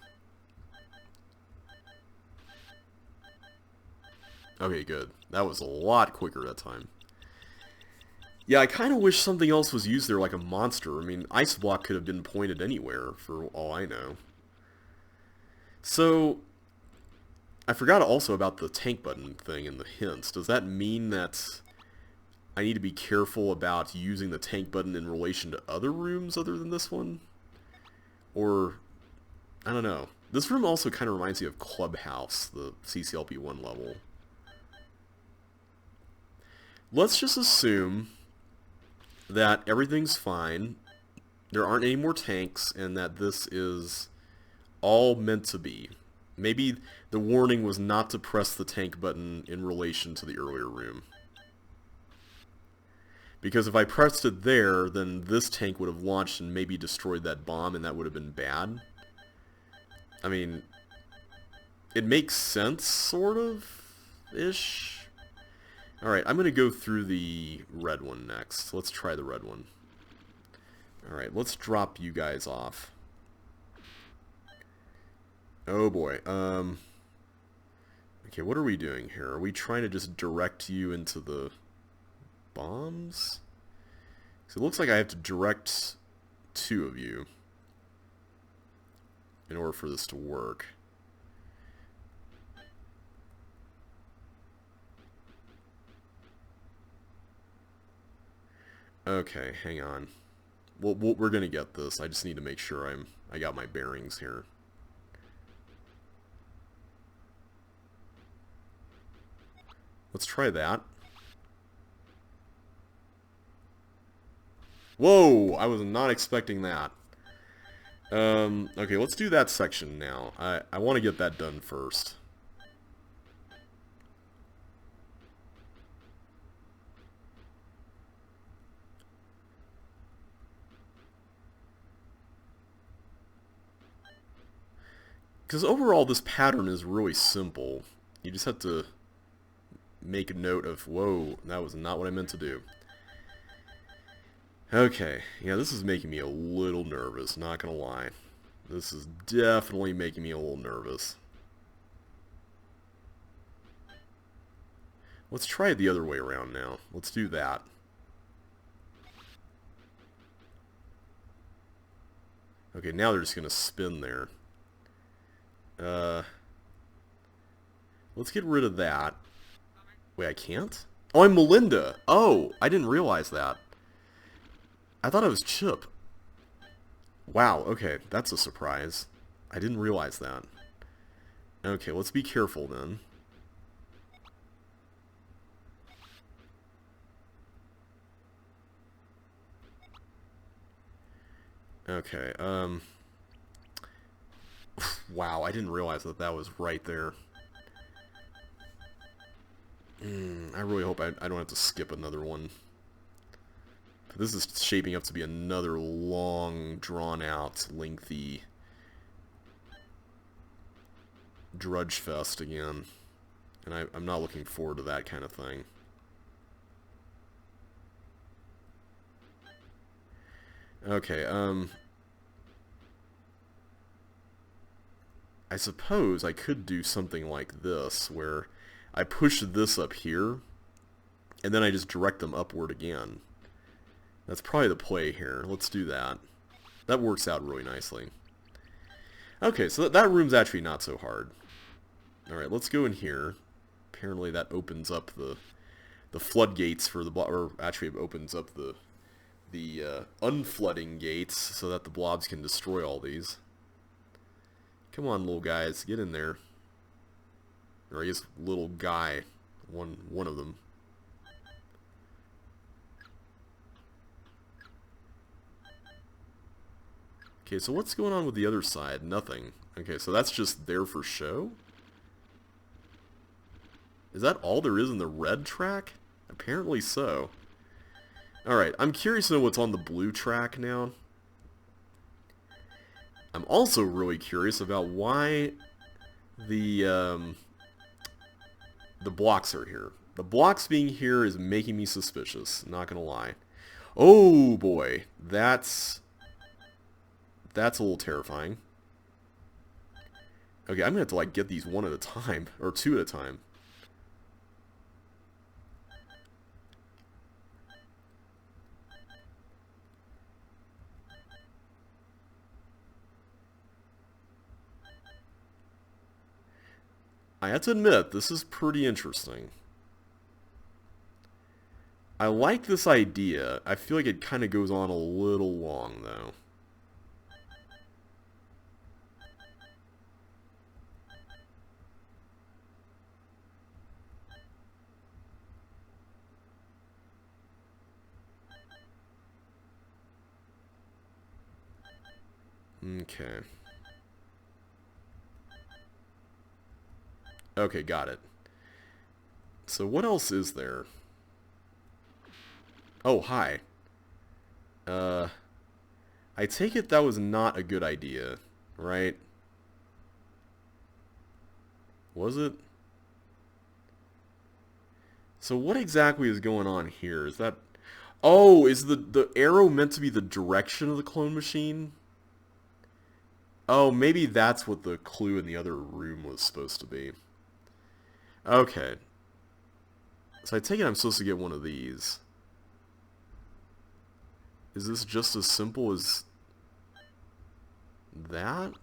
Okay, good. That was a lot quicker that time. Yeah, I kind of wish something else was used there, like a monster. I mean, Ice Block could have been pointed anywhere, for all I know. So, I forgot also about the tank button thing and the hints. Does that mean that I need to be careful about using the tank button in relation to other rooms other than this one? Or, I don't know. This room also kind of reminds me of Clubhouse, the CCLP1 level. Let's just assume that everything's fine, there aren't any more tanks, and that this is all meant to be. Maybe the warning was not to press the tank button in relation to the earlier room. Because if I pressed it there, then this tank would have launched and maybe destroyed that bomb, and that would have been bad. I mean, it makes sense, sort of, ish. Alright, I'm going to go through the red one next. Let's try the red one. Alright, let's drop you guys off. Oh boy, okay, what are we doing here? Are we trying to just direct you into the bombs? So it looks like I have to direct 2 of you in order for this to work. Okay, hang on. Well, we're gonna get this. I just need to make sure I got my bearings here. Let's try that. Whoa! I was not expecting that. Okay, let's do that section now. I want to get that done first. Because overall, this pattern is really simple. You just have to make a note of, whoa, that was not what I meant to do. Okay, yeah, this is making me a little nervous, not gonna lie. This is definitely making me a little nervous. Let's try it the other way around now. Let's do that. Okay, now they're just gonna spin there. Let's get rid of that. Wait, I can't? Oh, I'm Melinda! Oh, I didn't realize that. I thought I was Chip. Wow, okay, that's a surprise. I didn't realize that. Okay, let's be careful then. Okay, wow, I didn't realize that that was right there. I really hope I don't have to skip another one. This is shaping up to be another long, drawn-out, lengthy drudge fest again. And I'm not looking forward to that kind of thing. Okay, I suppose I could do something like this, where I push this up here, and then I just direct them upward again. That's probably the play here. Let's do that. That works out really nicely. Okay, so that room's actually not so hard. Alright, let's go in here. Apparently that opens up the floodgates for the blob, or actually it opens up the unflooding gates so that the blobs can destroy all these. Come on, little guys, get in there. Or I guess little guy, one of them. Okay, so what's going on with the other side? Nothing. Okay, so that's just there for show? Is that all there is in the red track? Apparently so. Alright, I'm curious to know what's on the blue track now. I'm also really curious about why the blocks are here. The blocks being here is making me suspicious, not gonna lie. Oh boy, that's a little terrifying. Okay, I'm gonna have to like get these one at a time, or two at a time. I have to admit, this is pretty interesting. I like this idea. I feel like it kind of goes on a little long, though. Okay. Okay, got it. So what else is there? Oh, hi. Uh, I take it that was not a good idea, right? Was it? So what exactly is going on here? Is that... Oh, is the arrow meant to be the direction of the clone machine? Oh, maybe that's what the clue in the other room was supposed to be. Okay. So I take it I'm supposed to get one of these. Is this just as simple as that?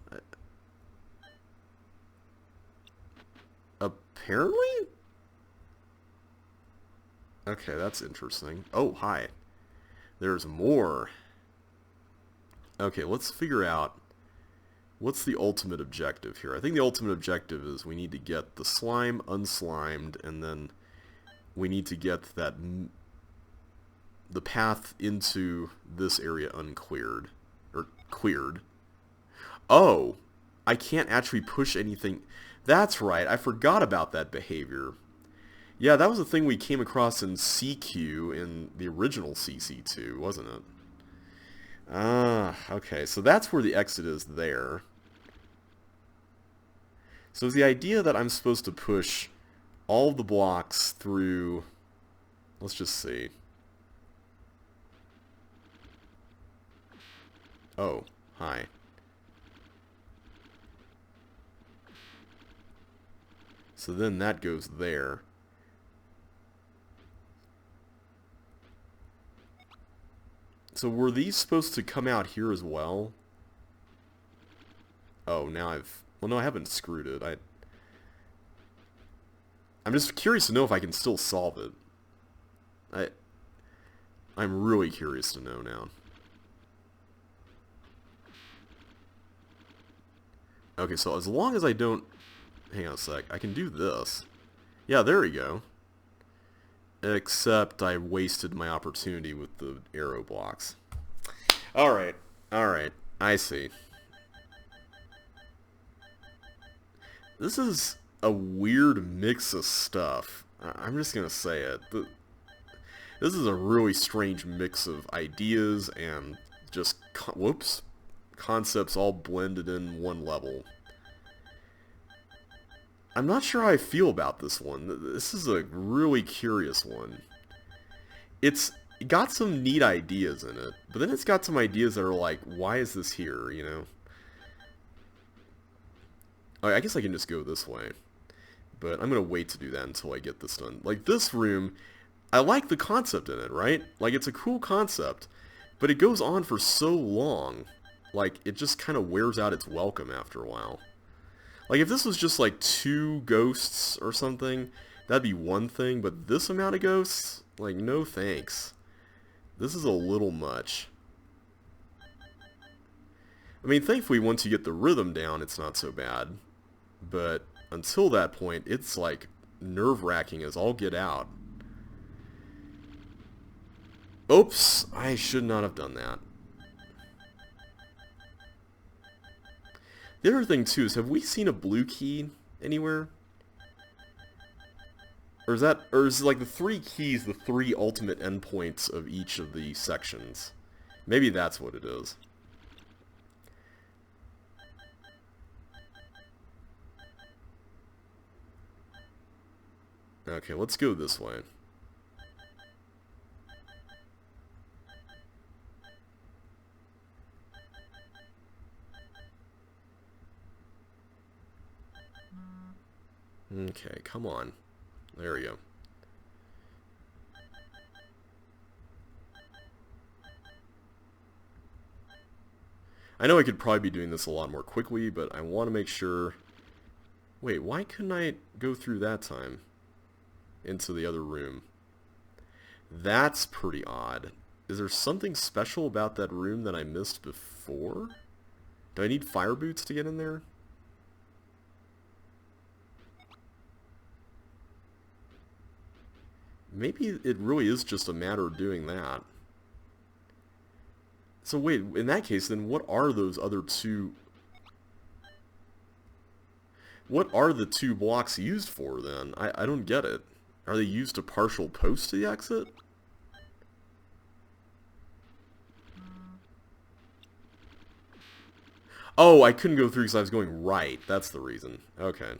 Apparently? Okay, that's interesting. Oh, hi. There's more. Okay, let's figure out what's the ultimate objective here. I think the ultimate objective is we need to get the slime unslimed, and then we need to get the path into this area uncleared. Or cleared. Oh! I can't actually push anything. That's right, I forgot about that behavior. Yeah, that was a thing we came across in CQ in the original CC2, wasn't it? Ah, okay, so that's where the exit is there. So is the idea that I'm supposed to push all the blocks through... Let's just see. Oh, hi. So then that goes there. So were these supposed to come out here as well? Oh, now I've... Well, no, I haven't screwed it. I'm just curious to know if I can still solve it. I'm really curious to know now. Okay, so as long as I don't... Hang on a sec. I can do this. Yeah, there we go. Except I wasted my opportunity with the arrow blocks. Alright. Alright. I see. This is a weird mix of stuff. I'm just gonna say it. This is a really strange mix of ideas and just... Whoops. Concepts all blended in one level. I'm not sure how I feel about this one. This is a really curious one. It's got some neat ideas in it, but then it's got some ideas that are like, why is this here, you know? I guess I can just go this way, but I'm going to wait to do that until I get this done. Like, this room, I like the concept in it, right? Like, it's a cool concept, but it goes on for so long, like, it just kind of wears out its welcome after a while. Like, if this was just, like, 2 ghosts or something, that'd be one thing, but this amount of ghosts? Like, no thanks. This is a little much. I mean, thankfully, once you get the rhythm down, it's not so bad. But until that point, it's, like, nerve-wracking as all get out. Oops, I should not have done that. The other thing, too, is have we seen a blue key anywhere? Or is like the 3 keys the 3 ultimate endpoints of each of the sections? Maybe that's what it is. Okay, let's go this way. Okay, come on. There we go. I know I could probably be doing this a lot more quickly, but I want to make sure... Wait, why couldn't I go through that time? Into the other room. That's pretty odd. Is there something special about that room that I missed before? Do I need fire boots to get in there? Maybe it really is just a matter of doing that. So wait, in that case, then what are those other 2... What are the 2 blocks used for, then? I don't get it. Are they used to partial post to the exit? Oh, I couldn't go through because I was going right. That's the reason. Okay.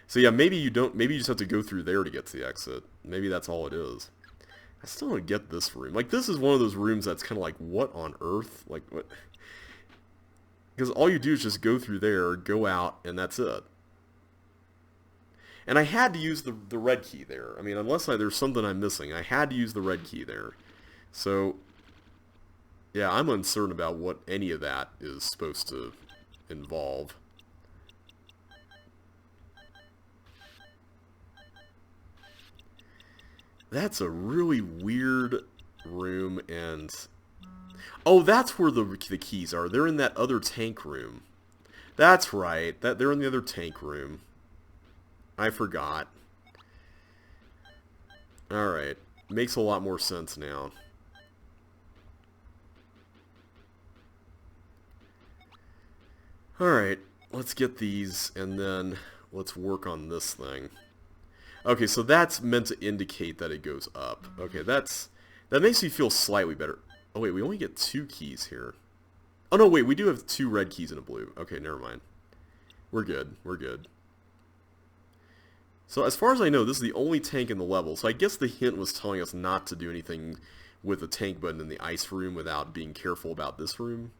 So yeah, maybe you don't. Maybe you just have to go through there to get to the exit. Maybe that's all it is. I still don't get this room. Like, this is one of those rooms that's kind of like, what on earth? Like, what? Because all you do is just go through there, go out, and that's it. And I had to use the red key there. I mean, unless there's something I'm missing, I had to use the red key there. So, yeah, I'm uncertain about what any of that is supposed to involve. That's a really weird room, and... Oh, that's where the keys are. They're in that other tank room. That's right. They're in the other tank room. I forgot. Alright. Makes a lot more sense now. Alright. Let's get these, and then let's work on this thing. Okay, so that's meant to indicate that it goes up. Okay, that makes me feel slightly better. Oh wait, we only get 2 keys here. Oh no, wait, we do have 2 red keys and a blue. Okay, never mind. We're good, we're good. So as far as I know, this is the only tank in the level, so I guess the hint was telling us not to do anything with the tank button in the ice room without being careful about this room.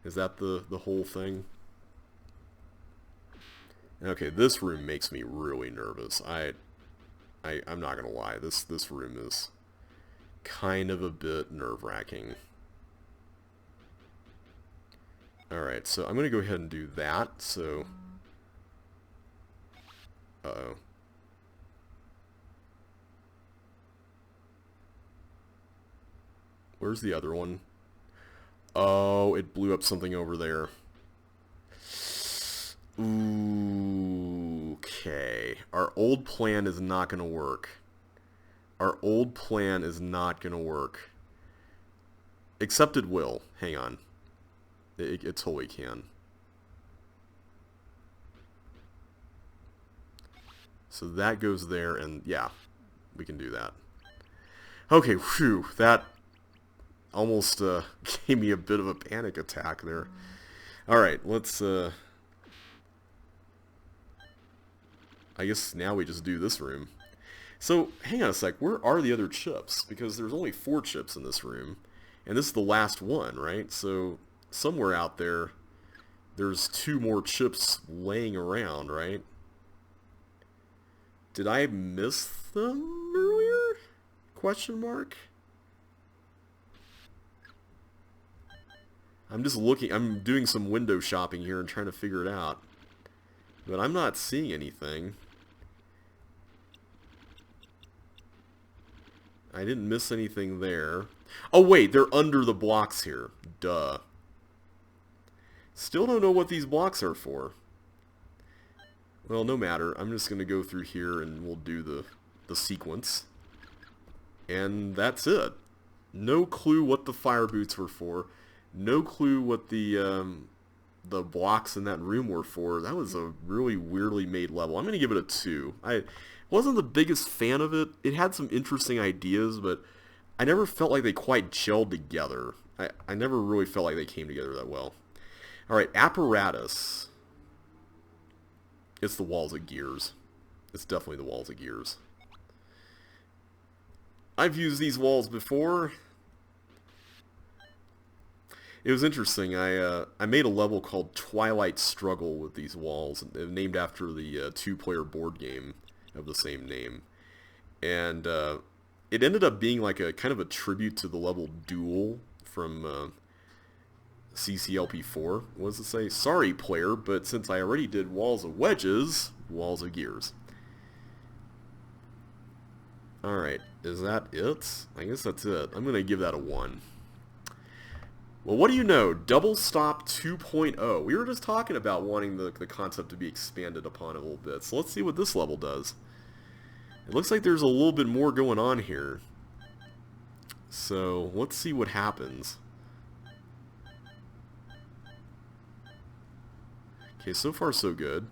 Is that the whole thing? Okay, this room makes me really nervous. I'm not gonna lie, this room is kind of a bit nerve-wracking. Alright, so I'm gonna go ahead and do that, so... Uh-oh. Where's the other one? Oh, it blew up something over there. Ooh, okay. Our old plan is not going to work. Our old plan is not going to work. Except it will. Hang on. It totally can. So that goes there, and yeah, we can do that. Okay, whew, that almost gave me a bit of a panic attack there. Alright, let's... I guess now we just do this room. So, hang on a sec, where are the other chips? Because there's only 4 chips in this room. And this is the last one, right? So, somewhere out there, there's 2 more chips laying around, right? Did I miss them earlier? Question mark? I'm just looking, I'm doing some window shopping here and trying to figure it out. But I'm not seeing anything. I didn't miss anything there. Oh wait, they're under the blocks here. Duh. Still don't know what these blocks are for. Well, no matter. I'm just going to go through here and we'll do the sequence. And that's it. No clue what the fire boots were for. No clue what the blocks in that room were for. That was a really weirdly made level. I'm going to give it a 2. I wasn't the biggest fan of it. It had some interesting ideas, but I never felt like they quite gelled together. I never really felt like they came together that well. Alright, apparatus. It's the walls of Gears. It's definitely the walls of Gears. I've used these walls before. It was interesting. I made a level called Twilight Struggle with these walls, named after the 2-player board game of the same name. And it ended up being like a kind of a tribute to the level Duel from CC2LP1. What does it say? Sorry, player, but since I already did Walls of Wedges, Walls of Gears. Alright, is that it? I guess that's it. I'm going to give that a 1. Well, what do you know? Double Stop 2.0. We were just talking about wanting the concept to be expanded upon a little bit. So let's see what this level does. It looks like there's a little bit more going on here. So let's see what happens. Okay, so far so good.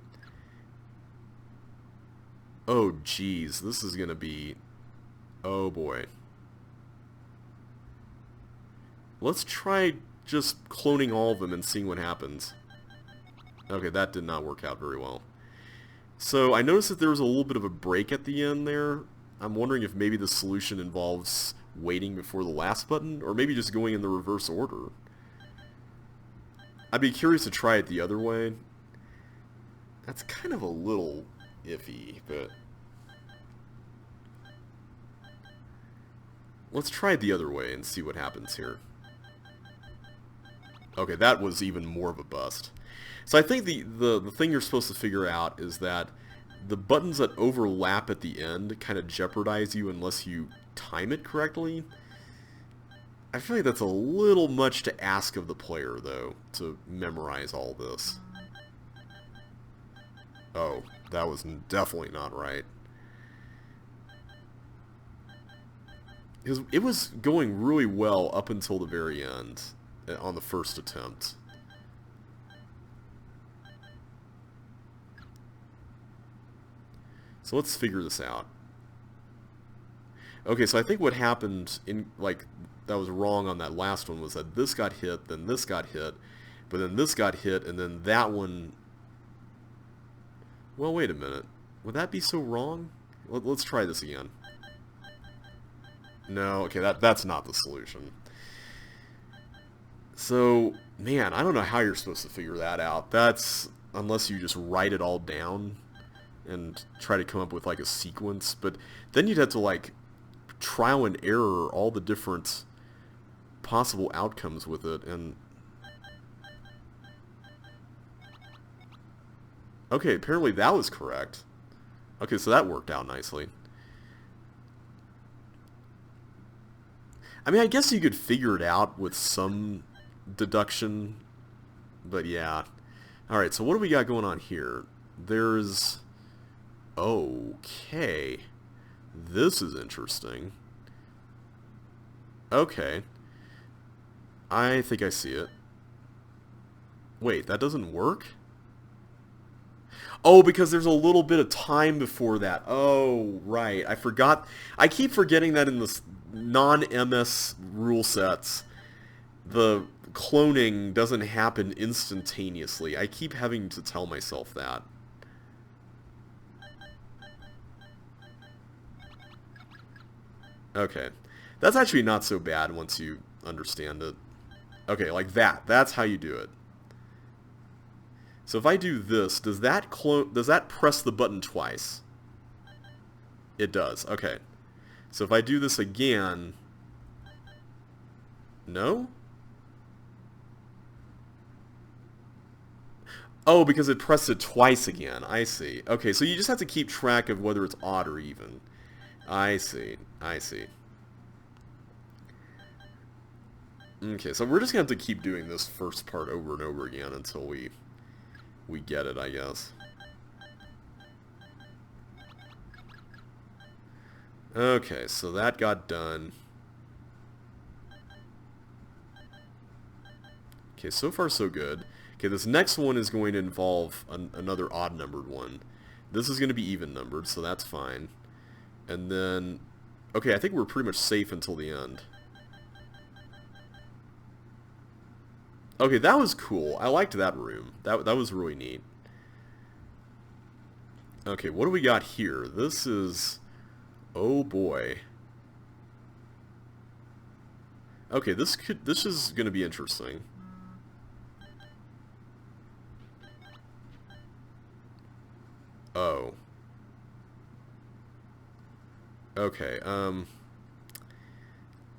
Oh, geez. This is going to be... Oh, boy. Let's try just cloning all of them and seeing what happens. Okay, that did not work out very well. So I noticed that there was a little bit of a break at the end there. I'm wondering if maybe the solution involves waiting before the last button, or maybe just going in the reverse order. I'd be curious to try it the other way. That's kind of a little iffy, but let's try it the other way and see what happens here. Okay, that was even more of a bust. So I think the thing you're supposed to figure out is that the buttons that overlap at the end kind of jeopardize you unless you time it correctly. I feel like that's a little much to ask of the player, though, to memorize all this. Oh, that was definitely not right. Because it was going really well up until the very end, on the first attempt. So let's figure this out. Okay, so I think what happened that was wrong on that last one was that this got hit, then this got hit, but then this got hit, and then that one... Well, wait a minute. Would that be so wrong? Let's try this again. No, okay, that's not the solution. So, man, I don't know how you're supposed to figure that out. That's... unless you just write it all down and try to come up with, like, a sequence. But then you'd have to, like, trial and error all the different possible outcomes with it, and... Okay, apparently that was correct. Okay, so that worked out nicely. I mean, I guess you could figure it out with some deduction, but yeah. Alright, so what do we got going on here? There's... Okay. This is interesting. Okay. I think I see it. Wait, that doesn't work? Oh, because there's a little bit of time before that. Oh, right. I forgot. I keep forgetting that in the non-MS rule sets, the cloning doesn't happen instantaneously. I keep having to tell myself that. Okay. That's actually not so bad once you understand it. Okay, like that. That's how you do it. So if I do this, does that press the button twice? It does. Okay. So if I do this again... No? Oh, because it pressed it twice again. I see. Okay, so you just have to keep track of whether it's odd or even. I see. I see. Okay, so we're just going to have to keep doing this first part over and over again until we get it, I guess. Okay, so that got done. Okay, so far so good. Okay, this next one is going to involve another odd-numbered one. This is going to be even-numbered, so that's fine. And then... Okay, I think we're pretty much safe until the end. Okay, that was cool. I liked that room. That was really neat. Okay, what do we got here? This is... Oh boy. Okay, this is going to be interesting. Oh. Okay,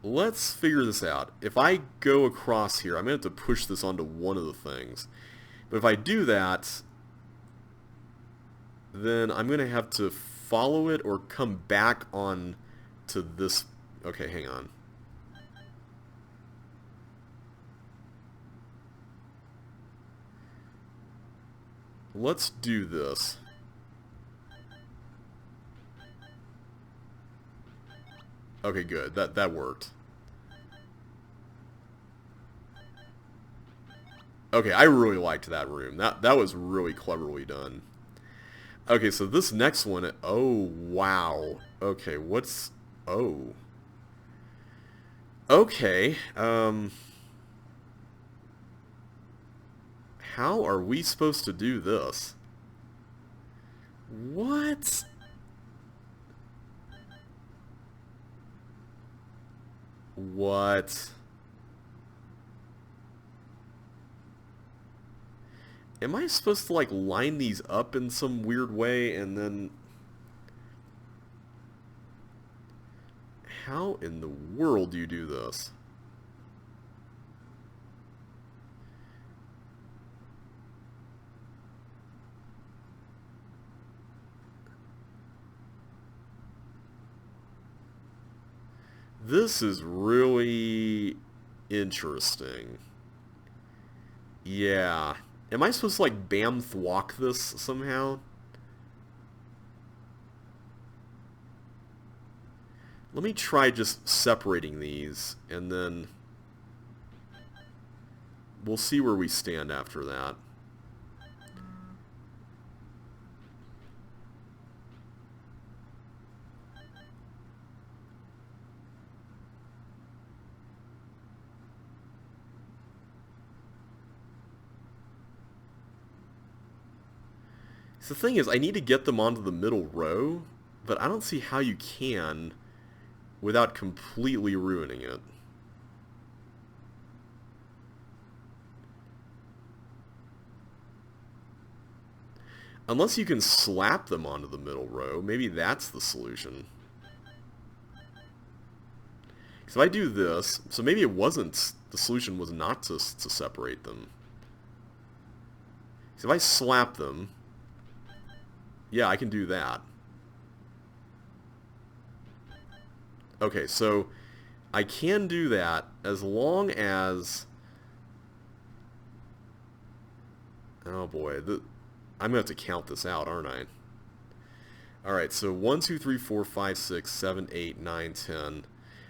let's figure this out. If I go across here, I'm going to have to push this onto one of the things. But if I do that, then I'm going to have to follow it or come back on to this. Okay, hang on. Let's do this. Okay, good. That worked. Okay, I really liked that room. That was really cleverly done. Okay, so this next one... Oh, wow. Okay, what's... Oh. Okay, How are we supposed to do this? What? What? Am I supposed to, like, line these up in some weird way and then... How in the world do you do this? This is really interesting. Yeah. Am I supposed to, like, bam-thwack this somehow? Let me try just separating these, and then we'll see where we stand after that. So the thing is, I need to get them onto the middle row, but I don't see how you can without completely ruining it. Unless you can slap them onto the middle row, maybe that's the solution. So if I do this, so maybe it wasn't, the solution was not to separate them. So if I slap them, yeah, I can do that. Okay, so I can do that as long as... Oh boy, I'm going to have to count this out, aren't I? Alright, so 1, 2, 3, 4, 5, 6, 7, 8, 9, 10.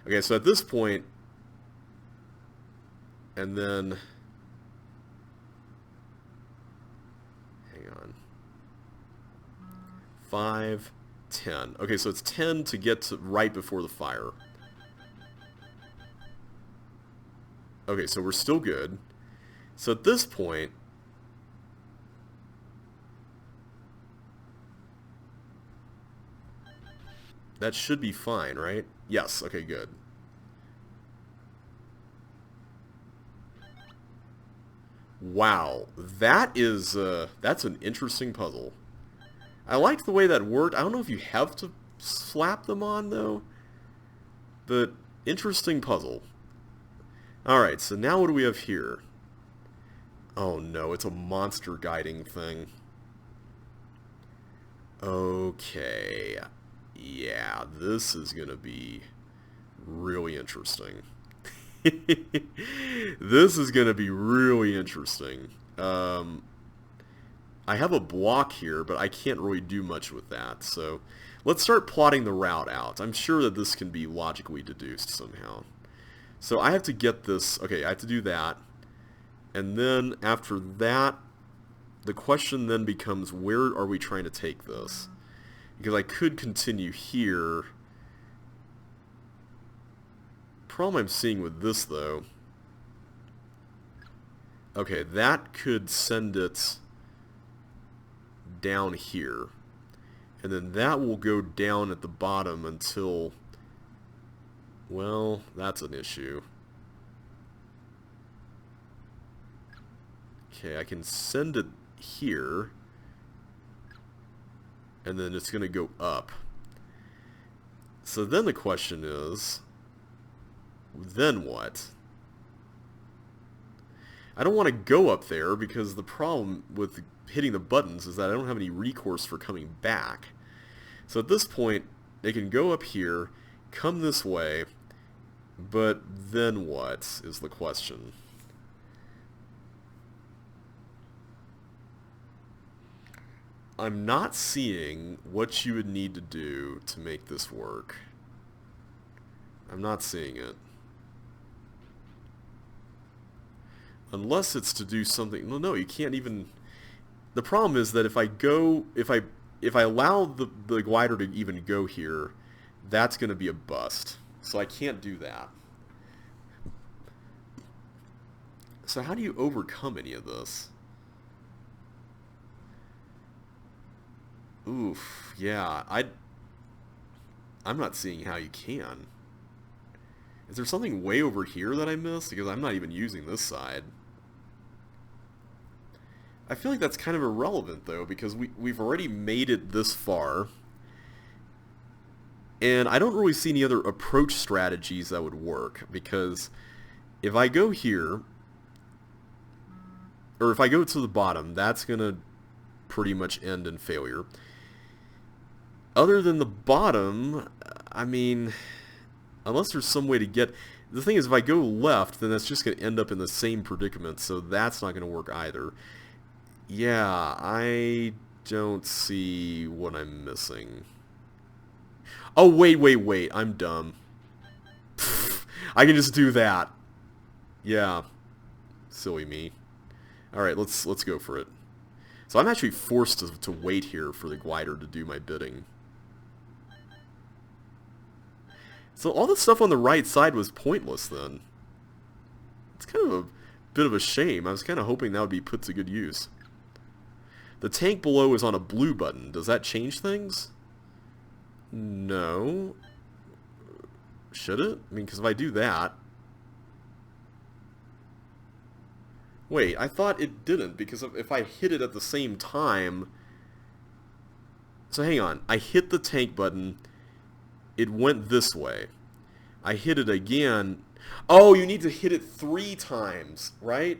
Okay, so at this point, and then... Hang on. 5, 10. Okay, so it's 10 to get to right before the fire. Okay, so we're still good. So at this point... That should be fine, right? Yes, okay, good. Wow, that is, that's an interesting puzzle. I liked the way that worked. I don't know if you have to slap them on, though. But, interesting puzzle. Alright, so now what do we have here? Oh no, it's a monster guiding thing. Okay. Yeah, this is gonna be really interesting. This is gonna be really interesting. I have a block here, but I can't really do much with that. So let's start plotting the route out. I'm sure that this can be logically deduced somehow. So I have to get this. Okay, I have to do that. And then after that, the question then becomes, where are we trying to take this? Because I could continue here. Problem I'm seeing with this, though... Okay, that could send it down here. And then that will go down at the bottom until... Well, that's an issue. Okay, I can send it here. And then it's going to go up. So then the question is, then what? I don't want to go up there because the problem with hitting the buttons is that I don't have any recourse for coming back. So at this point, they can go up here, come this way, but then what is the question? I'm not seeing what you would need to do to make this work. I'm not seeing it. Unless it's to do something... Well, no, you can't even... The problem is that if I go... If I allow the glider to even go here, that's going to be a bust. So I can't do that. So how do you overcome any of this? Oof, yeah, I'm not seeing how you can. Is there something way over here that I missed? Because I'm not even using this side. I feel like that's kind of irrelevant, though, because we've already made it this far. And I don't really see any other approach strategies that would work, because if I go here, or if I go to the bottom, that's going to pretty much end in failure. Other than the bottom, I mean, unless there's some way to get... The thing is, if I go left, then that's just going to end up in the same predicament, so that's not going to work either. Yeah, I don't see what I'm missing. Oh, wait, I'm dumb. I can just do that. Yeah. Silly me. Alright, let's go for it. So I'm actually forced to wait here for the glider to do my bidding. So all the stuff on the right side was pointless then. It's kind of a bit of a shame. I was kind of hoping that would be put to good use. The tank below is on a blue button. Does that change things? No. Should it? I mean, because if I do that... Wait, I thought it didn't, because if I hit it at the same time... So hang on. I hit the tank button. It went this way. I hit it again. Oh, you need to hit it 3 times, right?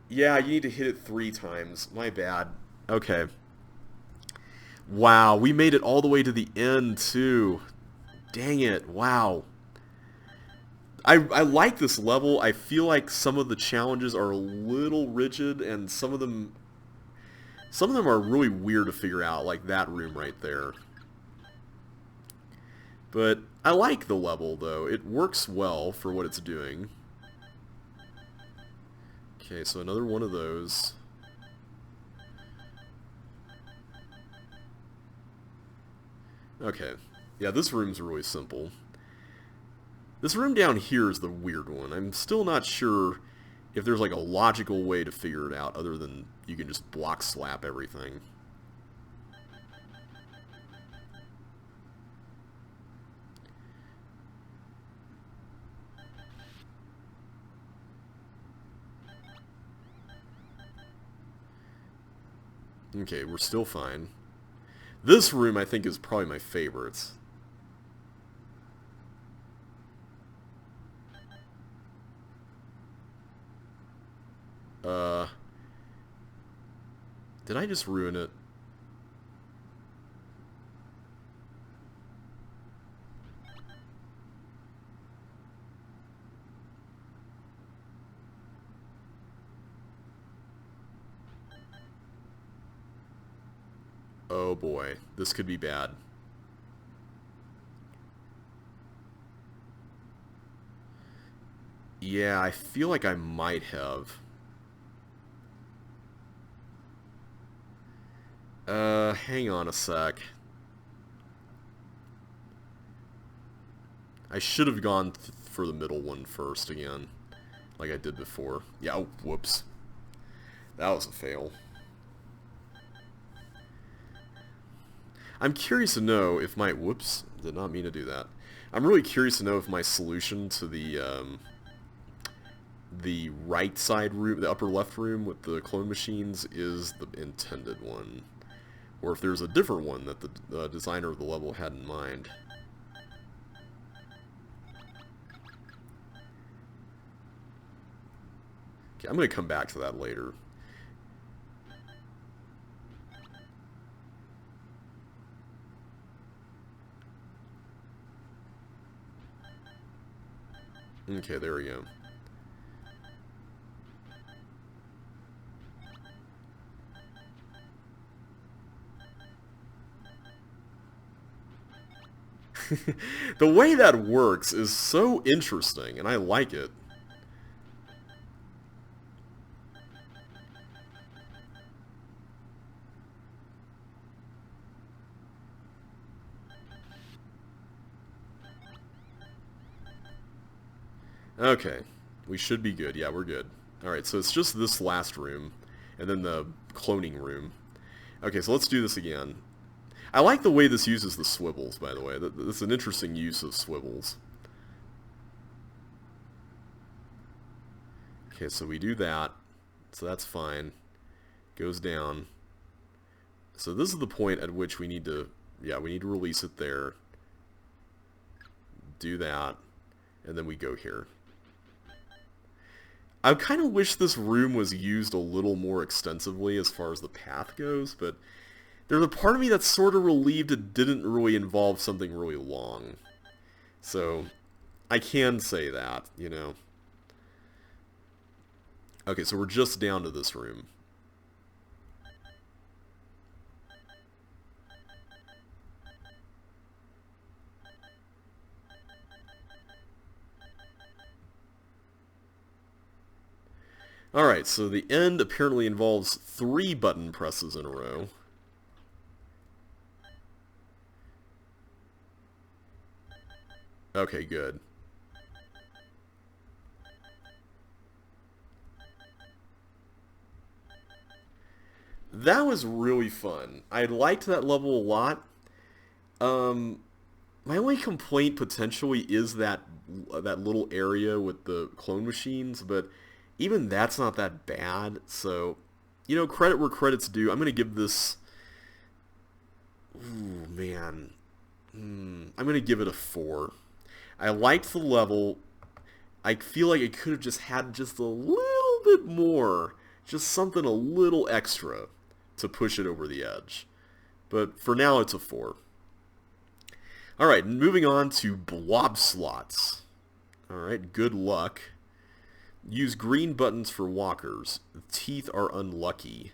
Yeah, you need to hit it 3 times. My bad. Okay. Wow, we made it all the way to the end, too. Dang it, wow. I like this level. I feel like some of the challenges are a little rigid, and some of them are really weird to figure out, like that room right there. But I like the level, though. It works well for what it's doing. Okay, so another one of those. Okay. Yeah, this room's really simple. This room down here is the weird one. I'm still not sure if there's like a logical way to figure it out other than you can just block slap everything. Okay, we're still fine. This room, I think, is probably my favorite. Did I just ruin it? Oh boy, this could be bad. Yeah, I feel like I might have. Hang on a sec. I should have gone for the middle one first again, like I did before. Yeah, oh, whoops. That was a fail. I'm curious to know if my... Whoops, did not mean to do that. I'm really curious to know if my solution to the right side room, the upper left room with the clone machines is the intended one. Or if there's a different one that the designer of the level had in mind. Okay, I'm going to come back to that later. Okay, there we go. The way that works is so interesting, and I like it. Okay, we should be good. Yeah, we're good. Alright, so it's just this last room, and then the cloning room. Okay, so let's do this again. I like the way this uses the swivels, by the way. That's an interesting use of swivels. Okay, so we do that. So that's fine. Goes down. So this is the point at which we need to, yeah, we need to release it there. Do that. And then we go here. I kind of wish this room was used a little more extensively as far as the path goes, but there's a part of me that's sort of relieved it didn't really involve something really long. So, I can say that, you know. Okay, so we're just down to this room. Alright, so the end apparently involves 3 button presses in a row. Okay, good. That was really fun. I liked that level a lot. My only complaint potentially is that little area with the clone machines, but even that's not that bad. So, you know, credit where credit's due. I'm gonna give this. Ooh, man. I'm gonna give it a 4. I liked the level. I feel like it could have just had just a little bit more, just something a little extra to push it over the edge. But for now, it's a 4. Alright, moving on to blob slots. Alright, good luck. Use green buttons for walkers. The teeth are unlucky.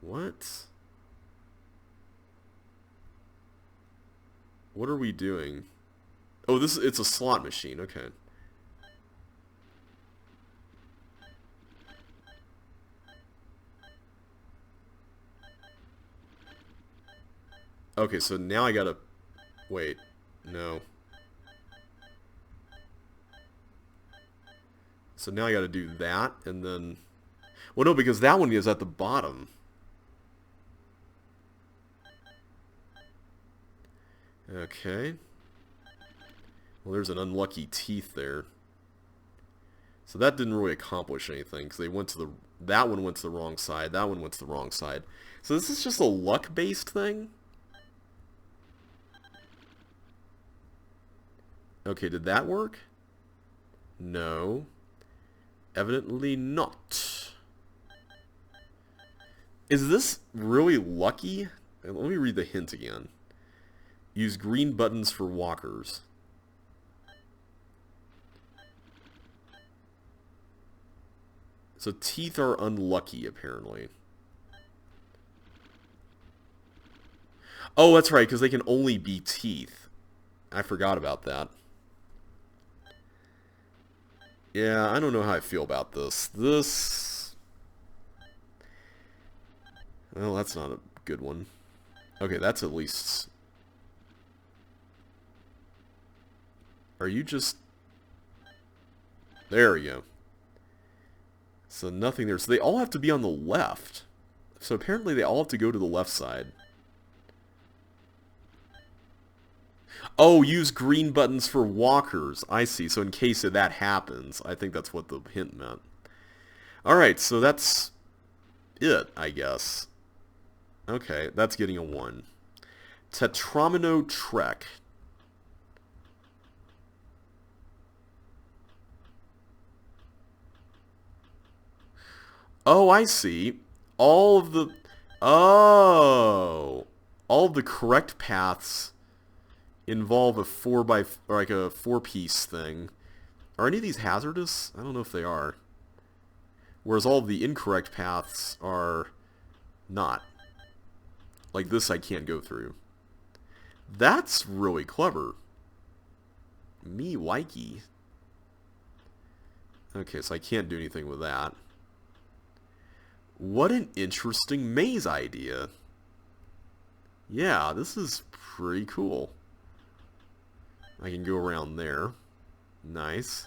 What? What are we doing? Oh, it's a slot machine, okay. Okay, so now I gotta... Wait, no. So now I gotta do that, and then... Well, no, because that one is at the bottom. Okay. Well, there's an unlucky teeth there. So that didn't really accomplish anything, because they went to the... That one went to the wrong side, that one went to the wrong side. So this is just a luck-based thing? Okay, did that work? No. Evidently not. Is this really lucky? Let me read the hint again. Use green buttons for walkers. So teeth are unlucky, apparently. Oh, that's right, because they can only be teeth. I forgot about that. Yeah, I don't know how I feel about this. Well, that's not a good one. Okay, that's at least... Are you just... There we go. So nothing there. So they all have to be on the left. So apparently they all have to go to the left side. Oh, use green buttons for walkers. I see. So in case of that happens, I think that's what the hint meant. Alright, so that's it, I guess. Okay, that's getting a 1. Tetramino Trek. Oh, I see. All of the... Oh! All of the correct paths involve a 4-piece thing. Are any of these hazardous? I don't know if they are. Whereas all of the incorrect paths are not. Like this I can't go through. That's really clever. Me likey. Okay, so I can't do anything with that. What an interesting maze idea. Yeah, this is pretty cool. I can go around there. Nice.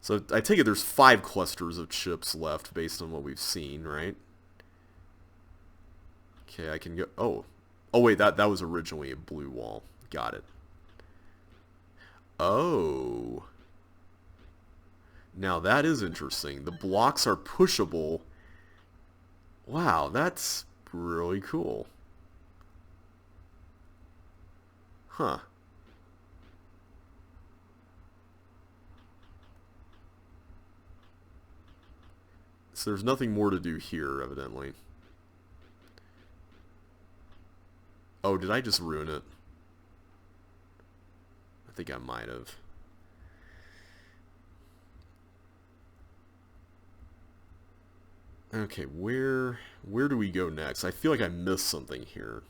So I take it there's 5 clusters of chips left based on what we've seen, right? Okay, I can go... Oh. Oh, wait, that was originally a blue wall. Got it. Oh. Now that is interesting. The blocks are pushable. Wow, that's really cool. Huh. So there's nothing more to do here, evidently. Oh, did I just ruin it? I think I might have. Okay, where do we go next? I feel like I missed something here.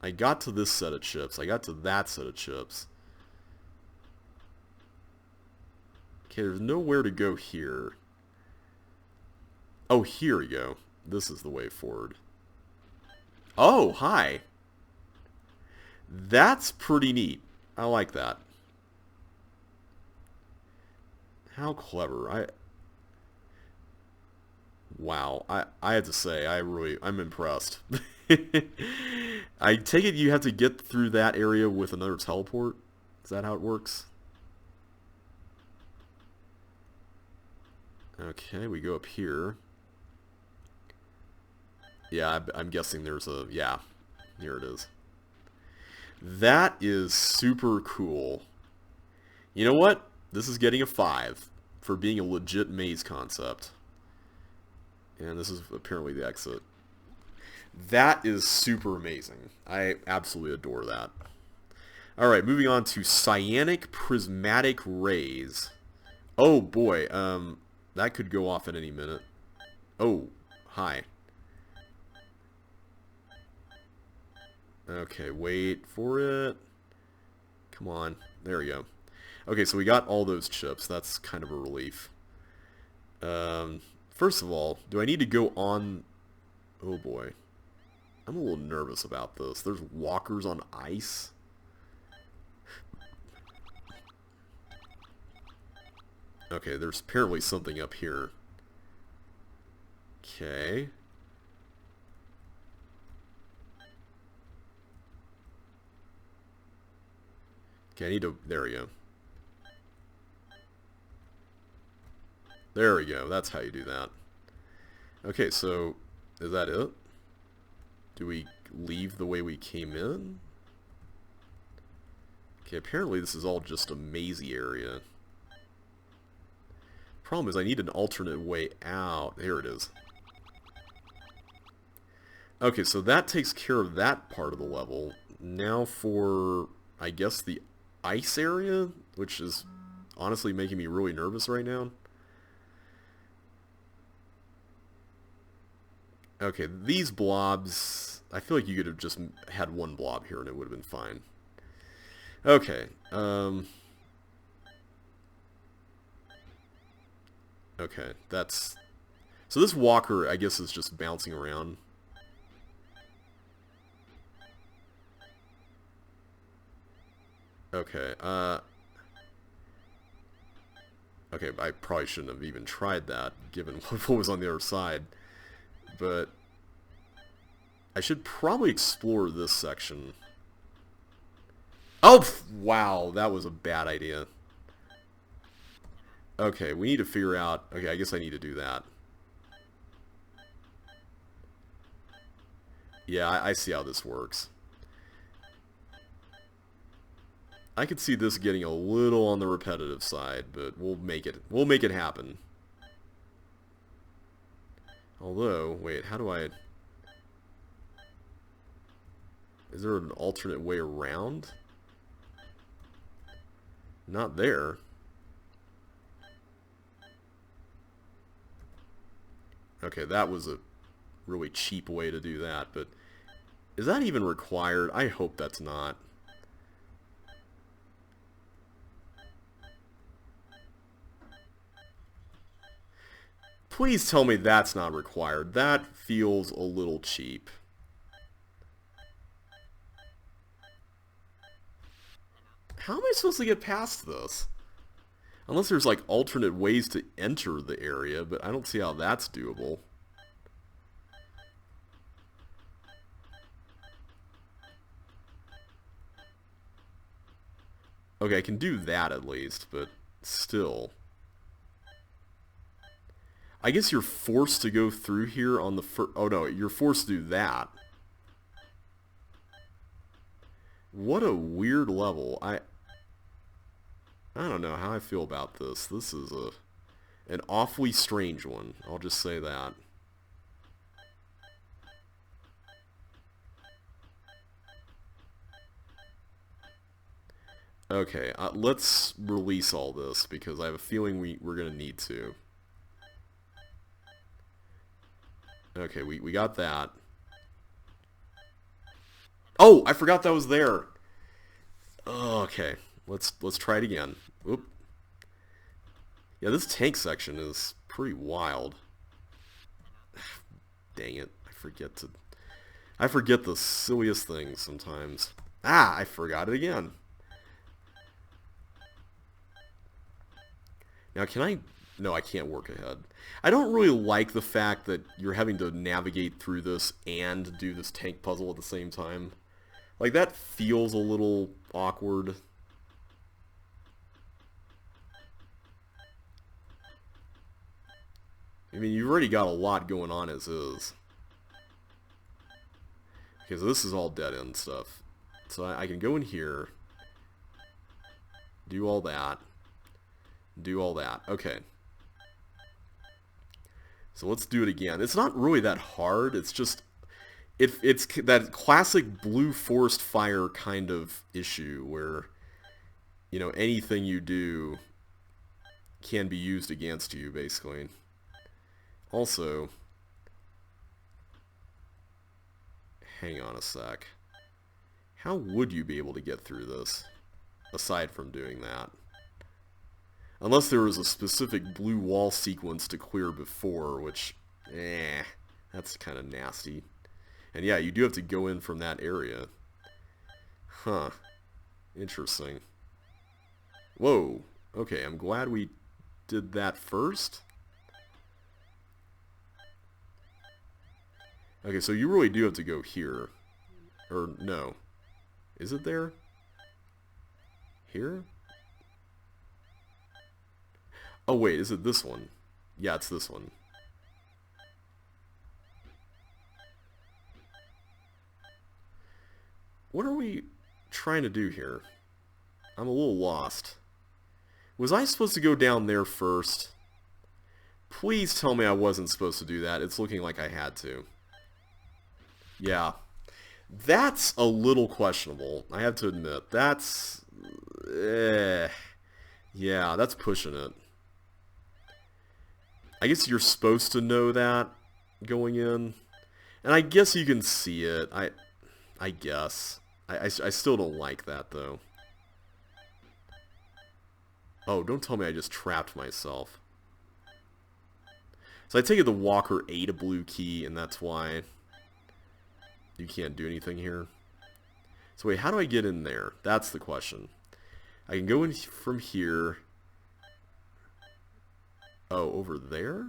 I got to this set of chips. I got to that set of chips. Okay, there's nowhere to go here. Oh, here we go. This is the way forward. Oh, hi. That's pretty neat. I like that. How clever. Wow. I have to say, I'm impressed. I take it you have to get through that area with another teleport? Is that how it works? Okay, we go up here. Yeah, I'm guessing there's a... Yeah, here it is. That is super cool. You know what? This is getting a 5 for being a legit maze concept. And this is apparently the exit. That is super amazing. I absolutely adore that. Alright, moving on to cyanic prismatic rays. Oh boy, that could go off at any minute. Oh, hi. Okay, wait for it. Come on. There we go. Okay, so we got all those chips. That's kind of a relief. First of all, do I need to go on... Oh boy. I'm a little nervous about this. There's walkers on ice. Okay, there's apparently something up here. Okay. Okay, I need to... There we go. There we go. That's how you do that. Okay, so... Is that it? Do we leave the way we came in? Okay, apparently this is all just a mazy area. Problem is I need an alternate way out. Here it is. Okay, so that takes care of that part of the level. Now for, I guess, the ice area, which is honestly making me really nervous right now. Okay, these blobs, I feel like you could have just had one blob here and it would have been fine. Okay, okay, that's... So this walker, I guess, is just bouncing around. Okay, okay, I probably shouldn't have even tried that, given what was on the other side. But I should probably explore this section. Oh, wow, that was a bad idea. Okay, we need to figure out... Okay, I guess I need to do that. Yeah, I see how this works. I could see this getting a little on the repetitive side, but we'll make it happen. Although, wait, how do I... Is there an alternate way around? Not there. Okay, that was a really cheap way to do that, but is that even required? I hope that's not. Please tell me that's not required. That feels a little cheap. How am I supposed to get past this? Unless there's like alternate ways to enter the area, but I don't see how that's doable. Okay, I can do that at least, but still. I guess you're forced to go through here on the first... Oh no, you're forced to do that. What a weird level. I don't know how I feel about this. This is an awfully strange one. I'll just say that. Okay, let's release all this because I have a feeling we're going to need to. Okay, we got that. Oh, I forgot that was there. Oh, okay, let's try it again. Oop. Yeah, this tank section is pretty wild. Dang it, I forget the silliest things sometimes. Ah, I forgot it again. Now, can I... No, I can't work ahead. I don't really like the fact that you're having to navigate through this and do this tank puzzle at the same time. Like, that feels a little awkward. I mean, you've already got a lot going on as is. Okay, so this is all dead-end stuff. So I can go in here, do all that, do all that. Okay. So let's do it again. It's not really that hard. It's just, it's that classic blue forest fire kind of issue where, you know, anything you do can be used against you, basically. Also, hang on a sec. How would you be able to get through this, aside from doing that? Unless there was a specific blue wall sequence to clear before, which, that's kind of nasty. And yeah, you do have to go in from that area. Huh. Interesting. Whoa. Okay, I'm glad we did that first. Okay, so you really do have to go here. Or, no. Is it there? Here? Oh wait, is it this one? Yeah, it's this one. What are we trying to do here? I'm a little lost. Was I supposed to go down there first? Please tell me I wasn't supposed to do that. It's looking like I had to. Yeah. That's a little questionable, I have to admit. That's... yeah, that's pushing it. I guess you're supposed to know that going in. And I guess you can see it. I guess. I still don't like that, though. Oh, don't tell me I just trapped myself. So I take it the walker ate a blue key, and that's why you can't do anything here. So wait, how do I get in there? That's the question. I can go in from here. Oh, over there?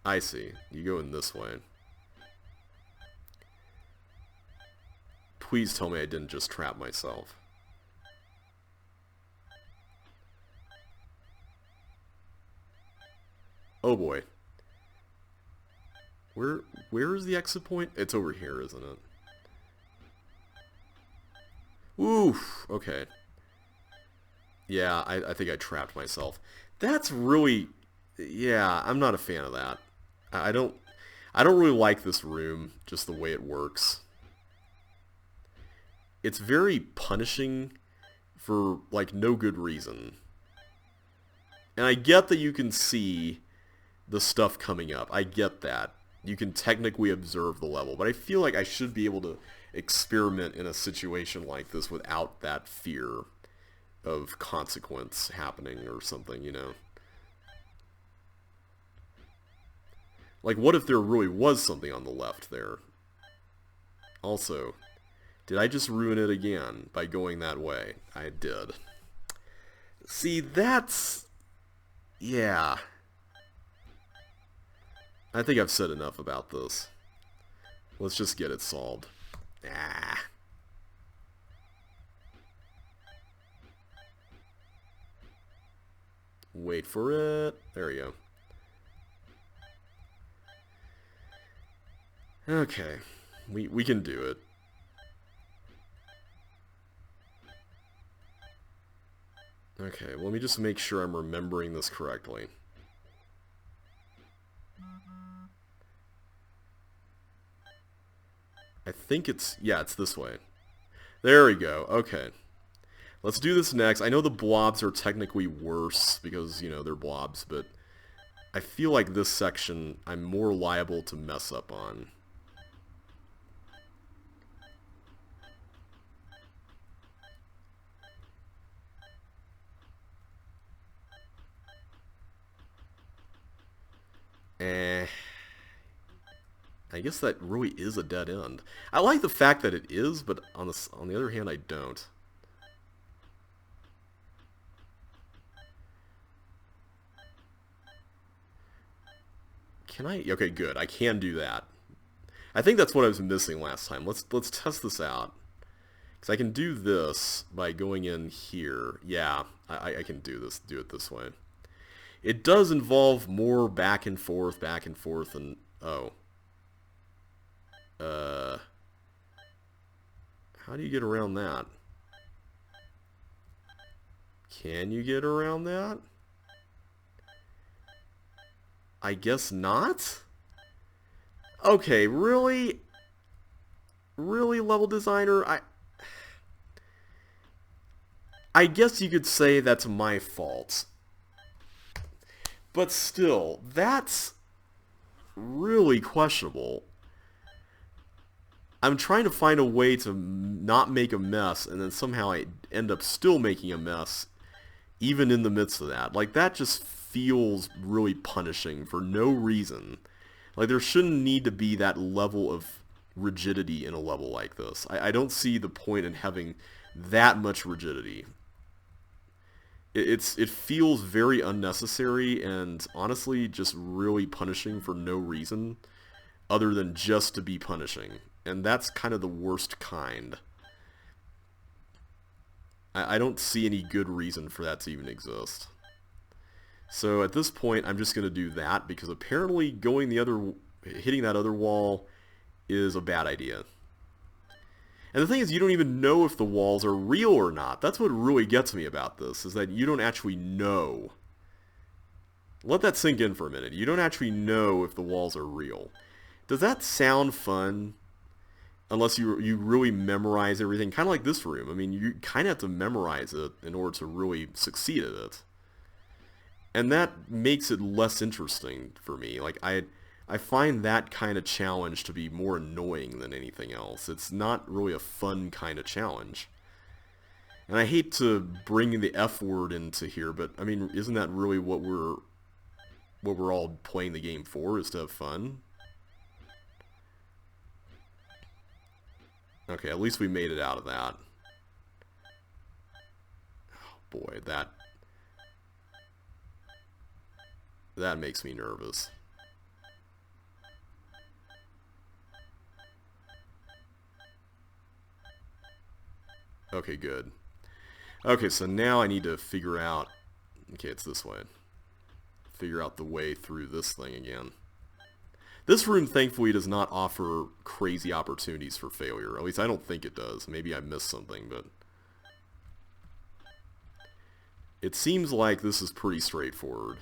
I see. You go in this way. Please tell me I didn't just trap myself. Oh boy. Where is the exit point? It's over here, isn't it? Oof. Okay. Yeah, I think I trapped myself. That's really... Yeah, I'm not a fan of that. I don't really like this room, just the way it works. It's very punishing for, like, no good reason. And I get that you can see the stuff coming up. I get that. You can technically observe the level, but I feel like I should be able to experiment in a situation like this without that fear of consequence happening or something, you know? Like, what if there really was something on the left there? Also, did I just ruin it again by going that way? I did. See, that's... yeah. I think I've said enough about this. Let's just get it solved. Ah. Wait for it. There we go. Okay. We can do it. Okay, well, let me just make sure I'm remembering this correctly. I think it's... yeah, it's this way. There we go. Okay. Let's do this next. I know the blobs are technically worse because, you know, they're blobs, but I feel like this section I'm more liable to mess up on. I guess that really is a dead end. I like the fact that it is, but on the other hand, I don't. Can I? Okay, good. I can do that. I think that's what I was missing last time. Let's test this out. Because I can do this by going in here. Yeah, I can do it this way. It does involve more back and forth, and... oh. How do you get around that? Can you get around that? I guess not? Okay, really? Really, level designer? I guess you could say that's my fault. But still, that's really questionable. I'm trying to find a way to not make a mess, and then somehow I end up still making a mess, even in the midst of that. Like, that just feels really punishing for no reason. Like, there shouldn't need to be that level of rigidity in a level like this. I don't see the point in having that much rigidity. It feels very unnecessary and honestly just really punishing for no reason other than just to be punishing. And that's kind of the worst kind. I don't see any good reason for that to even exist. So at this point, I'm just going to do that because apparently hitting that other wall is a bad idea. And the thing is, you don't even know if the walls are real or not. That's what really gets me about this, is that you don't actually know. Let that sink in for a minute. You don't actually know if the walls are real. Does that sound fun? Unless you really memorize everything, kind of like this room. I mean, you kind of have to memorize it in order to really succeed at it. And that makes it less interesting for me. Like, I find that kind of challenge to be more annoying than anything else. It's not really a fun kind of challenge. And I hate to bring the F word into here, but I mean, isn't that really what we're all playing the game for, is to have fun? Okay, at least we made it out of that. Oh boy, that makes me nervous. Okay, good. Okay, so now I need to figure out... okay, it's this way. Figure out the way through this thing again. This room, thankfully, does not offer crazy opportunities for failure. At least I don't think it does. Maybe I missed something, but... it seems like this is pretty straightforward.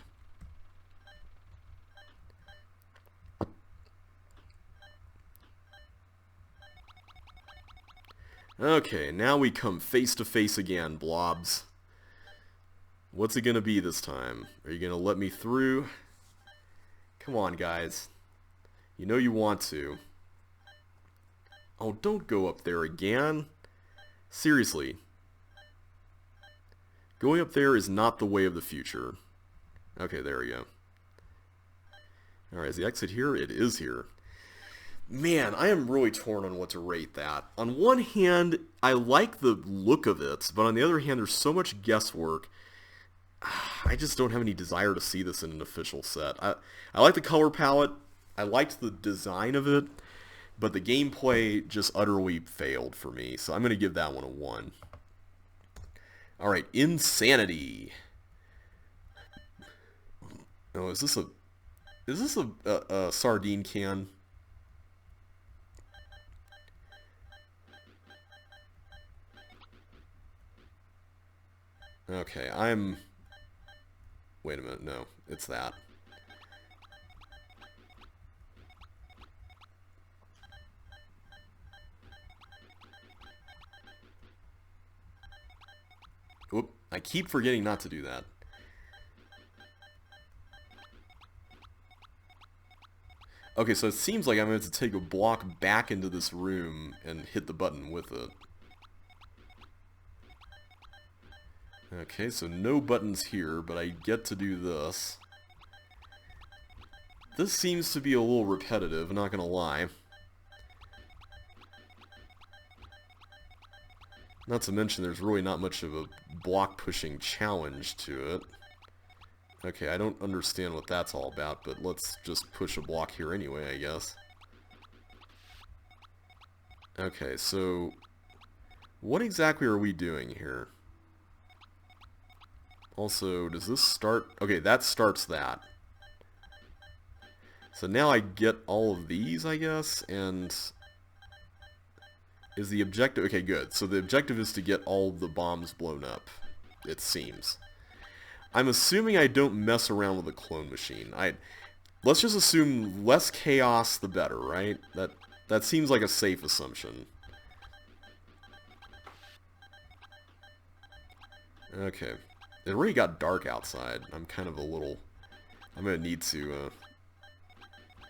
Okay, now we come face to face again, blobs. What's it gonna be this time? Are you gonna let me through? Come on, guys. You know you want to. Oh, don't go up there again. Seriously. Going up there is not the way of the future. Okay, there we go. Alright, is the exit here? It is here. Man, I am really torn on what to rate that. On one hand, I like the look of it, but on the other hand, there's so much guesswork. I just don't have any desire to see this in an official set. I like the color palette. I liked the design of it, but the gameplay just utterly failed for me. So I'm going to give that one a 1. All right, Insanity. Oh, is this a sardine can? Okay, wait a minute, no, it's that. Whoop, I keep forgetting not to do that. Okay, so it seems like I'm going to have to take a block back into this room and hit the button with it. Okay, so no buttons here, but I get to do this. This seems to be a little repetitive, I'm not gonna lie. Not to mention there's really not much of a block pushing challenge to it. Okay, I don't understand what that's all about, but let's just push a block here anyway, I guess. Okay, so what exactly are we doing here? Also, does this start? Okay, that starts that. So now I get all of these, I guess, and is the objective... Okay, good. So the objective is to get all the bombs blown up, it seems. I'm assuming I don't mess around with the clone machine. Let's just assume less chaos, the better, right? That seems like a safe assumption. Okay. It already got dark outside. I'm kind of a little... I'm going to need to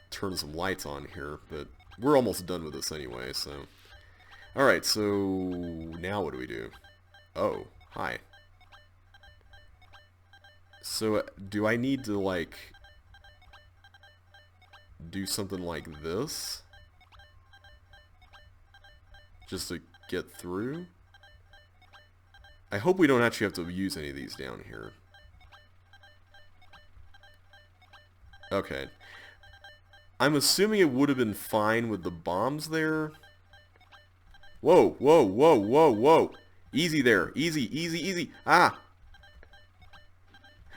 turn some lights on here, but we're almost done with this anyway, so... Alright, so now what do we do? Oh, hi. So do I need to, like, do something like this? Just to get through? I hope we don't actually have to use any of these down here. Okay. I'm assuming it would have been fine with the bombs there. Whoa, whoa, whoa, whoa, whoa. Easy there. Easy, easy, easy. Ah!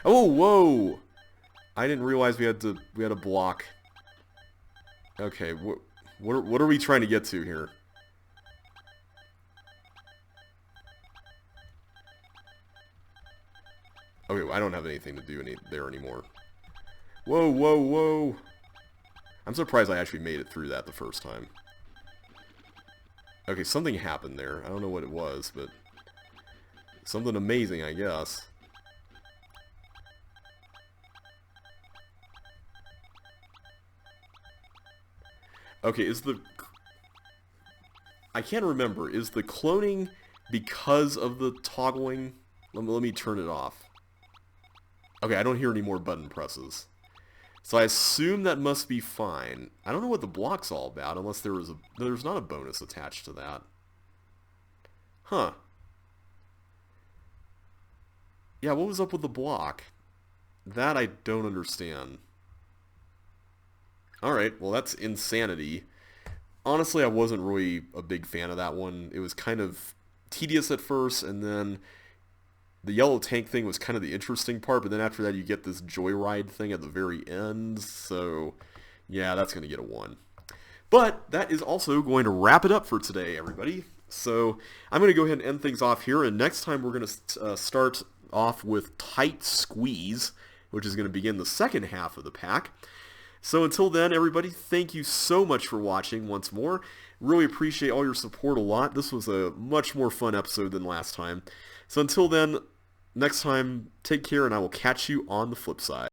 Oh, whoa! I didn't realize we had to block. Okay, what are we trying to get to here? Okay, I don't have anything to do there anymore. Whoa, whoa, whoa! I'm surprised I actually made it through that the first time. Okay, something happened there. I don't know what it was, but something amazing, I guess. Okay, I can't remember. Is the cloning because of the toggling? Let me turn it off. Okay, I don't hear any more button presses. So I assume that must be fine. I don't know what the block's all about, unless there's not a bonus attached to that. Huh. Yeah, what was up with the block? That I don't understand. Alright, well that's Insanity. Honestly, I wasn't really a big fan of that one. It was kind of tedious at first, and then the yellow tank thing was kind of the interesting part, but then after that you get this joyride thing at the very end, so yeah, that's going to get a 1. But that is also going to wrap it up for today, everybody. So I'm going to go ahead and end things off here, and next time we're going to start off with Tight Squeeze, which is going to begin the second half of the pack. So until then, everybody, thank you so much for watching once more. Really appreciate all your support a lot. This was a much more fun episode than last time. So until then, next time, take care, and I will catch you on the flip side.